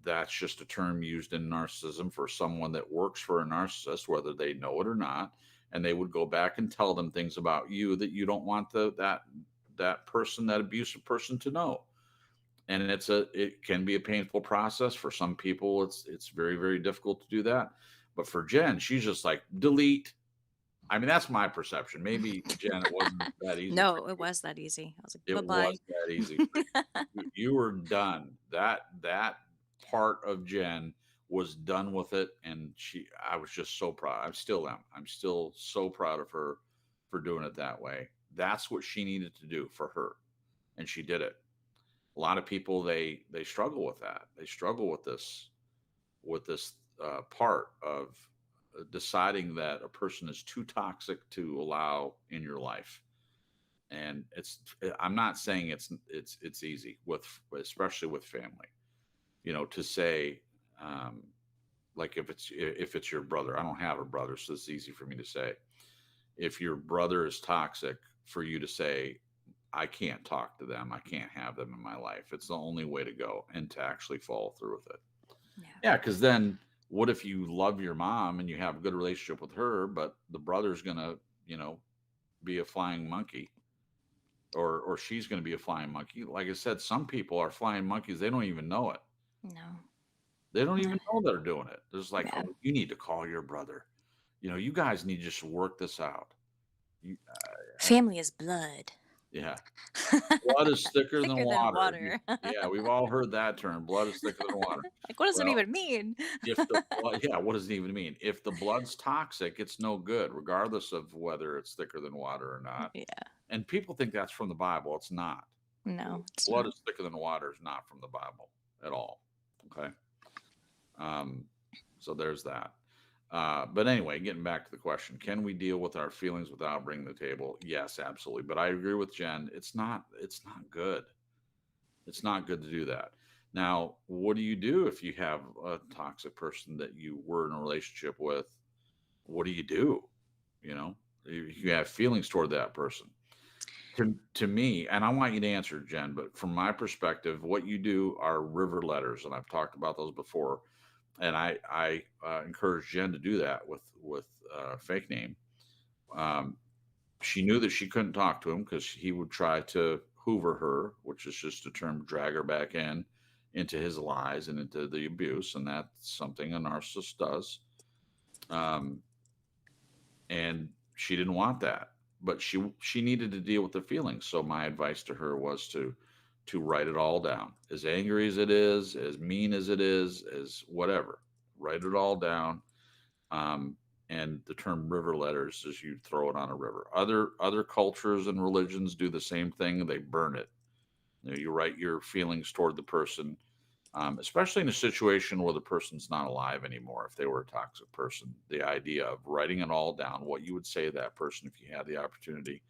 that's just a term used in narcissism for someone that works for a narcissist, whether they know it or not. And they would go back and tell them things about you that you don't want that person, that abusive person, to know. And it can be a painful process for some people. It's very, very difficult to do that. But for Jen, she's just like delete. I mean, that's my perception. Maybe Jen, it wasn't that easy for No, it you. was that easy. I was It like, was bye that easy for bye. you. You were done. That part of Jen was done with it, and I was just so proud. I still am. I'm still so proud of her for doing it that way. That's what she needed to do for her, and she did it. A lot of people they struggle with that. They struggle with this part of deciding that a person is too toxic to allow in your life. And I'm not saying it's easy with, especially with family, to say, um, like if it's your brother. I don't have a brother, so it's easy for me to say. If your brother is toxic, for you to say, I can't talk to them, I can't have them in my life, it's the only way to go, and to actually follow through with it. Yeah. Yeah, because then what if you love your mom and you have a good relationship with her, but the brother's gonna, be a flying monkey, or she's gonna be a flying monkey? Like I said, some people are flying monkeys, they don't even know it. No. They don't even know they're doing it. There's like, Yeah. oh, you need to call your brother. You guys need to just work this out. You, Family is blood. yeah. Blood is thicker than Thicker than water. water. Yeah, we've all heard that term. Blood is thicker than water. Like, what does it Well, even mean? if the blood, yeah, what does it even mean? If the blood's toxic, it's no good, regardless of whether it's thicker than water or not. Yeah. And people think that's from the Bible. It's not. No, it's Blood not. is thicker than water is not from the Bible at all. Okay. So there's that. But anyway, getting back to the question, can we deal with our feelings without bringing the table? Yes, absolutely. But I agree with Jen. It's not good. It's not good to do that. Now, what do you do if you have a toxic person that you were in a relationship with? What do? If you have feelings toward that person. To me, and I want you to answer, Jen, but from my perspective, what you do are river letters, and I've talked about those before. And I encourage Jen to do that with fake name. She knew that she couldn't talk to him because he would try to hoover her, which is just a term, drag her back into his lies and into the abuse, and that's something a narcissist does. And she didn't want that, but she needed to deal with the feelings. So my advice to her was to write it all down, as angry as it is, as mean as it is, as whatever. Write it all down. And the term river letters is you throw it on a river. Other cultures and religions do the same thing. They burn it. You write your feelings toward the person, especially in a situation where the person's not alive anymore. If they were a toxic person, the idea of writing it all down, what you would say to that person if you had the opportunity,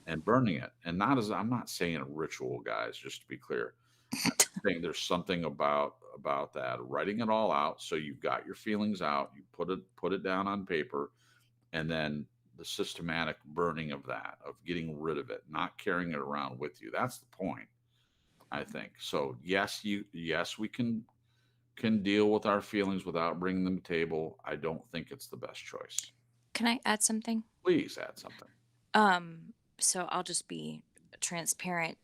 and burning it. And I'm not saying a ritual, guys, just to be clear. I'm saying there's something about that, writing it all out, so you've got your feelings out, you put it down on paper, and then the systematic burning of that, of getting rid of it, not carrying it around with you. That's the point, I think. So yes, we can deal with our feelings without bringing them to the table. I don't think it's the best choice. Can I add something? Please add something. So I'll just be transparent.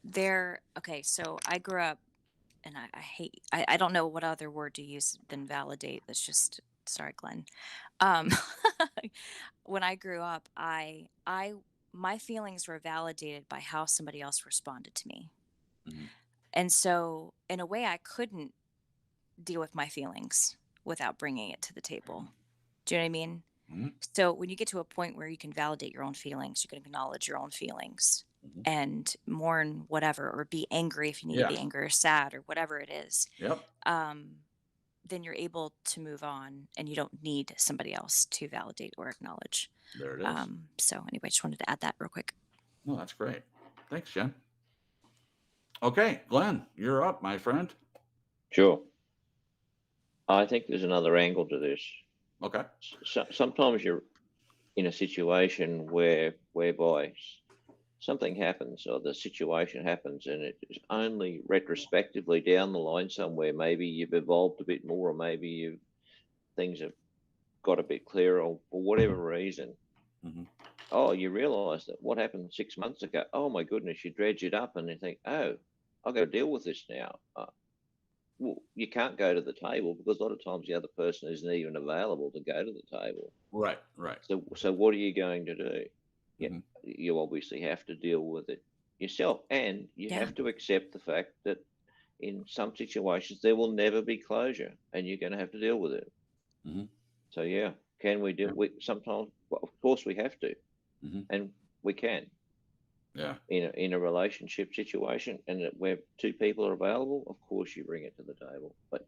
Okay, so I grew up, and I hate, I don't know what other word to use than validate. That's just, sorry, Glenn. Um, when I grew up, my feelings were validated by how somebody else responded to me. Mhm. And so, in a way, I couldn't deal with my feelings without bringing it to the table. Do you know what I mean? Mhm. So, when you get to a point where you can validate your own feelings, you can acknowledge your own feelings Mhm. and mourn whatever, or be angry if you need to be Yeah. angry, or sad, or whatever it is, Yep. then you're able to move on and you don't need somebody else to validate or acknowledge. There it is. So, anyway, just wanted to add that real quick. No, that's great. Thanks, Jen. Okay, Glenn, you're up, my friend. Sure. I think there's another angle to this. Okay. Sometimes you're in a situation whereby something happens or the situation happens, and it is only retrospectively down the line somewhere. Maybe you've evolved a bit more, or maybe things have got a bit clearer, or for whatever reason. Mm-hmm. Oh, you realise that what happened 6 months ago. Oh my goodness, you dredge it up, and you think, oh, I've got to deal with this now. Well, you can't go to the table because a lot of times the other person isn't even available to go to the table. Right. So what are you going to do? Yeah, Mm-hmm. you obviously have to deal with it yourself, and you Yeah. have to accept the fact that in some situations there will never be closure, and you're going to have to deal with it. Mm-hmm. So yeah, can we do? We sometimes, well, of course, we have to, Mm-hmm. and we can. Yeah. In a relationship situation, and where two people are available, of course you bring it to the table. But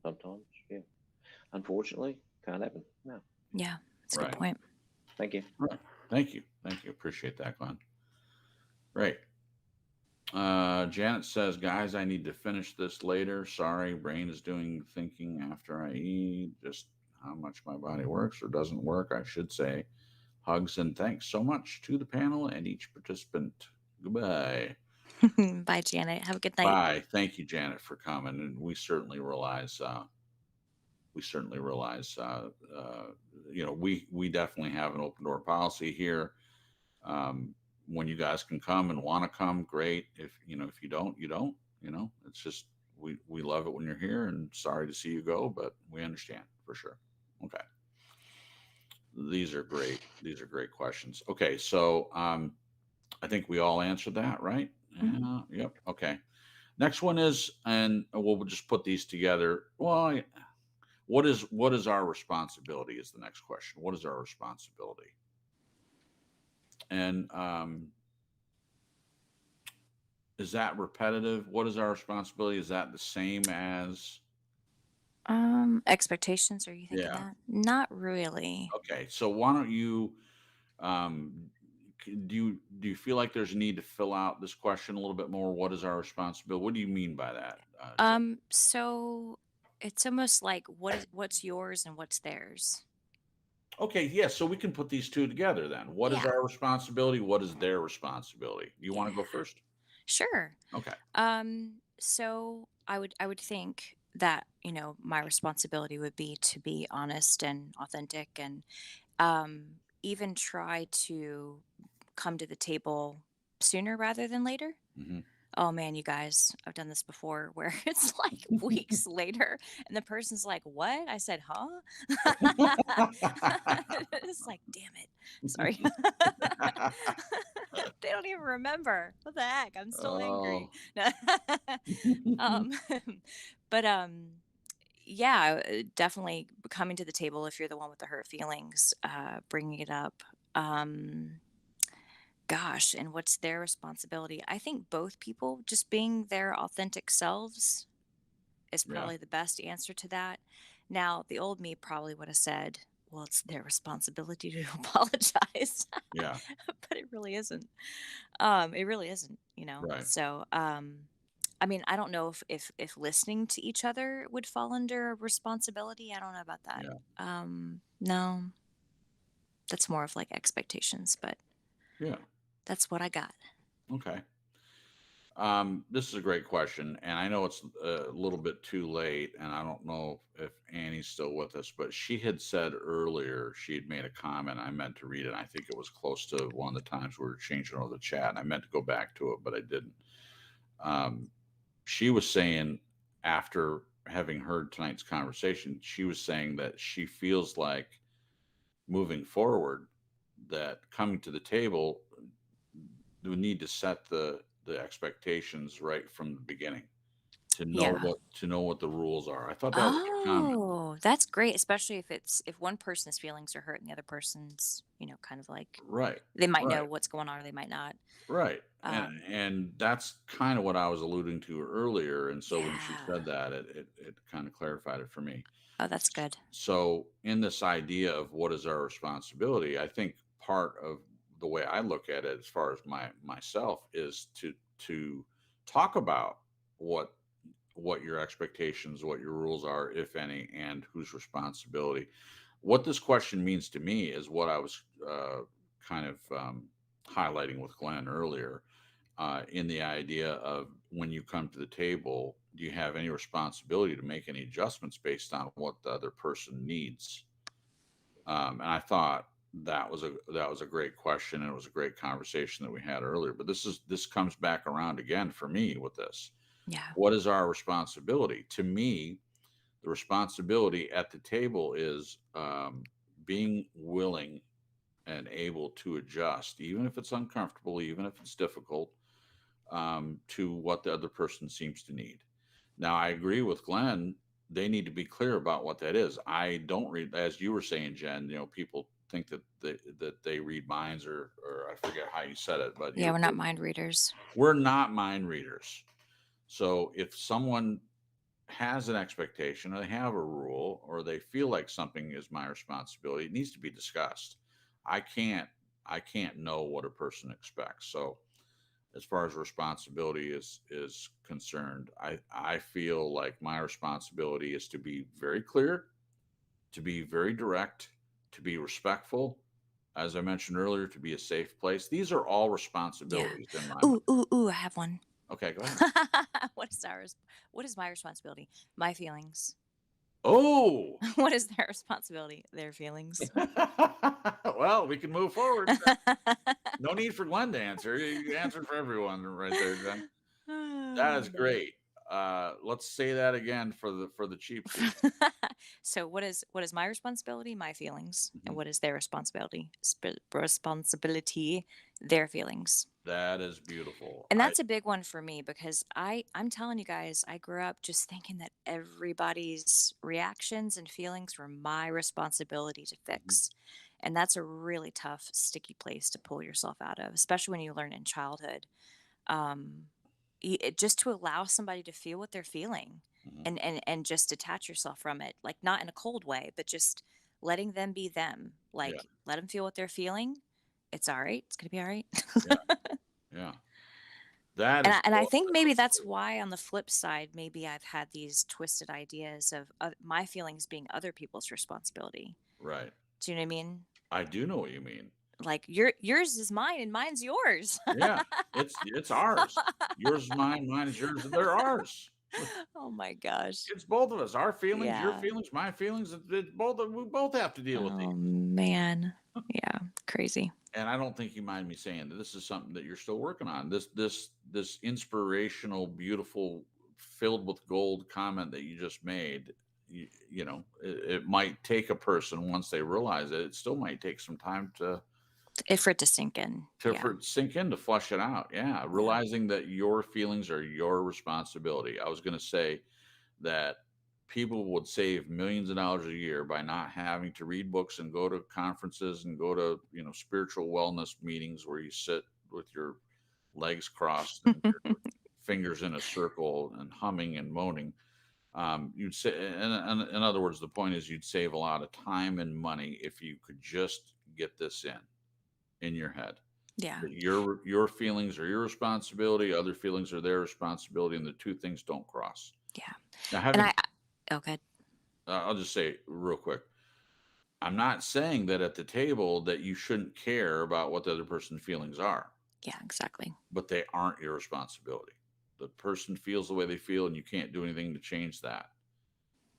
sometimes, yeah, unfortunately, can't happen. No. Yeah, that's a Right. good point. Thank you. Right. Thank you. Appreciate that, Glenn. Great. Janet says, guys, I need to finish this later. Sorry, brain is doing thinking after I eat. Just how much my body works or doesn't work, I should say. Hugs and thanks so much to the panel and each participant. Goodbye. Bye, Janet. Have a good night. Bye. Thank you, Janet, for coming. And we certainly realize, we definitely have an open door policy here. When you guys can come and want to come, great. If you don't, you don't. It's just we love it when you're here, and sorry to see you go, but we understand for sure. Okay, these are great. These are great questions. Okay, so I think we all answered that, right? Mhm. Yep. Okay. Next one is, and we'll just put these together. Well, what is our responsibility? Is the next question. What is our responsibility? And is that repetitive? What is our responsibility? Is that the same as? Expectations, are you thinking Yeah. that? Not really. Okay. So why don't you um, do you feel like there's a need to fill out this question a little bit more? What is our responsibility? What do you mean by that, Jen? So it's almost like what's yours and what's theirs. Okay, yeah, so we can put these two together then. What is Yeah. our responsibility? What is their responsibility? You want to go Yeah. first? Sure. Okay. So I would think that, my responsibility would be to be honest and authentic and even try to come to the table sooner rather than later. Hmm. Oh man, you guys, I've done this before where it's like weeks later and the person's like, "What?" I said, "Huh?" It's like, "Damn it." Sorry. They don't even remember. What the heck? I'm still angry. Oh, um but yeah, definitely coming to the table if you're the one with the hurt feelings, bringing it up. Um Gosh, and what's their responsibility? I think both people just being their authentic selves is yeah, probably the best answer to that. Now, the old me probably would have said, well, it's their responsibility to apologize, yeah, but it really isn't. It really isn't. right, So, I mean, I don't know if listening to each other would fall under responsibility. I don't know about that. yeah, No, that's more of like expectations, but yeah. that's what I got. Okay. This is a great question, and I know it's a little bit too late, and I don't know if Annie's still with us, but she had said earlier she had made a comment. I meant to read it. I think it was close to one of the times we were changing over the chat, and I meant to go back to it, but I didn't. Um, she was saying after having heard tonight's conversation, she was saying that she feels like moving forward, that coming to the table, we need to set the expectations right from the beginning Yeah. to know what the rules are. I thought that was a good comment. Oh, that's great, especially if one person's feelings are hurt and the other person's, kind of like Right. they might know Right. what's going on or they might not. Right. Um, And that's kind of what I was alluding to earlier. And so when she yeah. said that, it kind of clarified it for me. Oh, that's good. So in this idea of what is our responsibility, I think part of the way I look at it as far as myself is to talk about what what your expectations, what your rules are, if any, and whose responsibility. What this question means to me is what I was kind of highlighting with Glenn earlier, in the idea of when you come to the table, do you have any responsibility to make any adjustments based on what the other person needs? And I thought that was a great question, and it was a great conversation that we had earlier. But this comes back around again for me with this. Yeah. What is our responsibility? To me, the responsibility at the table is being willing and able to adjust, even if it's uncomfortable, even if it's difficult, to what the other person seems to need. Now, I agree with Glenn. They need to be clear about what that is. I don't read, as you were saying, Jen. People think that they read minds, or I forget how you said it, but Yeah, we're not mind readers. we're not mind readers. So if someone has an expectation, or they have a rule, or they feel like something is my responsibility, it needs to be discussed. I can't I can't know what a person expects. So as far as responsibility is concerned, I feel like my responsibility is to be very clear, to be very direct, to be respectful, as I mentioned earlier, to be a safe place. These are all Yeah. responsibilities in my mind. Ooh, ooh, ooh, I have one. Okay, go ahead. What is my responsibility? My feelings. Oh, What is their responsibility? Their feelings. well, we can move forward. No need for Glenn to answer. You answered for everyone right there, Jen. That Oh, is no. great. Let's say that again for the cheap seat. So what is my responsibility? My feelings. And Mhm. what is their responsibility? Responsibility, their feelings. That is beautiful. And that's a big one for me because I'm telling you guys, I grew up just thinking that everybody's reactions and feelings were my responsibility to Mhm. fix. And that's a really tough, sticky place to pull yourself out of, especially when you learn in childhood. Um, just to allow somebody to feel what they're feeling Mhm. and just detach yourself from it, like not in a cold way, but just letting them be them. Yeah, Like let them feel what they're feeling. It's all right. It's gonna be all right. yeah, yeah. That And is I so think maybe that's why on the flip side, maybe I've had these twisted ideas of my feelings being other people's responsibility. right. Do you know what I mean? I do know what you mean. Like yours is mine and mine's yours. Yeah, it's ours. Yours is mine, mine is yours, and they're ours. Oh my gosh. It's both of us. Our feelings, your Yeah. feelings, my feelings. We both have to deal with these. Oh man. Yeah. Crazy. And I don't think you mind me saying that this is something that you're still working on. This inspirational, beautiful, filled with gold comment that you just made. It might take a person once they realize it. It still might take some time If for it to sink in. Yeah. for it to sink in, to flush it out. Yeah, Yeah. realizing that your feelings are your responsibility. I was going to say that people would save millions of dollars a year by not having to read books and go to conferences and go to spiritual wellness meetings where you sit with your legs crossed and your fingers in a circle and humming and moaning. You'd say, in other words, the point is you'd save a lot of time and money if you could just get this in your head. Yeah. That your feelings are your responsibility, other feelings are their responsibility, and the two things don't cross. Yeah. Now, And having okay. I'll just say real quick, I'm not saying that at the table that you shouldn't care about what the other person's feelings are, Yeah, exactly. but they aren't your responsibility. The person feels the way they feel, and you can't do anything to change that.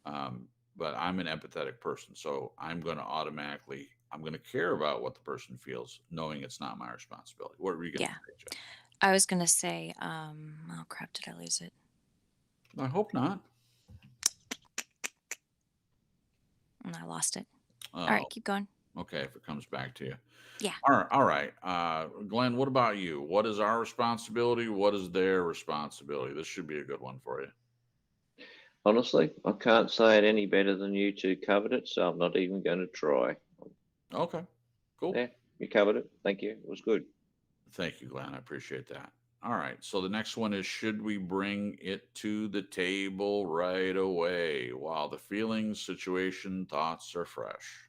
But I'm an empathetic person, so I'm going to care about what the person feels, knowing it's not my responsibility. What were you going to Yeah. say, Jeff? I was gonna say, oh crap, did I lose it? I hope not. I lost it. All Oh, right, keep going. okay. If it comes back to you. Yeah. All right. Glenn, what about you? What is our responsibility? What is their responsibility? This should be a good one for you. Honestly, I can't say it any better than you two covered it, so I'm not even going to try. Okay, cool. Yeah, you covered it. Thank you. It was good. Thank you, Glenn. I appreciate that. All right. So the next one is, should we bring it to the table right away while the feelings, situation, thoughts are fresh?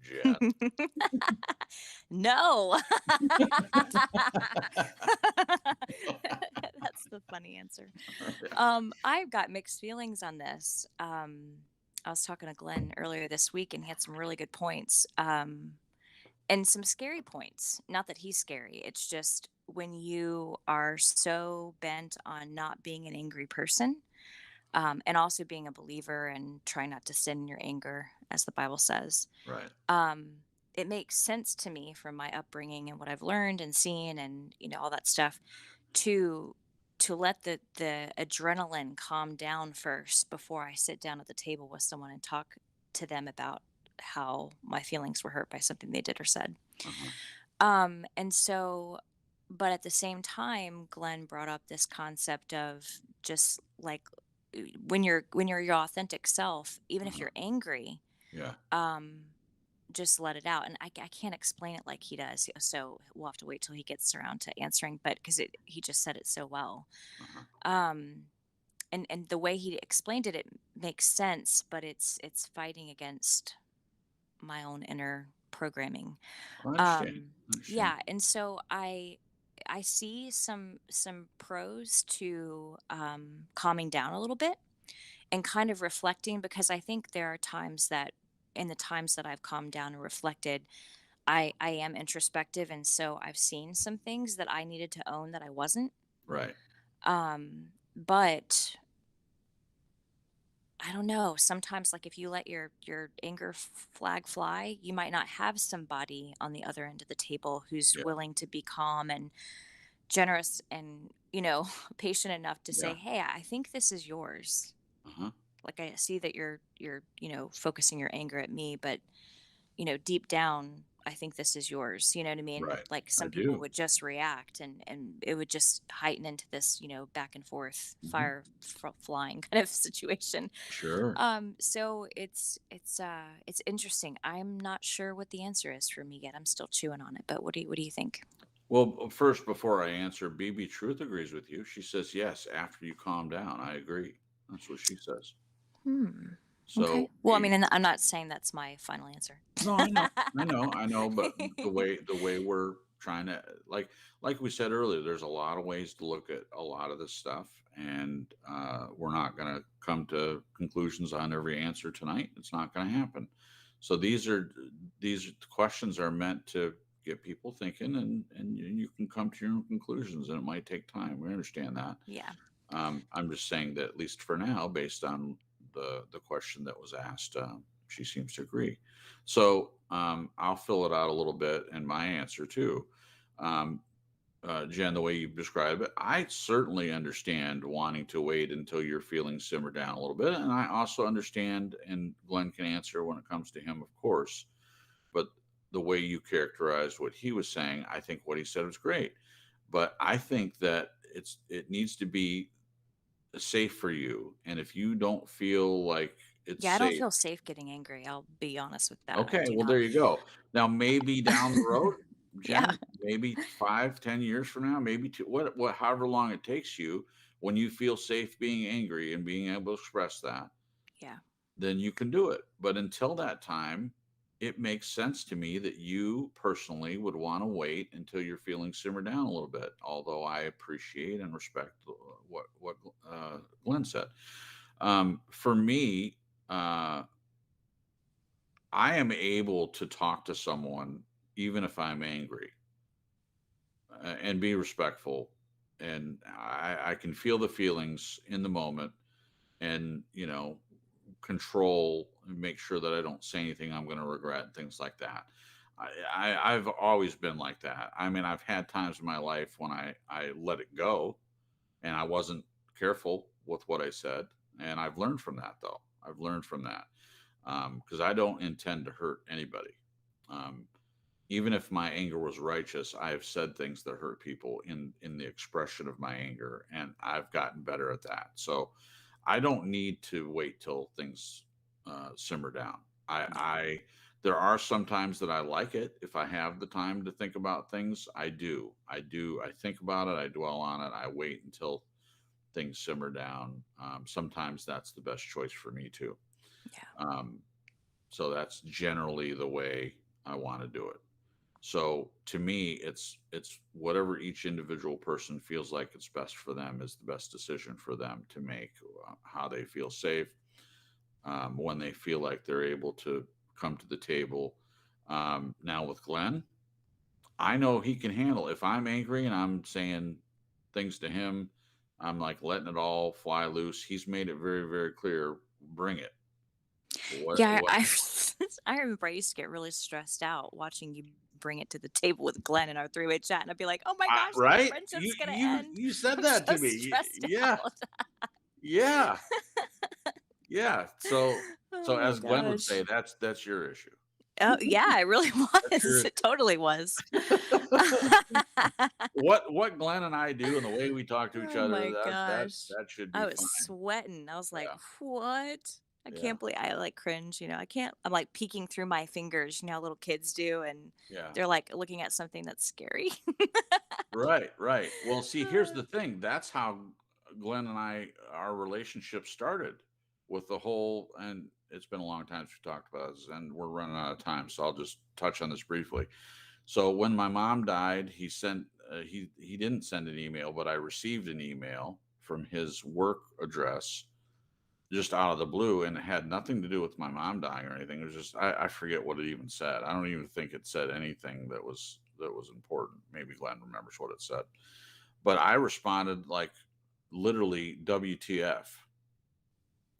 Jen. No. That's the funny answer. I've got mixed feelings on this. I was talking to Glenn earlier this week, and he had some really good points, and some scary points. Not that he's scary. It's just when you are so bent on not being an angry person, and also being a believer and try not to sin in your anger, as the Bible says. Right. um, it makes sense to me from my upbringing and what I've learned and seen and all that stuff to let the adrenaline calm down first before I sit down at the table with someone and talk to them about how my feelings were hurt by something they did or said. Uh-huh. And so, but at the same time, Glenn brought up this concept of just like when you're your authentic self, even if Uh-huh. you're angry, Yeah. um, just let it out. And I can't explain it like he does. So we'll have to wait till he gets around to answering, but because he just said it so well. Uh-huh. Um, and the way he explained it, it makes sense, but it's fighting against my own inner programming. I understand. I understand. Yeah. And so I see some pros to calming down a little bit and kind of reflecting, because I think there are times that in the times that I've calmed down and reflected, I am introspective, and so I've seen some things that I needed to own that I wasn't. Right. But I don't know. Sometimes, like if you let your anger flag fly, you might not have somebody on the other end of the table who's Yeah. willing to be calm and generous and, patient enough to say, Yeah. "Hey, I think this is yours. Uh-huh. Like I see that you're, focusing your anger at me, but, deep down, I think this is yours." You know what I mean? Right. Like I some people do. would just react and it would just heighten into this, back and forth Hmm. flying kind of situation. Sure. So it's interesting. I'm not sure what the answer is for me yet. I'm still chewing on it, but what do you think? Well, first, before I answer, BB Truth agrees with you. She says, yes, after you calm down. I agree. That's what she says. Hmm. Okay. So, Well, I mean, and I'm not saying that's my final answer. no, I know, but the way we're trying to like we said earlier, there's a lot of ways to look at a lot of this stuff, and we're not going to come to conclusions on every answer tonight. It's not going to happen. So these questions are meant to get people thinking, and you can come to your own conclusions, and it might take time. We understand that. Yeah. I'm just saying that at least for now, based on the question that was asked, she seems to agree. So I'll fill it out a little bit in my answer too. Um, Jen, the way you describe it, I certainly understand wanting to wait until your feelings simmer down a little bit, and I also understand, and Glenn can answer when it comes to him, of course. But the way you characterized what he was saying, I think what he said was great. But I think that it needs to be safe for you. And if you don't feel like it's Yeah, I don't safe, feel safe getting angry. I'll be honest with that. I okay, do well, not. there you go. Now, maybe down the road, Yeah. Jen, maybe 5, 10 years from now, maybe two, however long it takes you, when you feel safe being angry and being able to express that, Yeah. then you can do it. But until that time, it makes sense to me that you personally would want to wait until your feelings simmer down a little bit. Although I appreciate and respect what Glenn said. For me, I am able to talk to someone even if I'm angry, and be respectful, and I can feel the feelings in the moment, and control and make sure that I don't say anything I'm going to regret and things like that. I've always been like that. I mean, I've had times in my life when I let it go and I wasn't careful with what I said, and I've learned from that though. I've learned from that because I don't intend to hurt anybody. Um, Even if my anger was righteous, I have said things that hurt people in the expression of my anger, and I've gotten better at that. So I don't need to wait till things simmer down. Yeah. I there are some times that I like it if I have the time to think about things. I do. I do. I think about it. I dwell on it. I wait until things simmer down. Sometimes that's the best choice for me too. Yeah. Um, so that's generally the way I want to do it. So to me, it's whatever each individual person feels like it's best for them is the best decision for them to make. How they feel safe, when they feel like they're able to come to the table. Now with Glenn, I know he can handle. If I'm angry and I'm saying things to him, I'm like letting it all fly loose. He's made it very, very clear. Bring it. Yeah, What? I remember I used to get really stressed out watching you bring it to the table with Glenn in our three-way chat, and I'd be like, "Oh my gosh, the Right? You friendship's gonna you end." you said I'm that so to me. stressed Yeah, out. yeah. Yeah. So Oh my as Glenn would gosh. say, that's your issue. Oh yeah, it really That's your was. It issue. totally was. What Glenn and I do and the way we talk to each Oh other, my that gosh. that should I be was fine. sweating. I was like, Yeah. "What?" I Yeah. can't believe I like cringe, I can't I'm like peeking through my fingers, how little kids do, and Yeah. they're like looking at something that's scary. Right, right. Well, see, here's the thing. That's how Glenn and I our relationship started with the whole and it's been a long time since we talked about this and we're running out of time, so I'll just touch on this briefly. So when my mom died, he didn't send an email, but I received an email from his work address just out of the blue, and it had nothing to do with my mom dying or anything. It was just I forget what it even said. I don't even think it said anything that was important. Maybe Glenn remembers what it said, but I responded like literally WTF.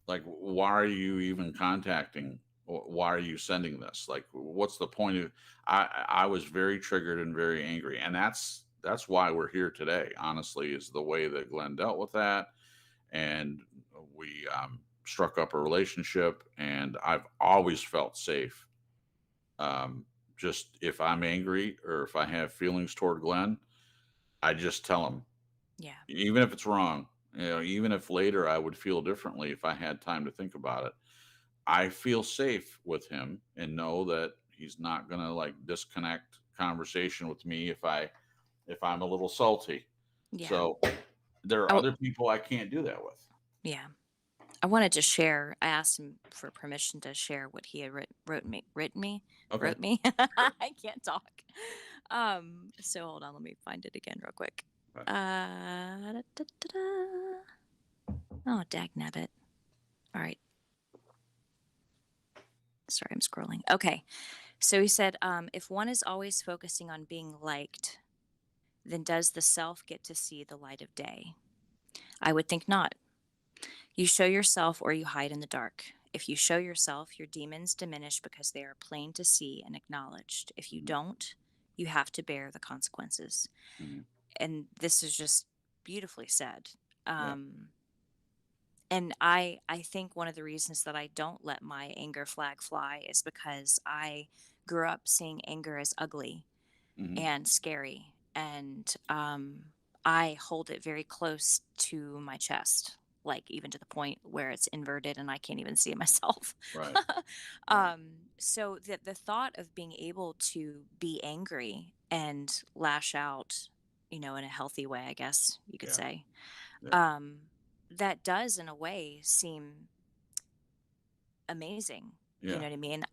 Like, why are you even contacting? Why are you sending this? Like, what's the point of? I was very triggered and very angry, and that's why we're here today. Honestly, is the way that Glenn dealt with that, and we struck up a relationship. And I've always felt safe. Um, just if I'm angry or if I have feelings toward Glenn, I just tell him, Yeah. even if it's wrong. Even if later I would feel differently if I had time to think about it. I feel safe with him and know that he's not gonna like disconnect conversation with me if I'm a little salty. Yeah. So there are Oh, other people I can't do that with. yeah. I wanted to share. I asked him for permission to share what he had Okay. wrote me. I can't talk. So hold on, let me find it again real quick. Right. Oh, dag nabbit. All right. Sorry, I'm scrolling. Okay. So he said, if one is always focusing on being liked, then does the self get to see the light of day? I would think not. You show yourself or you hide in the dark. If you show yourself, your demons diminish because they are plain to see and acknowledged. If you don't, you have to bear the consequences. Mm-hmm. And this is just beautifully said. Yeah. And I think one of the reasons that I don't let my anger flag fly is because I grew up seeing anger as ugly Mm-hmm. and scary, and I hold it very close to my chest, like even to the point where it's inverted and I can't even see it myself. Right. Right. So the thought of being able to be angry and lash out, in a healthy way, I guess you could Yeah. say, Yeah. um, that does in a way seem amazing. You Yeah. know what I mean?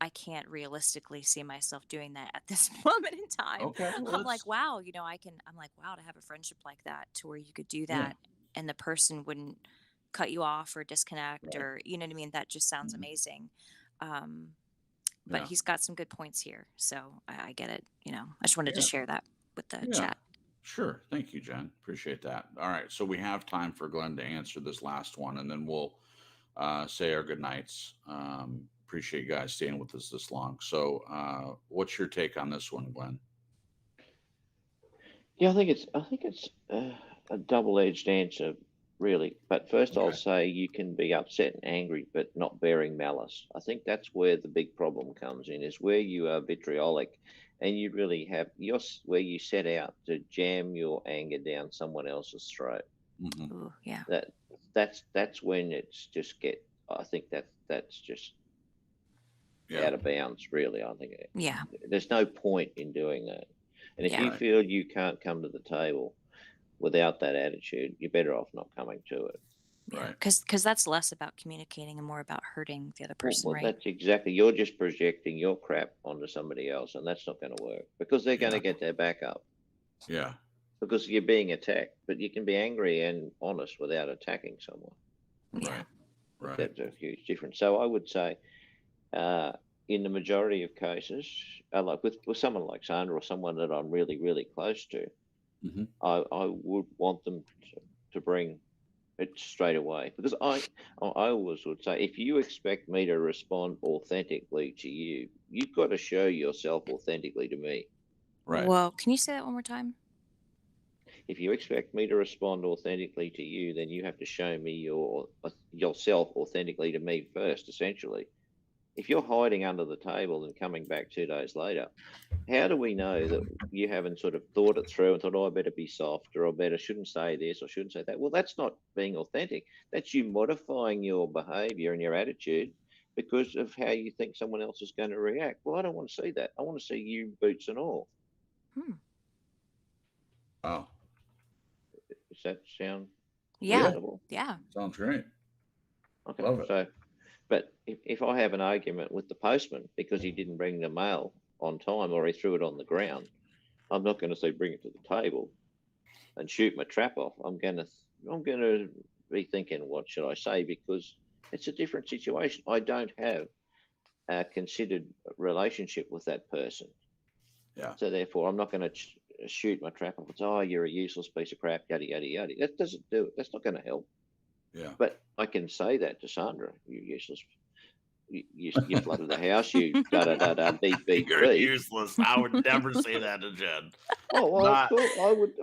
I can't realistically see myself doing that at this moment in time. Okay. Well, I'm like, that's wow, I'm like, wow, to have a friendship like that to where you could do yeah. that and the person wouldn't cut you off or disconnect, Right. or, you know what I mean? That just sounds Mm-hmm. amazing. Um, but Yeah. he's got some good points here. So I get it. I just wanted to Yeah. share that with the Yeah. chat. Sure. Thank you, Jen. Appreciate that. All right. So we have time for Glenn to answer this last one, and then we'll say our good nights. Appreciate you guys staying with us this long. So, what's your take on this one, Glenn? Yeah, I think it's a double-edged answer, really. But first, I'll Okay. say you can be upset and angry, but not bearing malice. I think that's where the big problem comes in, is where you are vitriolic, and you really have where you set out to jam your anger down someone else's throat. Mm-hmm. Ooh, yeah. That that's when it's just get. I think that's just Yeah. out of bounds, really. I think Yeah. there's no point in doing that. And if Yeah. you Right. feel you can't come to the table without that attitude, you're better off not coming to it. Yeah. Right. Because that's less about communicating and more about hurting the other person, Well, right? that's exactly, you're just projecting your crap onto somebody else, and that's not going to work because they're going Yeah. to get their back up Yeah. because you're being attacked. But you can be angry and honest without attacking someone. Yeah. Right. Right. That's a huge difference. So I would say, uh, in the majority of cases, like with someone like Sandra or someone that I'm really, really close to, Mm-hmm. I would want them to bring it straight away because I always would say, if you expect me to respond authentically to you, you've got to show yourself authentically to me. Right. Well, can you say that one more time? If you expect me to respond authentically to you, then you have to show me yourself authentically to me first. Essentially, if you're hiding under the table and coming back 2 days later, how do we know that you haven't sort of thought it through and thought, oh, I better be softer, or better shouldn't say this or shouldn't say that? Well, that's not being authentic. That's you modifying your behavior and your attitude because of how you think someone else is going to react. Well, I don't want to see that. I want to see you boots and all. Hmm. Wow. Does that sound Yeah. Yeah. reasonable? Yeah. Sounds great. Okay. Love it. So, but if I have an argument with the postman because he didn't bring the mail on time or he threw it on the ground, I'm not going to say bring it to the table and shoot my trap off. I'm gonna be thinking, what should I say? Because it's a different situation. I don't have a considered relationship with that person, Yeah. so therefore I'm not going to shoot my trap off. It's, oh, you're a useless piece of crap, yada yada yada. That doesn't do it. That's not going to help. Yeah. But I can say that to Sandra, you useless. you flooded the house, you da da da da beep beep You're beep. useless. I would never say that to Jen. Oh, well, of Not. course,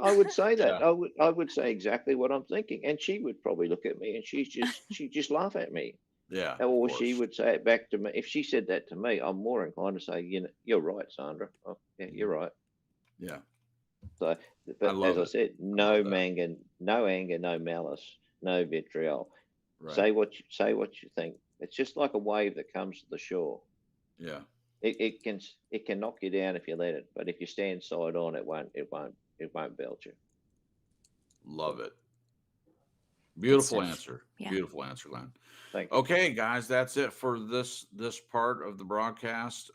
I would say that. Yeah. I would say exactly what I'm thinking, and she would probably look at me and she'd just laugh at me, Yeah. Of or she course. would say it back to me. If she said that to me, I'm more inclined to say, you're right, Sandra. Oh, yeah, you're right. Yeah. So, I but as love I it. said, I love no that. anger, no malice, no vitriol. Right. Say what you think. It's just like a wave that comes to the shore. Yeah. It can knock you down if you let it, but if you stand side on, it won't belt you. Love it. Good Beautiful stuff. answer. Yeah. Beautiful answer, Glenn. Thank you. Okay, guys, that's it for this part of the broadcast.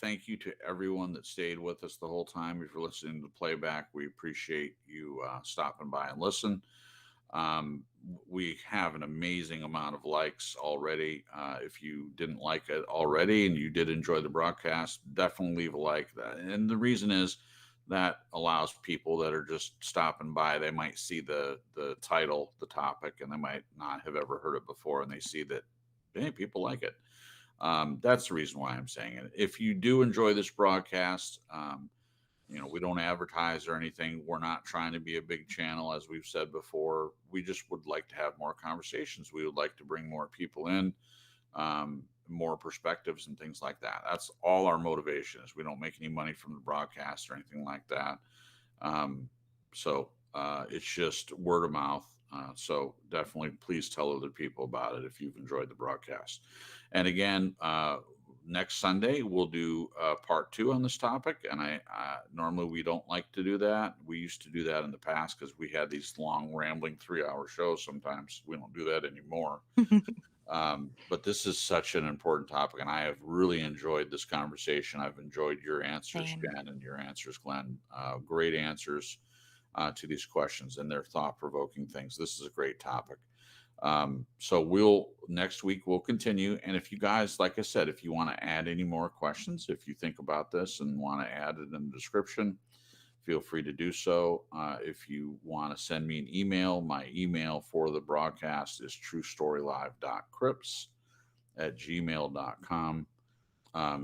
Thank you to everyone that stayed with us the whole time. If you're listening to the playback, we appreciate you stopping by and listen. We have an amazing amount of likes already. If you didn't like it already and you did enjoy the broadcast, definitely leave a like. And the reason is that allows people that are just stopping by. They might see the title, the topic, and they might not have ever heard it before, and they see that hey, people like it. That's the reason why I'm saying it. If you do enjoy this broadcast, we don't advertise or anything. We're not trying to be a big channel, as we've said before. We just would like to have more conversations. We would like to bring more people in, more perspectives and things like that. That's all our motivation is. We don't make any money from the broadcast or anything like that. So it's just word of mouth. So definitely please tell other people about it if you've enjoyed the broadcast. And again, next Sunday we'll do part 2 on this topic. And I normally we don't like to do that. We used to do that in the past because we had these long rambling 3-hour shows. Sometimes we don't do that anymore. But this is such an important topic, and I have really enjoyed this conversation. I've enjoyed your answers, Same. Jen, and your answers, Glenn. Great answers to these questions, and they're thought-provoking things. This is a great topic. So next week we'll continue. And if you guys, like I said, if you want to add any more questions, if you think about this and want to add it in the description, feel free to do so. If you want to send me an email, my email for the broadcast is truestorylive.crips@gmail.com.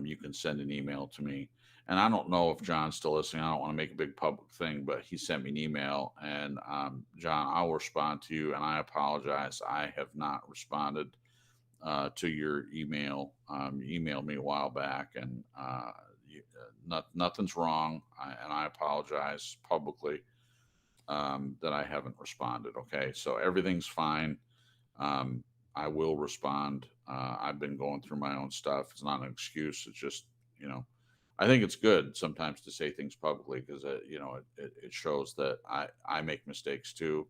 You can send an email to me. And I don't know if John's still listening. I don't want to make a big public thing, but he sent me an email. And John, I'll respond to you. And I apologize. I have not responded to your email. You emailed me a while back, and nothing's wrong. And I apologize publicly that I haven't responded. Okay, so everything's fine. I will respond. I've been going through my own stuff. It's not an excuse. It's just, I think it's good sometimes to say things publicly because, it shows that I make mistakes too,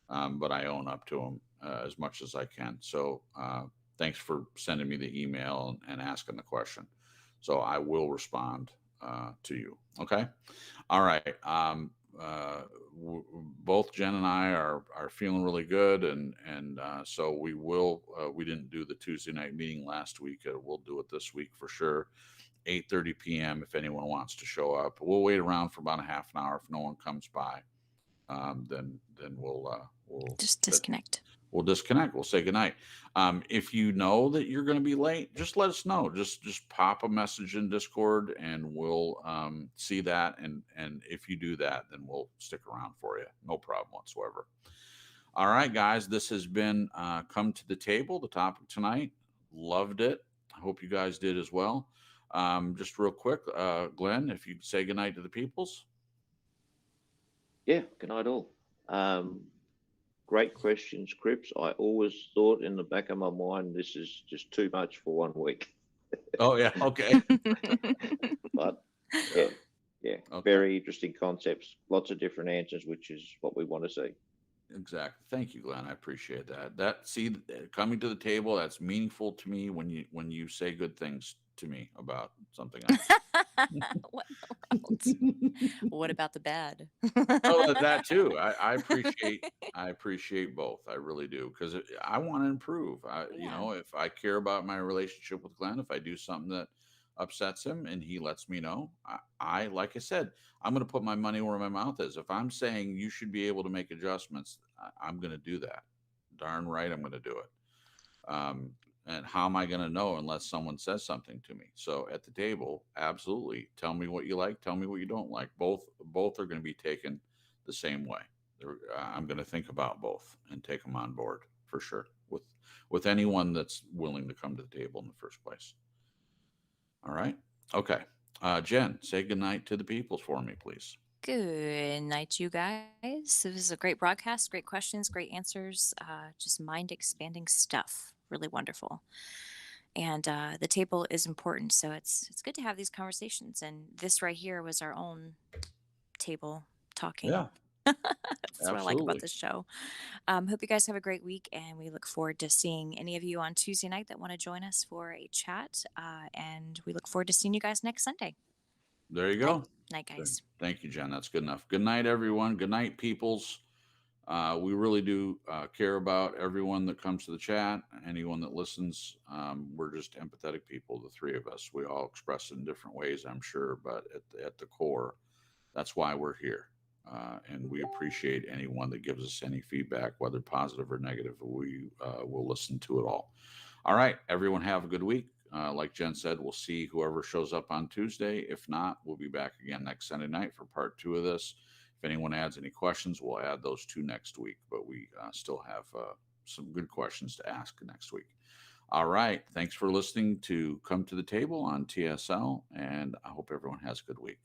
but I own up to them as much as I can. So thanks for sending me the email and asking the question. So I will respond to you. Okay. All right. Both Jen and I are feeling really good, and so we will. We didn't do the Tuesday night meeting last week. We'll do it this week for sure. 8:30 p.m. If anyone wants to show up, we'll wait around for about a half an hour. If no one comes by, then we'll Just disconnect. We'll disconnect. We'll say goodnight. If you know that you're going to be late, just let us know. Just pop a message in Discord, and we'll see that. And if you do that, then we'll stick around for you. No problem whatsoever. All right, guys. This has been Come to the Table, the topic tonight. Loved it. I hope you guys did as well. Just real quick, Glenn, if you say goodnight to the peoples. Yeah, good night all. Great questions, Crips. I always thought in the back of my mind this is just too much for 1 week. Oh yeah, okay. But Yeah. yeah, Okay. very interesting concepts, lots of different answers, which is what we want to see. Exactly. Thank you, Glenn. I appreciate that. Coming to the table, that's meaningful to me when you say good things to me about something else. What in the world? What about the bad? Oh, that too. I appreciate both. I really do because I want to improve. Yeah. If I care about my relationship with Glenn, if I do something that upsets him and he lets me know, I like I said, I'm going to put my money where my mouth is. If I'm saying you should be able to make adjustments, I'm going to do that. Darn right, I'm going to do it. And how am I going to know unless someone says something to me? So at the table, absolutely, tell me what you like, tell me what you don't like. Both are going to be taken the same way. I'm going to think about both and take them on board for sure with anyone that's willing to come to the table in the first place. All right. Okay. Jen, say goodnight to the peoples for me, please. Good night, you guys. It was a great broadcast, great questions, great answers, just mind expanding stuff. Really wonderful. And the table is important, so it's good to have these conversations. And this right here was our own table talking. Yeah, That's what I like about absolutely. this show. Hope you guys have a great week, and we look forward to seeing any of you on Tuesday night that want to join us for a chat. And we look forward to seeing you guys next Sunday. There you Night, go. night, Good. guys. Thank you, Jen. That's good enough. Good night, everyone. Good night, peoples. We really do care about everyone that comes to the chat, anyone that listens. We're just empathetic people, the three of us. We all express it in different ways, I'm sure, but at the core, that's why we're here. And we appreciate anyone that gives us any feedback, whether positive or negative. We will listen to it all. All right, everyone, have a good week. Like Jen said, we'll see whoever shows up on Tuesday. If not, we'll be back again next Sunday night for part 2 of this. If anyone adds any questions, we'll add those 2 next week. But we still have some good questions to ask next week. All right. Thanks for listening to Come to the Table on TSL, and I hope everyone has a good week.